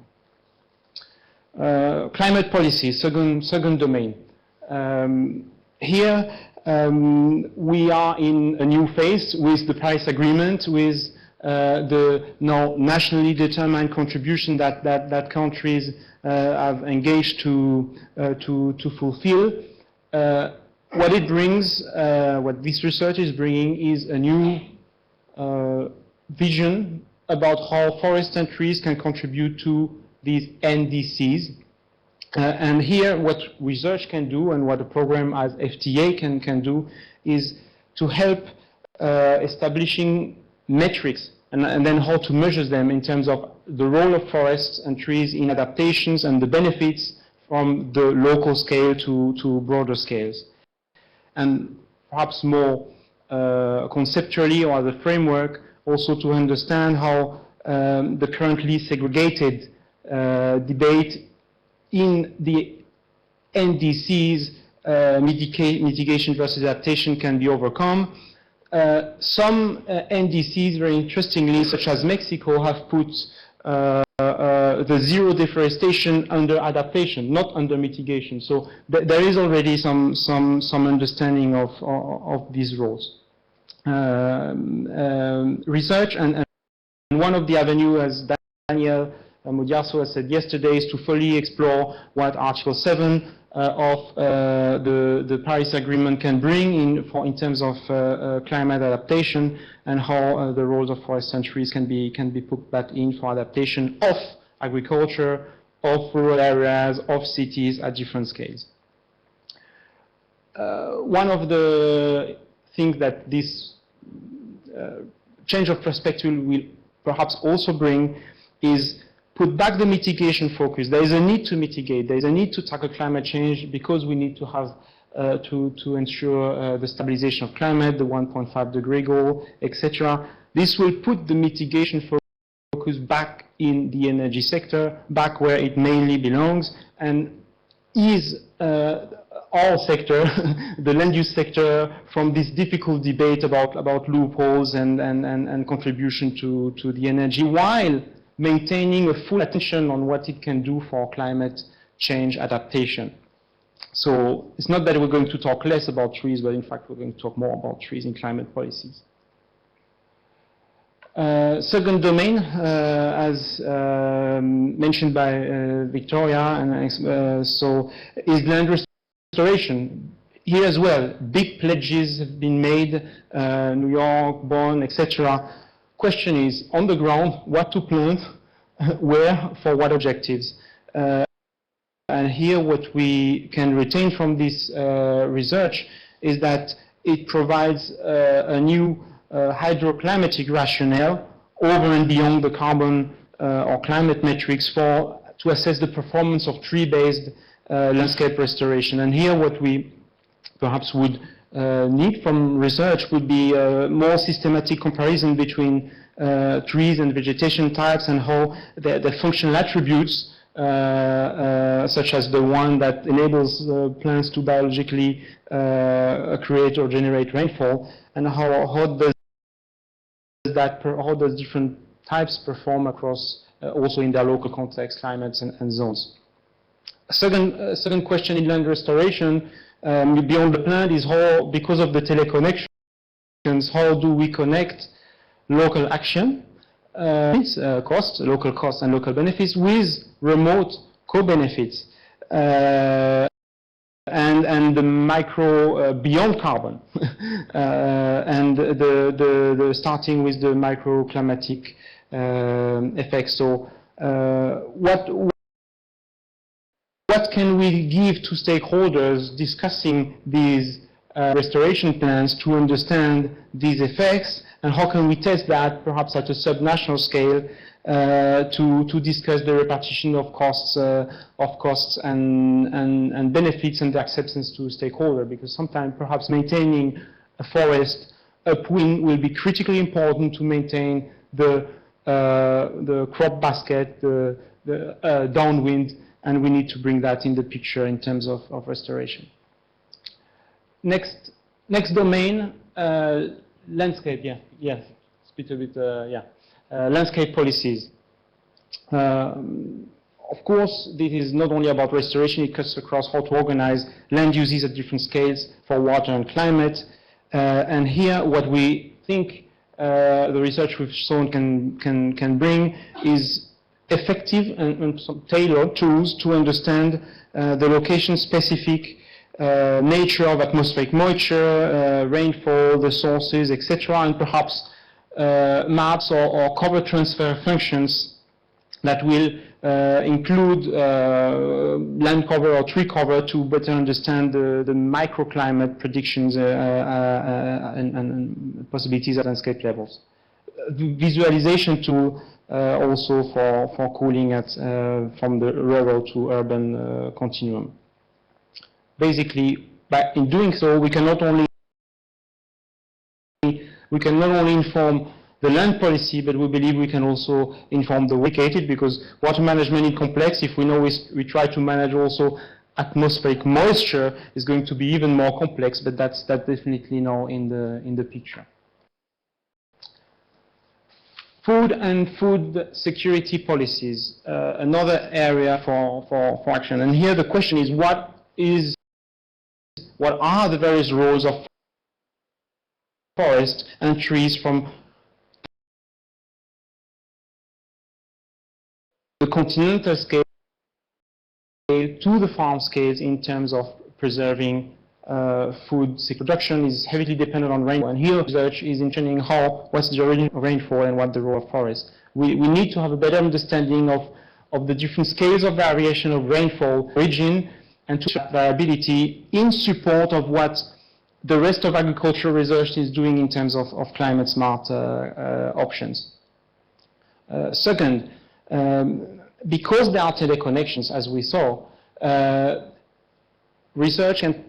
Climate policy, second domain. Here we are in a new phase with the Paris Agreement, with the now nationally determined contribution that countries have engaged to fulfill. What it brings, what this research is bringing, is a new vision about how forests and trees can contribute to these NDCs. And here what research can do and what a program as FTA can do is to help establishing metrics and then how to measure them in terms of the role of forests and trees in adaptations and the benefits from the local scale to broader scales. And perhaps more conceptually or as a framework, also to understand how the currently segregated debate in the NDCs, mitigation versus adaptation, can be overcome. Some NDCs, very interestingly, such as Mexico, have put the zero deforestation under adaptation, not under mitigation. So there is already some understanding of these roles. Research and one of the avenues, as Daniel Modiarso has said yesterday, is to fully explore what Article 7 of the Paris Agreement can bring in terms of climate adaptation, and how the roles of forests and trees can be put back in for adaptation of agriculture, of rural areas, of cities at different scales. One of the things that this change of perspective will perhaps also bring is put back the mitigation focus. There is a need to mitigate. There is a need to tackle climate change because we need to have to ensure the stabilization of climate, the 1.5 degree goal, etc. This will put the mitigation focus back in the energy sector, back where it mainly belongs, and ease our sector, the land use sector, from this difficult debate about loopholes and contribution to the energy, while maintaining a full attention on what it can do for climate change adaptation. So it's not that we're going to talk less about trees, but in fact we're going to talk more about trees in climate policies. Second domain, as mentioned by Victoria, and so is land restoration. Here as well, big pledges have been made, New York, Bonn, etc. Question is, on the ground, what to plant, where, for what objectives. And here what we can retain from this research is that it provides a new hydroclimatic rationale over and beyond the carbon or climate metrics to assess the performance of tree-based landscape restoration. And here what we perhaps would need from research would be a more systematic comparison between trees and vegetation types and how the functional attributes, such as the one that enables plants to biologically create or generate rainfall, and how does different types perform across also in their local context, climates and zones. Second question in land restoration, beyond the plant, is how, because of the teleconnections, how do we connect local action, costs, local costs and local benefits, with remote co-benefits, and the micro beyond carbon, and the starting with the microclimatic effects. So what can we give to stakeholders discussing these restoration plans to understand these effects, and how can we test that perhaps at a subnational scale to discuss the repartition of costs and benefits and the acceptance to stakeholder, because sometimes perhaps maintaining a forest upwind will be critically important to maintain the crop basket, the downwind, and we need to bring that in the picture in terms of restoration. Next domain, landscape. Yeah. It's a bit, landscape policies. Of course, this is not only about restoration, it cuts across how to organize land uses at different scales for water and climate. And here, what we think the research we've shown can bring is effective and some tailored tools to understand the location-specific nature of atmospheric moisture, rainfall, the sources, etc., and perhaps maps or cover transfer functions that will include land cover or tree cover to better understand the microclimate predictions and possibilities at landscape levels. Visualization tool also for cooling from the rural to urban continuum. Basically, in doing so, we can not only inform the land policy, but we believe we can also inform the located, because water management is complex. If we know we try to manage also atmospheric moisture, is going to be even more complex, but that's definitely now in the picture. Food and food security policies, another area for action. And here the question is, what are the various roles of forest and trees from the continental scale to the farm scales in terms of preserving food production is heavily dependent on rainfall. And here research is interesting what's the origin of rainfall and what the role of forest. We need to have a better understanding of the different scales of variation of rainfall origin and to variability in support of what the rest of agricultural research is doing in terms of climate smart options. Second, because there are teleconnections, as we saw, research can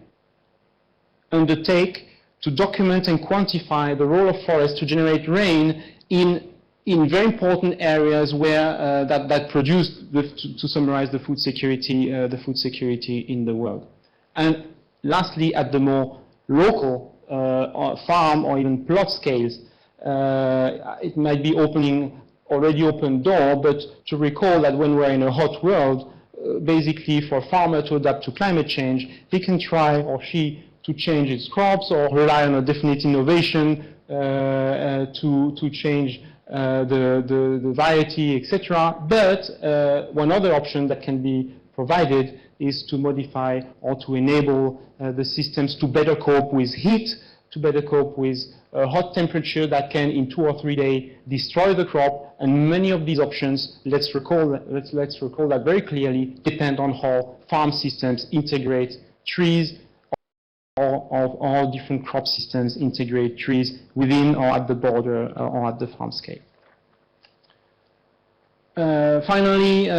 undertake to document and quantify the role of forests to generate rain in very important areas where that produce, to summarize, the food security in the world. And lastly, at the more local farm or even plot scales, it might be already open door, but to recall that when we're in a hot world, basically for a farmer to adapt to climate change, he can try, or she, to change its crops or rely on a definite innovation to change the variety, etc. But one other option that can be provided is to modify or to enable the systems to better cope with heat, to better cope with hot temperature that can in 2 or 3 days destroy the crop. And many of these options, let's recall that very clearly, depend on how farm systems integrate trees, or different crop systems integrate trees within or at the border or at the farm scale. Finally,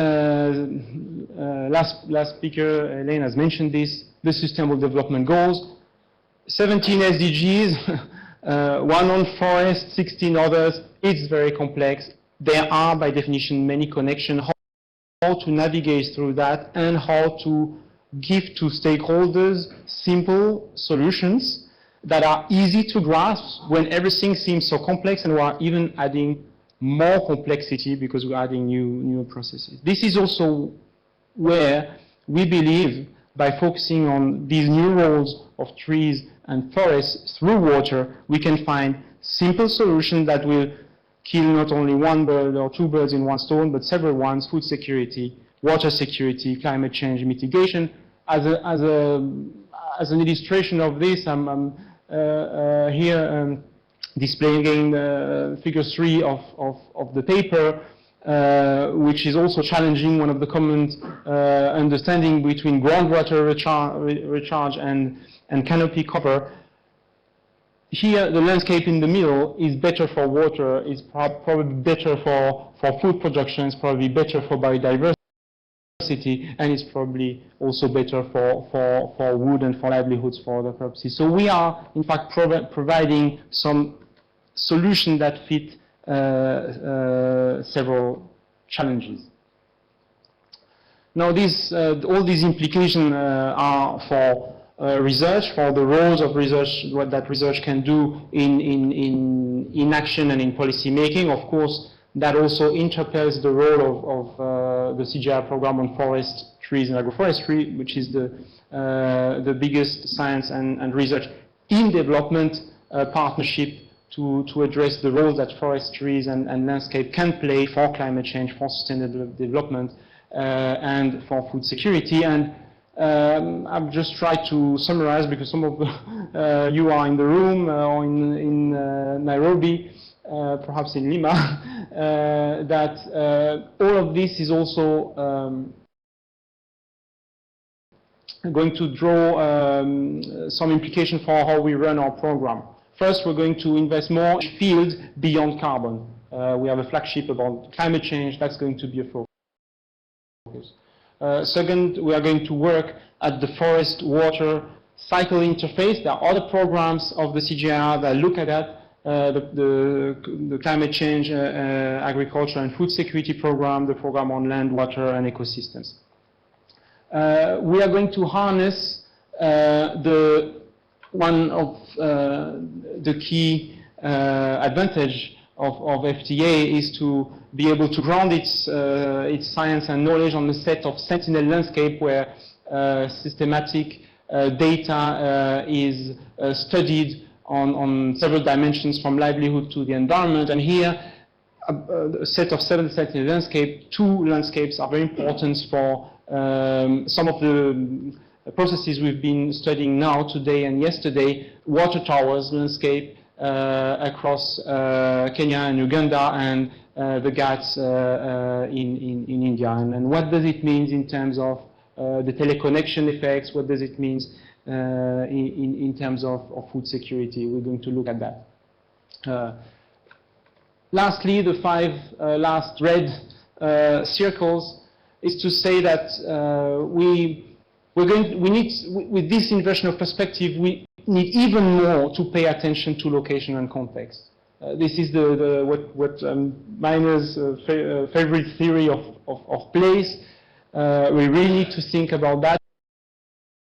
last speaker, Elaine, has mentioned this, the Sustainable Development Goals. 17 SDGs, one on forest, 16 others. It's very complex. There are, by definition, many connections. How to navigate through that and how to give to stakeholders simple solutions that are easy to grasp when everything seems so complex, and we are even adding more complexity because we're adding new processes. This is also where we believe, by focusing on these new roles of trees and forests through water, we can find simple solutions that will kill not only one bird or two birds in one stone, but several ones: food security, water security, climate change mitigation. As an illustration of this, I'm here displaying again figure 3 of the paper, which is also challenging one of the common understanding between groundwater recharge and canopy cover. Here, the landscape in the middle is better for water, is probably better for food production, is probably better for biodiversity, and it's probably also better for wood and for livelihoods for other purposes. So we are, in fact, providing some solutions that fit several challenges. Now, all these implications are for research, for the roles of research, what that research can do in action and in policy making. Of course, that also interpels the role of the CGIAR program on forest, trees and agroforestry, which is the biggest science and research in development partnership to address the role that forest, trees and landscape can play for climate change, for sustainable development, and for food security. And I've just tried to summarize, because some of you are in the room or in Nairobi, perhaps in Lima, that all of this is also going to draw some implication for how we run our program. First, we're going to invest more in fields beyond carbon. We have a flagship about climate change. That's going to be a focus. Second, we are going to work at the forest-water cycle interface. There are other programs of the CGIAR that look at that. The climate change, agriculture and food security program, the program on land, water and ecosystems. We are going to harness one of the key advantage of FTA is to be able to ground its science and knowledge on a set of sentinel landscape where systematic data is studied on several dimensions, from livelihood to the environment. And here, a set of 7 sentinel landscape, 2 landscapes are very important for some of the processes we've been studying now, today and yesterday. Water towers landscape across Kenya and Uganda, and the Ghats in India. And what does it mean in terms of the teleconnection effects? What does it mean in terms of food security? We're going to look at that. Lastly, the 5 last red circles is to say that we need, with this inversion of perspective, we need even more to pay attention to location and context. This is what Miner's favorite theory of place. We really need to think about that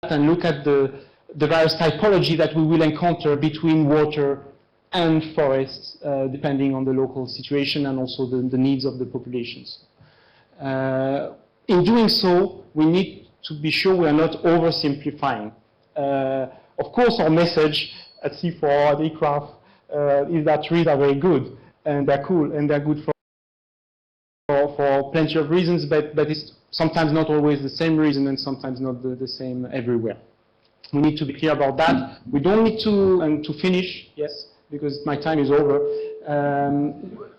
and look at the various typology that we will encounter between water and forests, depending on the local situation and also the needs of the populations. In doing so, we need to be sure we are not oversimplifying. Of course, our message at CIFOR, at ICRAF, is that trees are very good, and they're cool, and they're good for plenty of reasons, but it's sometimes not always the same reason, and sometimes not the same everywhere. We need to be clear about that. We don't need to, and to finish, yes, because my time is over.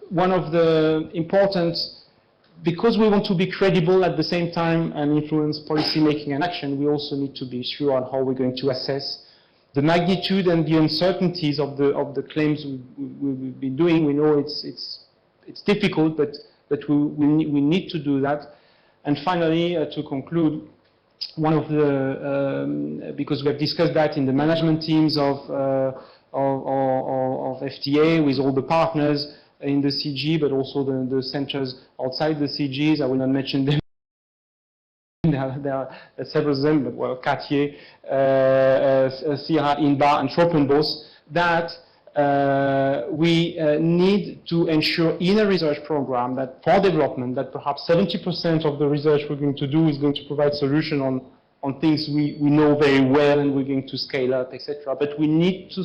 One of the important, because we want to be credible at the same time and influence policy making and action, we also need to be sure on how we're going to assess the magnitude and the uncertainties of the claims we've been doing. We know it's difficult, but we need to do that. And finally, to conclude, one of the because we have discussed that in the management teams of FTA with all the partners in the CG, but also the centers outside the CGs. I will not mention them. There are several of them, but well, Cartier, Sierra, Inba, and Tropenbos, that we need to ensure in a research program that for development, that perhaps 70% of the research we're going to do is going to provide solution on things we know very well and we're going to scale up, etc. But we need to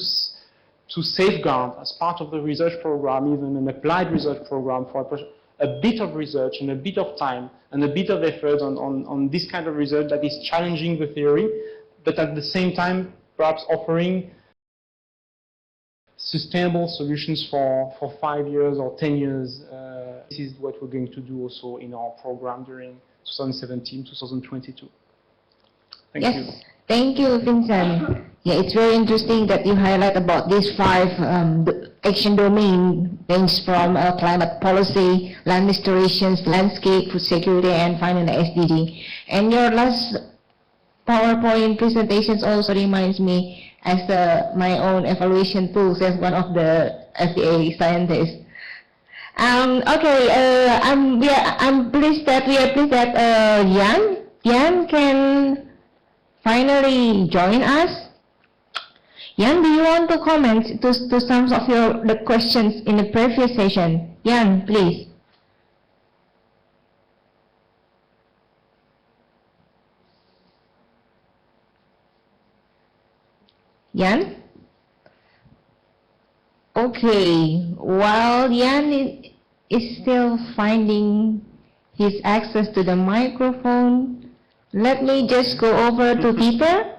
safeguard, as part of the research program, even an applied research program, for a bit of research and a bit of time and a bit of effort on this kind of research that is challenging the theory, but at the same time perhaps offering sustainable solutions for 5 years or 10 years. This is what we're going to do also in our program during 2017-2022. Thank you. Thank you, Vincent. Yeah, it's very interesting that you highlight about these 5 action domain, range from climate policy, land restorations, landscape, food security, and finally SDG. And your last PowerPoint presentations also reminds me as my own evaluation tools as one of the FDA scientists. Okay, I'm pleased that Jan can finally joined us. Yan, do you want to comment to some of the questions in the previous session? Yan, please. Yan? Okay, while Yan is still finding his access to the microphone, let me just go over to Peter.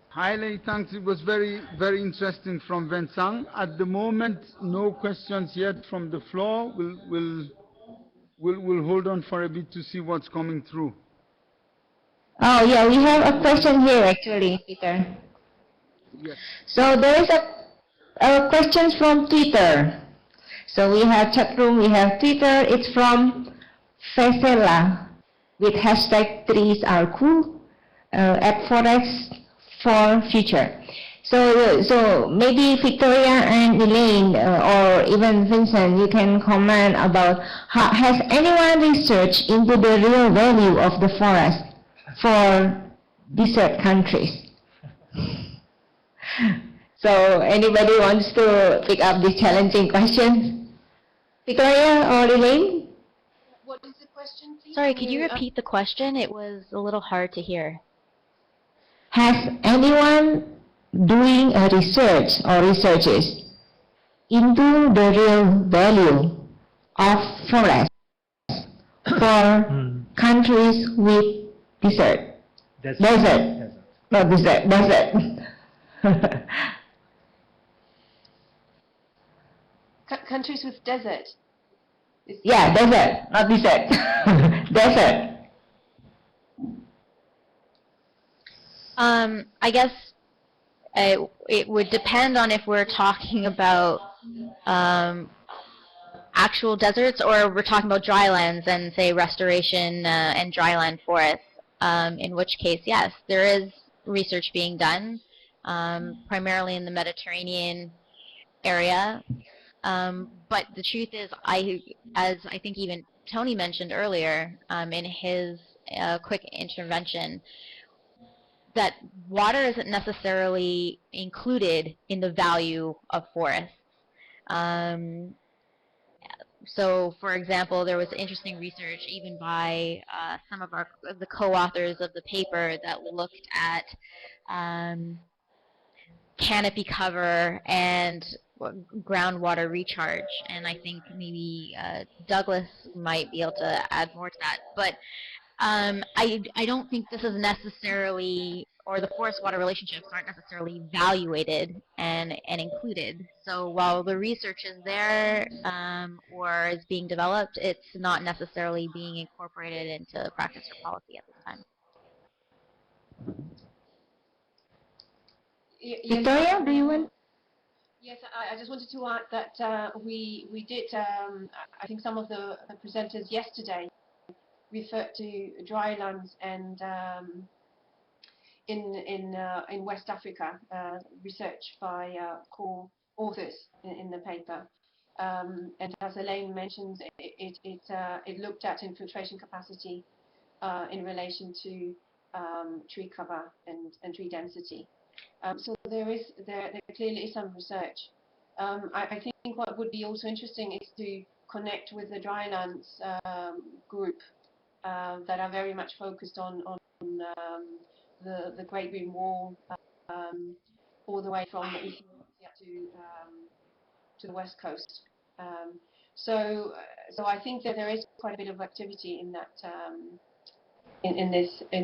Highly thanks. It was very, very interesting from Vincent. At the moment, no questions yet from the floor. We'll hold on for a bit to see what's coming through. Oh yeah, we have a question here actually, Peter. Yes. So there is a questions from Twitter. So we have chat room, we have Twitter. It's from Fesela with hashtag trees are cool at Forest for Future. So maybe Victoria and Elaine or even Vincent, you can comment about has anyone researched into the real value of the forest for desert countries? So anybody wants to pick up this challenging question? Victoria or Elaine? What is the question, please? Sorry, could you repeat the question? It was a little hard to hear. Has anyone doing a research or researches into the real value of forest for countries with desert? Desert. Not desert, desert. Countries with desert? Yeah, desert, not desert. Desert. I guess it would depend on if we're talking about actual deserts or we're talking about drylands and say restoration and dryland forests, in which case, yes, there is research being done, primarily in the Mediterranean area. But the truth is, as I think even Tony mentioned earlier in his quick intervention, that water isn't necessarily included in the value of forests. So, for example, there was interesting research even by some of the co-authors of the paper that looked at canopy cover and groundwater recharge, and I think maybe Douglas might be able to add more to that. But I don't think this is necessarily, or the forest-water relationships aren't necessarily evaluated and included. So while the research is there or is being developed, it's not necessarily being incorporated into practice or policy at this time. Victoria, do you want? Yes, I just wanted to add that we did, I think some of the presenters yesterday referred to drylands and in West Africa, research by co-authors in the paper. And as Elaine mentioned, it looked at infiltration capacity in relation to tree cover and tree density. So there clearly is some research. I think what would be also interesting is to connect with the drylands group that are very much focused on the Great Green Wall all the way from Ethiopia to the west coast. So I think that there is quite a bit of activity in that in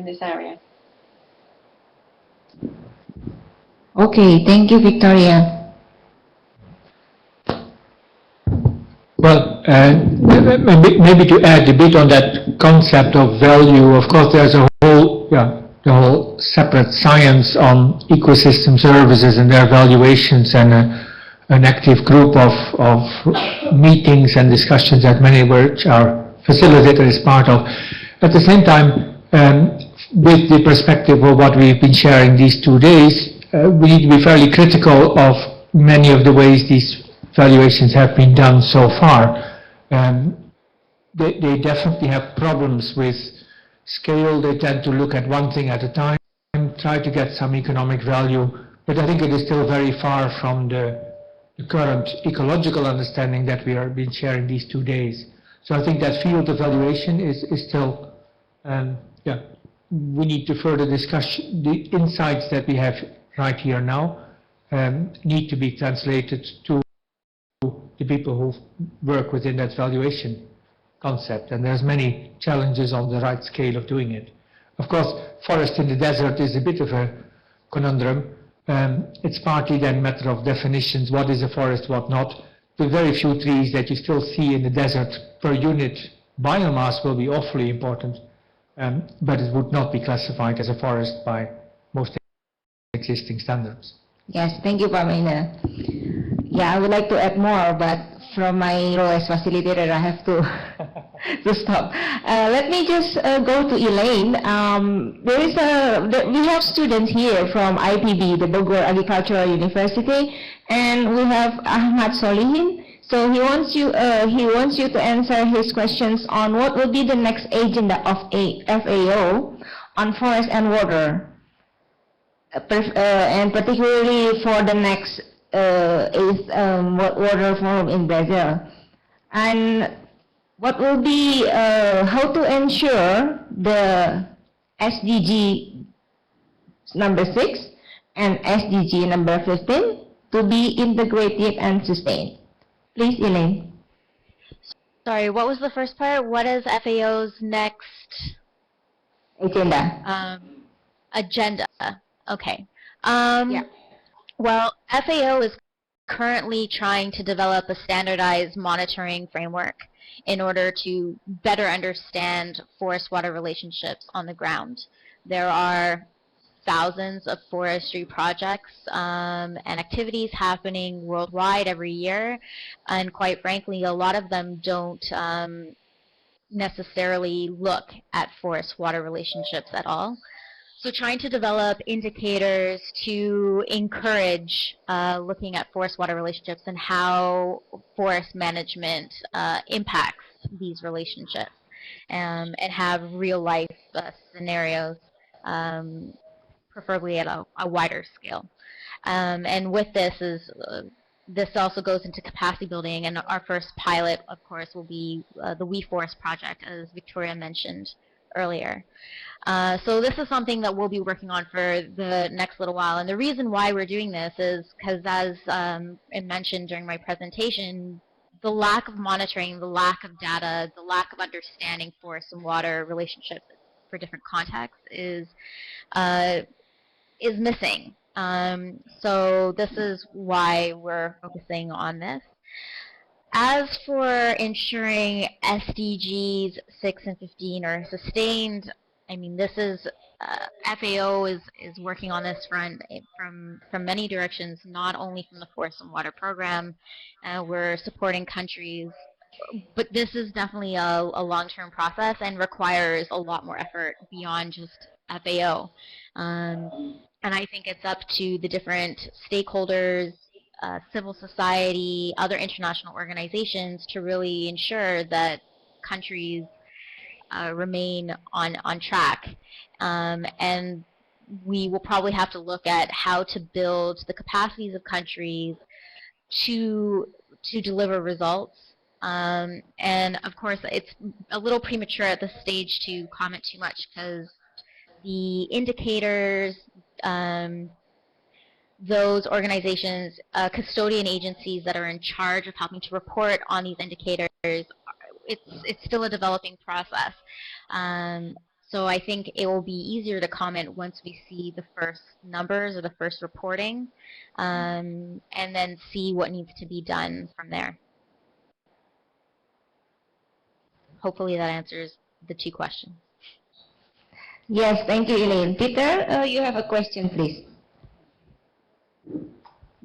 this area. Okay, thank you, Victoria. Well, maybe to add a bit on that concept of value, of course there's a whole separate science on ecosystem services and their valuations, and an active group of meetings and discussions that many of which our facilitator is part of. At the same time, with the perspective of what we've been sharing these 2 days, we need to be fairly critical of many of the ways these valuations have been done so far. they definitely have problems with scale. They tend to look at one thing at a time, try to get some economic value, but I think it is still very far from the current ecological understanding that we are been sharing these 2 days. So I think that field evaluation is still, yeah, we need to further discuss the insights that we have right here now, need to be translated to the people who work within that valuation concept, and there's many challenges on the right scale of doing it. Of course, forest in the desert is a bit of a conundrum. It's partly then a matter of definitions, what is a forest, what not. The very few trees that you still see in the desert per unit biomass will be awfully important, but it would not be classified as a forest by most existing standards. Yes, thank you, Pamela. Yeah, I would like to add more, but from my role as facilitator, I have to to stop. Let me just go to Elaine. We have students here from IPB, the Bogor Agricultural University, and we have Ahmad Solihin. So he wants you to answer his questions on what will be the next agenda of FAO on forest and water. And particularly for the next water forum in Brazil, and what will be how to ensure the SDG number 6 and SDG number 15 to be integrated and sustained. Please, Elaine. Sorry, what was the first part? What is FAO's next agenda? Agenda. Okay. Yeah. Well, FAO is currently trying to develop a standardized monitoring framework in order to better understand forest-water relationships on the ground. There are thousands of forestry projects and activities happening worldwide every year, and quite frankly, a lot of them don't necessarily look at forest-water relationships at all. So trying to develop indicators to encourage looking at forest-water relationships and how forest management impacts these relationships, and have real-life scenarios, preferably at a wider scale. And with this this also goes into capacity building, and our first pilot, of course, will be the We Forest project, as Victoria mentioned earlier. So this is something that we'll be working on for the next little while, and the reason why we're doing this is because, as I mentioned during my presentation, the lack of monitoring, the lack of data, the lack of understanding forest and water relationships for different contexts is missing. So this is why we're focusing on this. As for ensuring SDGs 6 and 15 are sustained, I mean, this is FAO is working on this front from many directions, not only from the Forest and Water Program. We're supporting countries, but this is definitely a long-term process and requires a lot more effort beyond just FAO. And I think it's up to the different stakeholders, civil society, other international organizations to really ensure that countries remain on track. And we will probably have to look at how to build the capacities of countries to deliver results. And of course, it's a little premature at this stage to comment too much, because the indicators, those organizations, custodian agencies that are in charge of helping to report on these indicators, it's still a developing process. So I think it will be easier to comment once we see the first numbers or the first reporting, and then see what needs to be done from there. Hopefully that answers the two questions. Yes, thank you, Elaine. Peter, you have a question, please.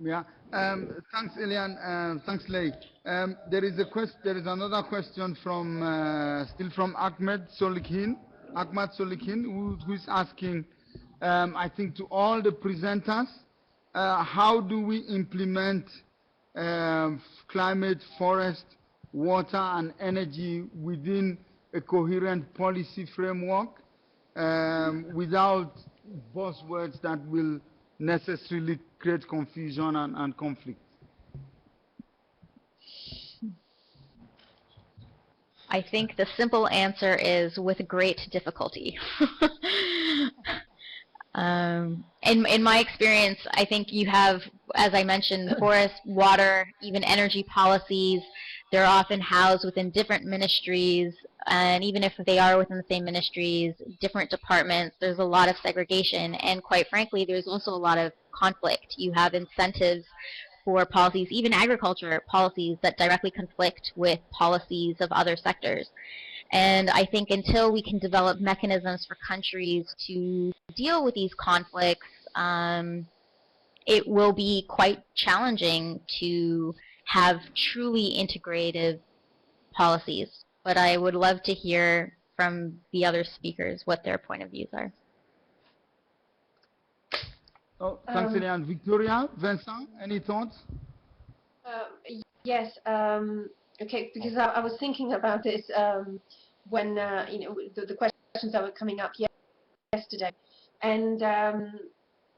Yeah. Thanks, Elian. Thanks, Lei. There is another question from still from Ahmed Solihin, who is asking, I think, to all the presenters, how do we implement climate, forest, water and energy within a coherent policy framework without buzzwords that will necessarily create confusion and conflict? I think the simple answer is with great difficulty. In my experience, I think you have, as I mentioned, forest, water, even energy policies. They're often housed within different ministries, and even if they are within the same ministries, different departments, there's a lot of segregation, and quite frankly, there's also a lot of conflict. You have incentives for policies, even agriculture policies, that directly conflict with policies of other sectors. And I think until we can develop mechanisms for countries to deal with these conflicts, it will be quite challenging to have truly integrative policies. But I would love to hear from the other speakers what their point of views are. Oh, thanks, Eliane. Victoria, Vincent, any thoughts? Yes. Okay, because I was thinking about this when you know, the questions that were coming up yesterday, and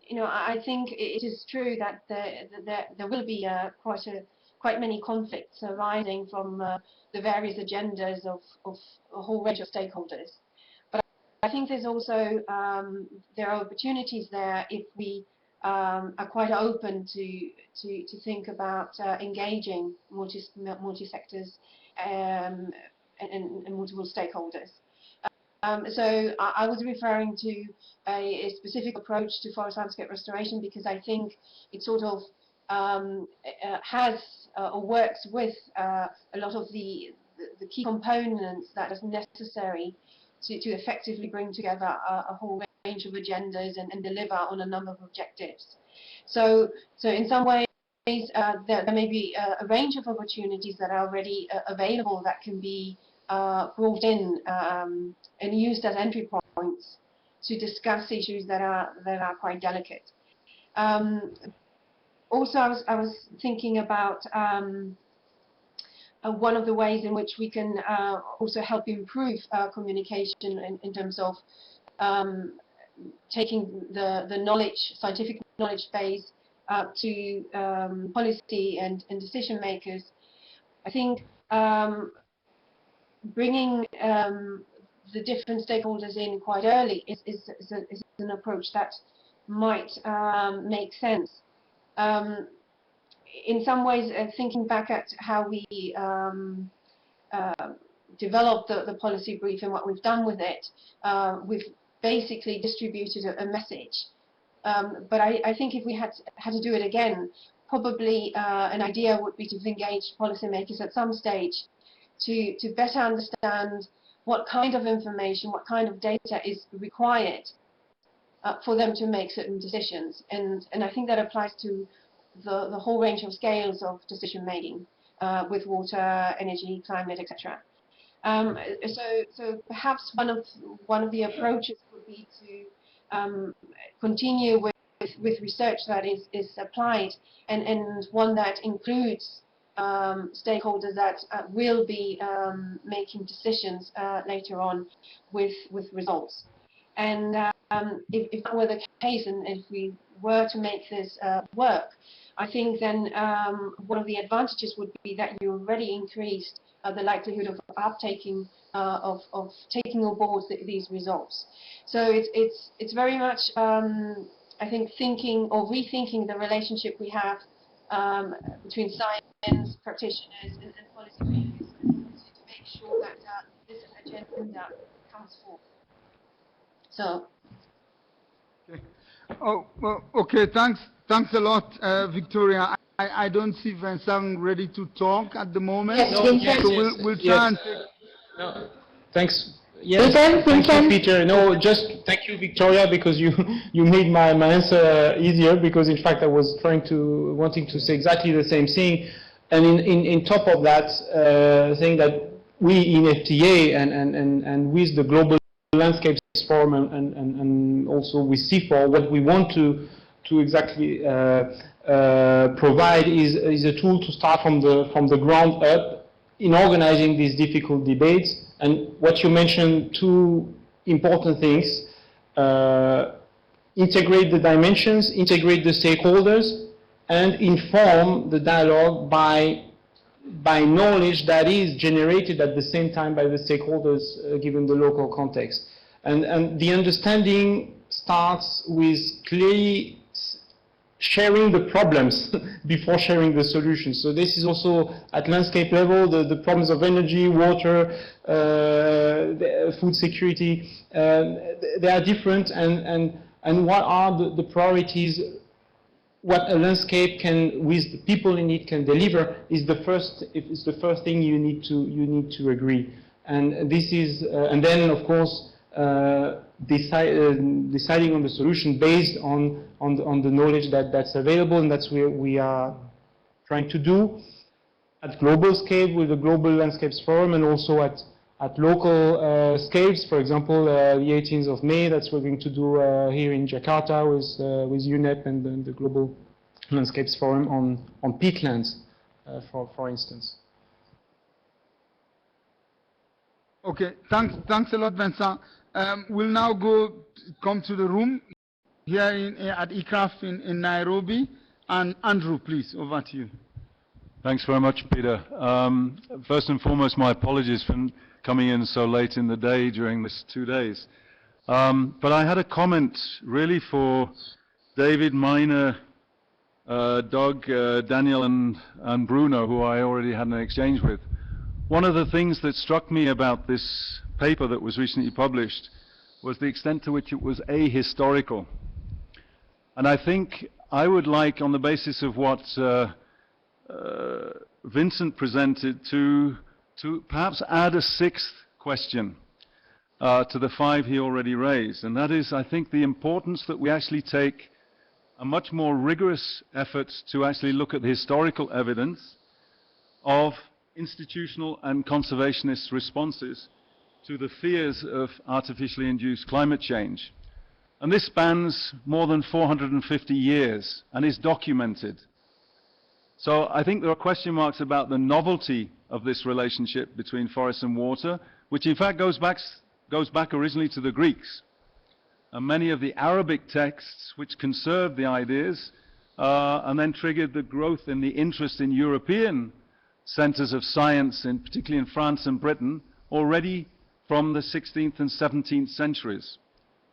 you know, I think it is true that there will be quite many conflicts arising from the various agendas of a whole range of stakeholders. But I think there's also there are opportunities there if we are quite open to think about engaging multi-sectors and multiple stakeholders. So I was referring to a specific approach to forest landscape restoration because I think it sort of has or works with a lot of the key components that is necessary to effectively bring together a whole range of agendas and deliver on a number of objectives. So in some ways, there may be a range of opportunities that are already available that can be brought in and used as entry points to discuss issues that are quite delicate. Also, I was thinking about one of the ways in which we can also help improve communication in terms of taking the knowledge, scientific knowledge base to policy and decision makers. I think bringing the different stakeholders in quite early is an approach that might make sense. In some ways, thinking back at how we developed the policy brief and what we've done with it, we've basically distributed a message. But I think if we had to do it again, probably an idea would be to engage policymakers at some stage to better understand what kind of information, what kind of data is required for them to make certain decisions. And I think that applies to the whole range of scales of decision making with water, energy, climate, etc. So perhaps one of the approaches would be to continue with research that is applied and one that includes stakeholders that will be making decisions later on with results. And if that were the case, and if we were to make this work, I think then one of the advantages would be that you already increased the likelihood of uptaking of taking on board these results. So it's very much I think thinking or rethinking the relationship we have between science practitioners and policymakers to make sure that this agenda comes forth. So. Okay. Oh, well, okay. Thanks a lot, Victoria. I don't see Vincent ready to talk at the moment. Yes, so we'll try and take. No, thanks. Yes, thank you, Peter. No, just thank you, Victoria, because you made my answer easier. Because in fact, I was wanting to say exactly the same thing, and in top of that, saying that we in FTA and with the Global Landscapes Forum and also with CIFOR, what we want to exactly provide is a tool to start from the ground up in organizing these difficult debates. And what you mentioned, two important things, integrate the dimensions, integrate the stakeholders, and inform the dialogue by knowledge that is generated at the same time by the stakeholders given the local context. And the understanding starts with clearly sharing the problems before sharing the solutions. So this is also at landscape level, the problems of energy, water, food security, they are different, and what are the priorities, what a landscape can, with the people in it, can deliver is the first thing you need to agree. And this is, and then of course, deciding on the solution based on the knowledge that's available, and that's what we are trying to do at global scale with the Global Landscapes Forum, and also at local scales. For example, the 18th of May, that's what we're going to do here in Jakarta with UNEP and the Global Landscapes Forum on peatlands, for instance. Okay, thanks a lot, Vincent. We'll now come to the room here at ICRAF in Nairobi. And Andrew, please, over to you. Thanks very much, Peter. First and foremost, my apologies for coming in so late in the day during this 2 days. But I had a comment really for David, Miner, Doug, Daniel, and Bruno, who I already had an exchange with. One of the things that struck me about this paper that was recently published was the extent to which it was ahistorical. And I think I would like, on the basis of what Vincent presented, to perhaps add a sixth question to the five he already raised. And that is, I think, the importance that we actually take a much more rigorous effort to actually look at the historical evidence of institutional and conservationist responses to the fears of artificially induced climate change. And this spans more than 450 years and is documented. So I think there are question marks about the novelty of this relationship between forest and water, which in fact goes back originally to the Greeks. And many of the Arabic texts which conserved the ideas and then triggered the growth in the interest in European centers of science, particularly in France and Britain, already from the 16th and 17th centuries.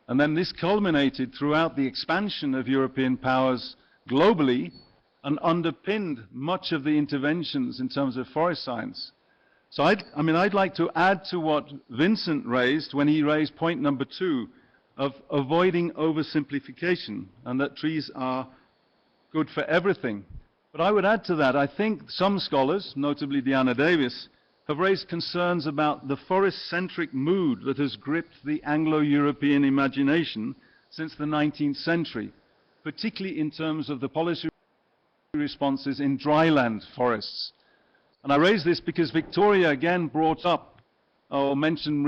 And then this culminated throughout the expansion of European powers globally and underpinned much of the interventions in terms of forest science. So I'd like to add to what Vincent raised when he raised point number 2 of avoiding oversimplification, and that trees are good for everything. But I would add to that, I think some scholars, notably Diana Davis, have raised concerns about the forest-centric mood that has gripped the Anglo-European imagination since the 19th century, particularly in terms of the policy responses in dryland forests. And I raise this because Victoria again brought up, or mentioned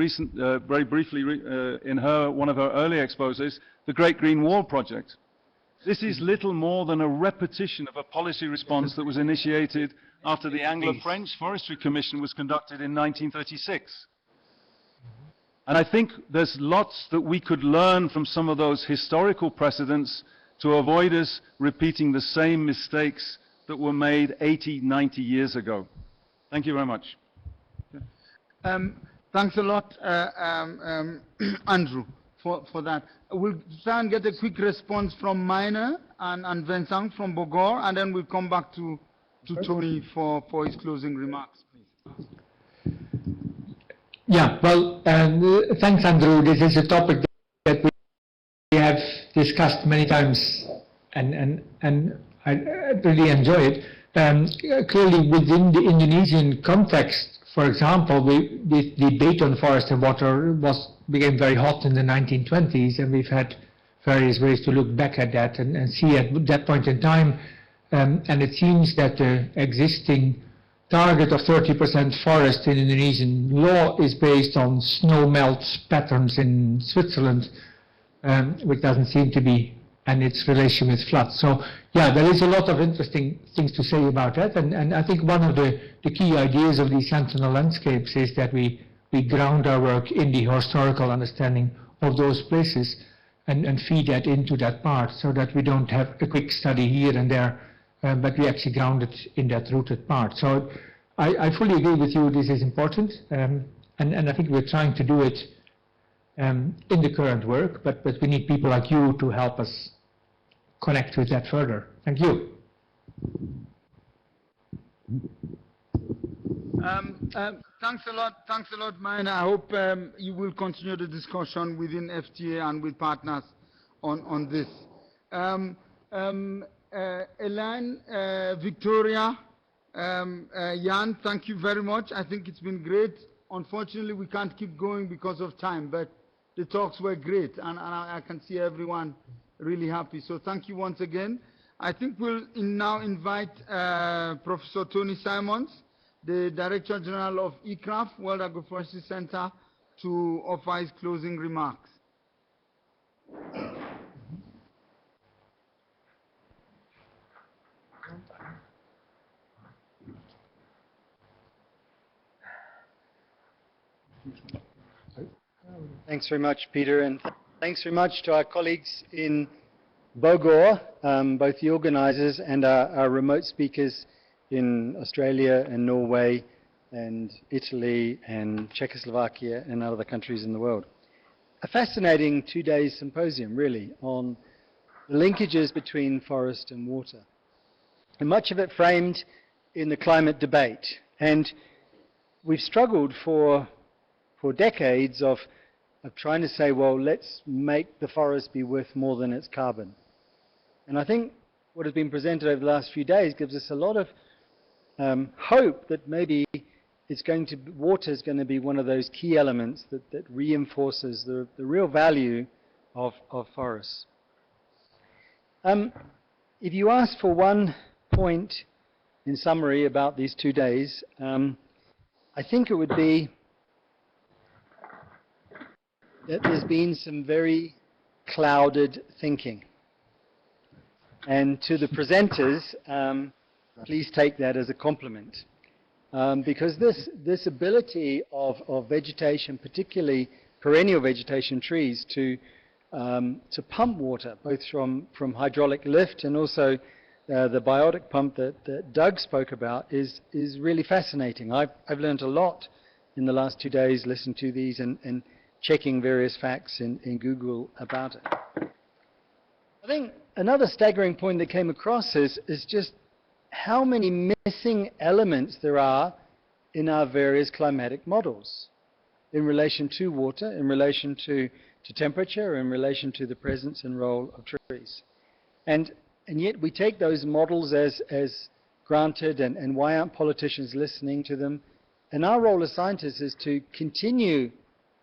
very briefly in one of her early exposés, the Great Green Wall Project. This is little more than a repetition of a policy response that was initiated after the Anglo-French Forestry Commission was conducted in 1936. And I think there's lots that we could learn from some of those historical precedents to avoid us repeating the same mistakes that were made 80, 90 years ago. Thank you very much. Thanks a lot, Andrew, for that. We'll try and get a quick response from Miner and Vincent from Bogor, and then we'll come back to Tony for his closing remarks, please. Yeah, well, thanks, Andrew. This is a topic that we have discussed many times, and I really enjoy it. Clearly, within the Indonesian context, for example, the debate on forest and water became very hot in the 1920s, and we've had various ways to look back at that and see at that point in time. And it seems that the existing target of 30% forest in Indonesian law is based on snow melt patterns in Switzerland, which doesn't seem to be and its relation with floods. So yeah, there is a lot of interesting things to say about that, and I think one of the key ideas of these sentinel landscapes is that we ground our work in the historical understanding of those places and feed that into that part, so that we don't have a quick study here and there, but we actually ground it in that rooted part. So I fully agree with you, this is important, and I think we're trying to do it in the current work, but we need people like you to help us connect with that further. Thank you. Thanks a lot, Mine. I hope you will continue the discussion within FTA and with partners on this. Elaine, Victoria, Jan, thank you very much. I think it's been great. Unfortunately, we can't keep going because of time, but the talks were great, and I can see everyone really happy. So thank you once again. I think we'll now invite Professor Tony Simons, the Director General of ECRAF, World Agroforestry Center, to offer his closing remarks. Thanks very much, Peter, and thanks very much to our colleagues in Bogor, both the organizers and our remote speakers in Australia and Norway and Italy and Czechoslovakia and other countries in the world. A fascinating 2-day symposium, really, on the linkages between forest and water. And much of it framed in the climate debate. And we've struggled for decades of trying to say, well, let's make the forest be worth more than its carbon. And I think what has been presented over the last few days gives us a lot of hope that maybe water is going to be one of those key elements that reinforces the real value of forests. If you ask for one point in summary about these 2 days, I think it would be that there's been some very clouded thinking. And to the presenters, please take that as a compliment. Because this ability of vegetation, particularly perennial vegetation trees, to pump water, both from hydraulic lift and also the biotic pump that Doug spoke about, is really fascinating. I've learned a lot in the last 2 days, listening to these and checking various facts in Google about it. I think another staggering point that came across is just how many missing elements there are in our various climatic models in relation to water, in relation to temperature, in relation to the presence and role of trees. And yet we take those models as granted, and why aren't politicians listening to them? And our role as scientists is to continue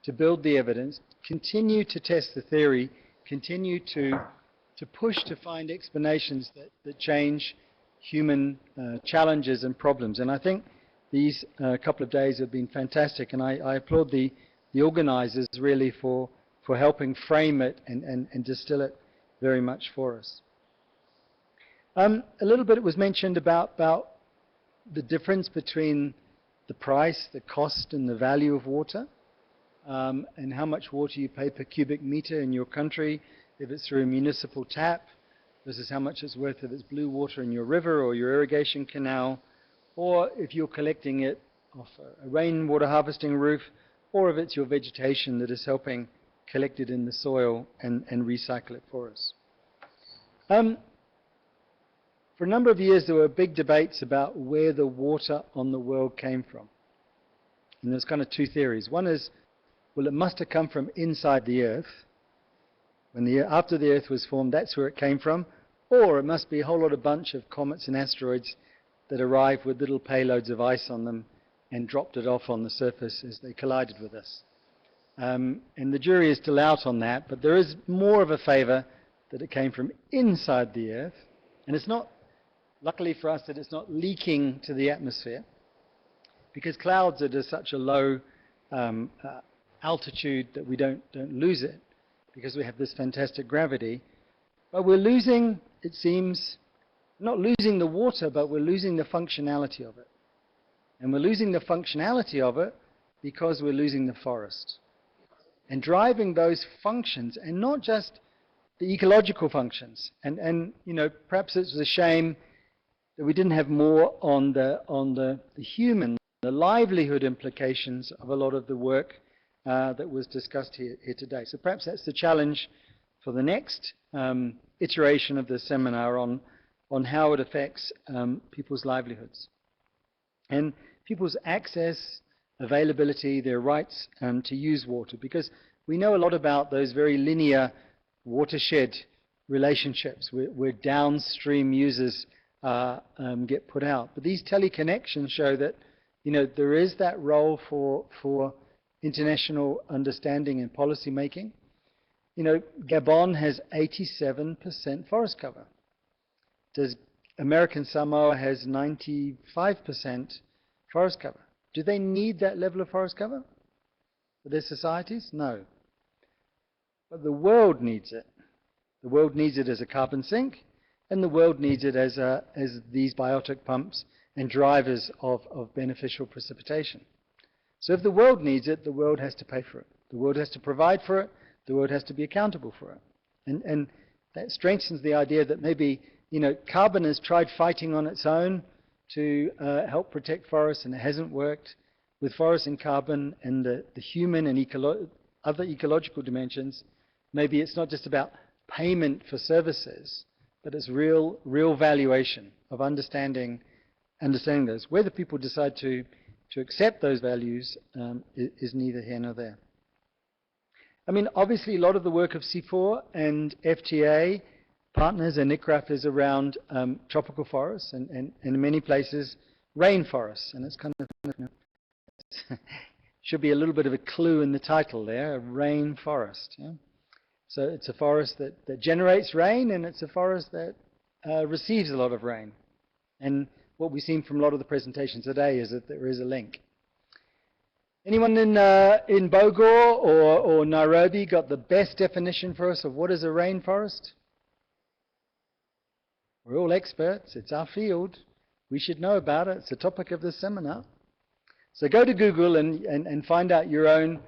to build the evidence, continue to test the theory, continue to push to find explanations that change human challenges and problems. And I think these couple of days have been fantastic, and I applaud the organizers really for helping frame it and distill it very much for us. A little bit was mentioned about the difference between the price, the cost, and the value of water, and how much water you pay per cubic meter in your country, if it's through a municipal tap, versus how much it's worth if it's blue water in your river or your irrigation canal, or if you're collecting it off a rainwater harvesting roof, or if it's your vegetation that is helping collect it in the soil and recycle it for us. For a number of years, there were big debates about where the water on the world came from. And there's kind of two theories. One is, well, it must have come from inside the Earth. After the Earth was formed, that's where it came from. Or it must be a whole lot of bunch of comets and asteroids that arrived with little payloads of ice on them and dropped it off on the surface as they collided with us. And the jury is still out on that, but there is more of a favor that it came from inside the Earth. And it's not, luckily for us, that it's not leaking to the atmosphere, because clouds are at such a low altitude that we don't lose it, because we have this fantastic gravity. But we're losing, it seems, not losing the water, but we're losing the functionality of it. And we're losing the functionality of it because we're losing the forest. And driving those functions, and not just the ecological functions. And you know, perhaps it's a shame that we didn't have more on the human, the livelihood implications of a lot of the work that was discussed here today. So perhaps that's the challenge for the next iteration of the seminar on how it affects people's livelihoods. And people's access, availability, their rights to use water. Because we know a lot about those very linear watershed relationships where downstream users get put out. But these teleconnections show that, you know, there is that role for international understanding and policy making. You know, Gabon has 87% forest cover. Does American Samoa has 95% forest cover? Do they need that level of forest cover for their societies? No. But the world needs it. The world needs it as a carbon sink, and the world needs it as these biotic pumps and drivers of beneficial precipitation. So if the world needs it, the world has to pay for it. The world has to provide for it. The world has to be accountable for it. And that strengthens the idea that maybe, you know, carbon has tried fighting on its own to help protect forests, and it hasn't worked. With forests and carbon and the human and other ecological dimensions, maybe it's not just about payment for services, but it's real valuation of understanding those. Whether people decide to accept those values is neither here nor there. I mean, obviously, a lot of the work of CIFOR and FTA partners and ICRAF is around tropical forests and in many places rainforests, and it's kind of, you know, should be a little bit of a clue in the title there, a rainforest. Yeah? So it's a forest that generates rain, and it's a forest that receives a lot of rain. And what we've seen from a lot of the presentations today is that there is a link. Anyone in Bogor or Nairobi got the best definition for us of what is a rainforest? We're all experts. It's our field. We should know about it. It's the topic of this seminar. So go to Google and find out your own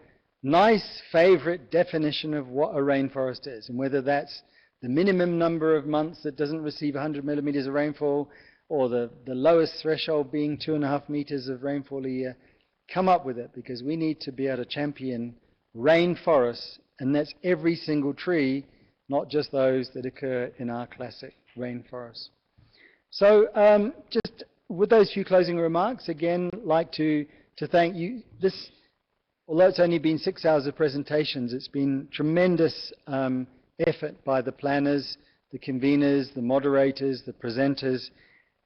nice favorite definition of what a rainforest is, and whether that's the minimum number of months that doesn't receive 100 millimeters of rainfall, or the lowest threshold being 2.5 meters of rainfall a year. Come up with it, because we need to be able to champion rainforests, and that's every single tree, not just those that occur in our classic rainforests. So just with those few closing remarks, again, like to thank you. This, although it's only been 6 hours of presentations, it's been tremendous effort by the planners, the conveners, the moderators, the presenters,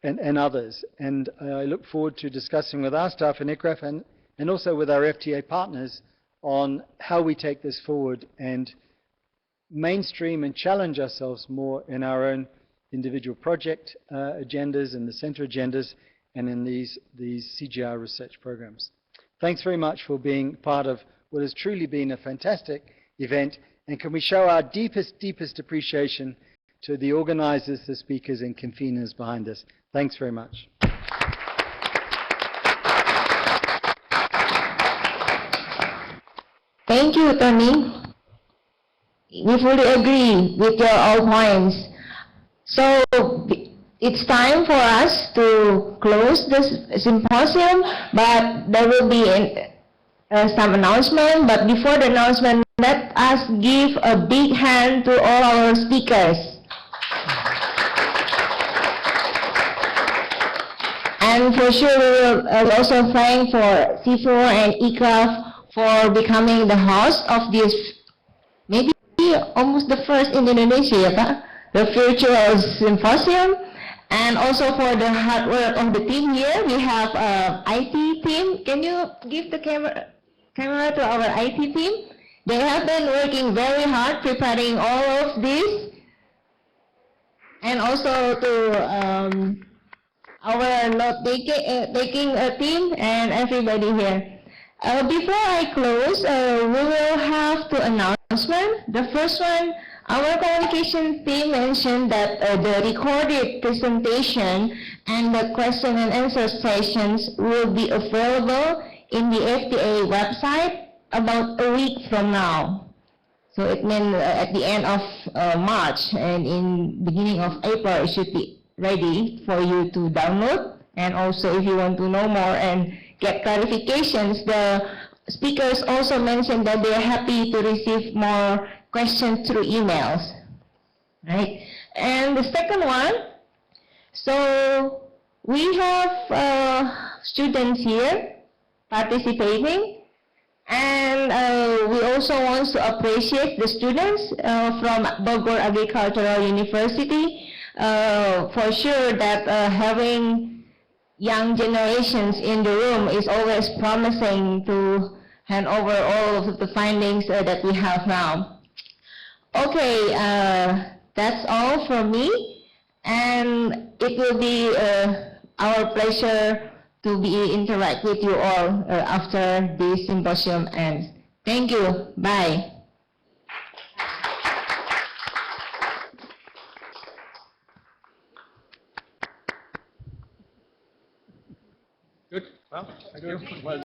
and others. And I look forward to discussing with our staff in ICRAF and also with our FTA partners on how we take this forward and mainstream and challenge ourselves more in our own individual project agendas and the center agendas and in these CGIAR research programs. Thanks very much for being part of what has truly been a fantastic event, and can we show our deepest appreciation to the organizers, the speakers and conveners behind us. Thanks very much. Thank you, Tony. We fully agree with your all points. So it's time for us to close this symposium, but there will be some announcement. But before the announcement, let us give a big hand to all our speakers. And for sure, we will also thank for CIFOR and ICRAF for becoming the host of this, maybe almost the first in Indonesia, ya Pak, the virtual symposium, and also for the hard work of the team here. We have IT team. Can you give the camera to our IT team? They have been working very hard preparing all of this, and also to our note-taking team and everybody here. Before I close, we will have two announcements. The first one, Our communication team mentioned that the recorded presentation and the question and answer sessions will be available in the FDA website about a week from now. So it means at the end of March and in beginning of April, it should be ready for you to download. And also if you want to know more and get clarifications, the speakers also mentioned that they are happy to receive more questions through emails. Right? And the second one, so we have students here participating, and we also want to appreciate the students from Bogor Agricultural University. For sure that having young generations in the room is always promising to hand over all of the findings that we have now. Okay, that's all from me, and it will be our pleasure to be interact with you all after this symposium ends. Thank you. Bye. Good. Well, thank you.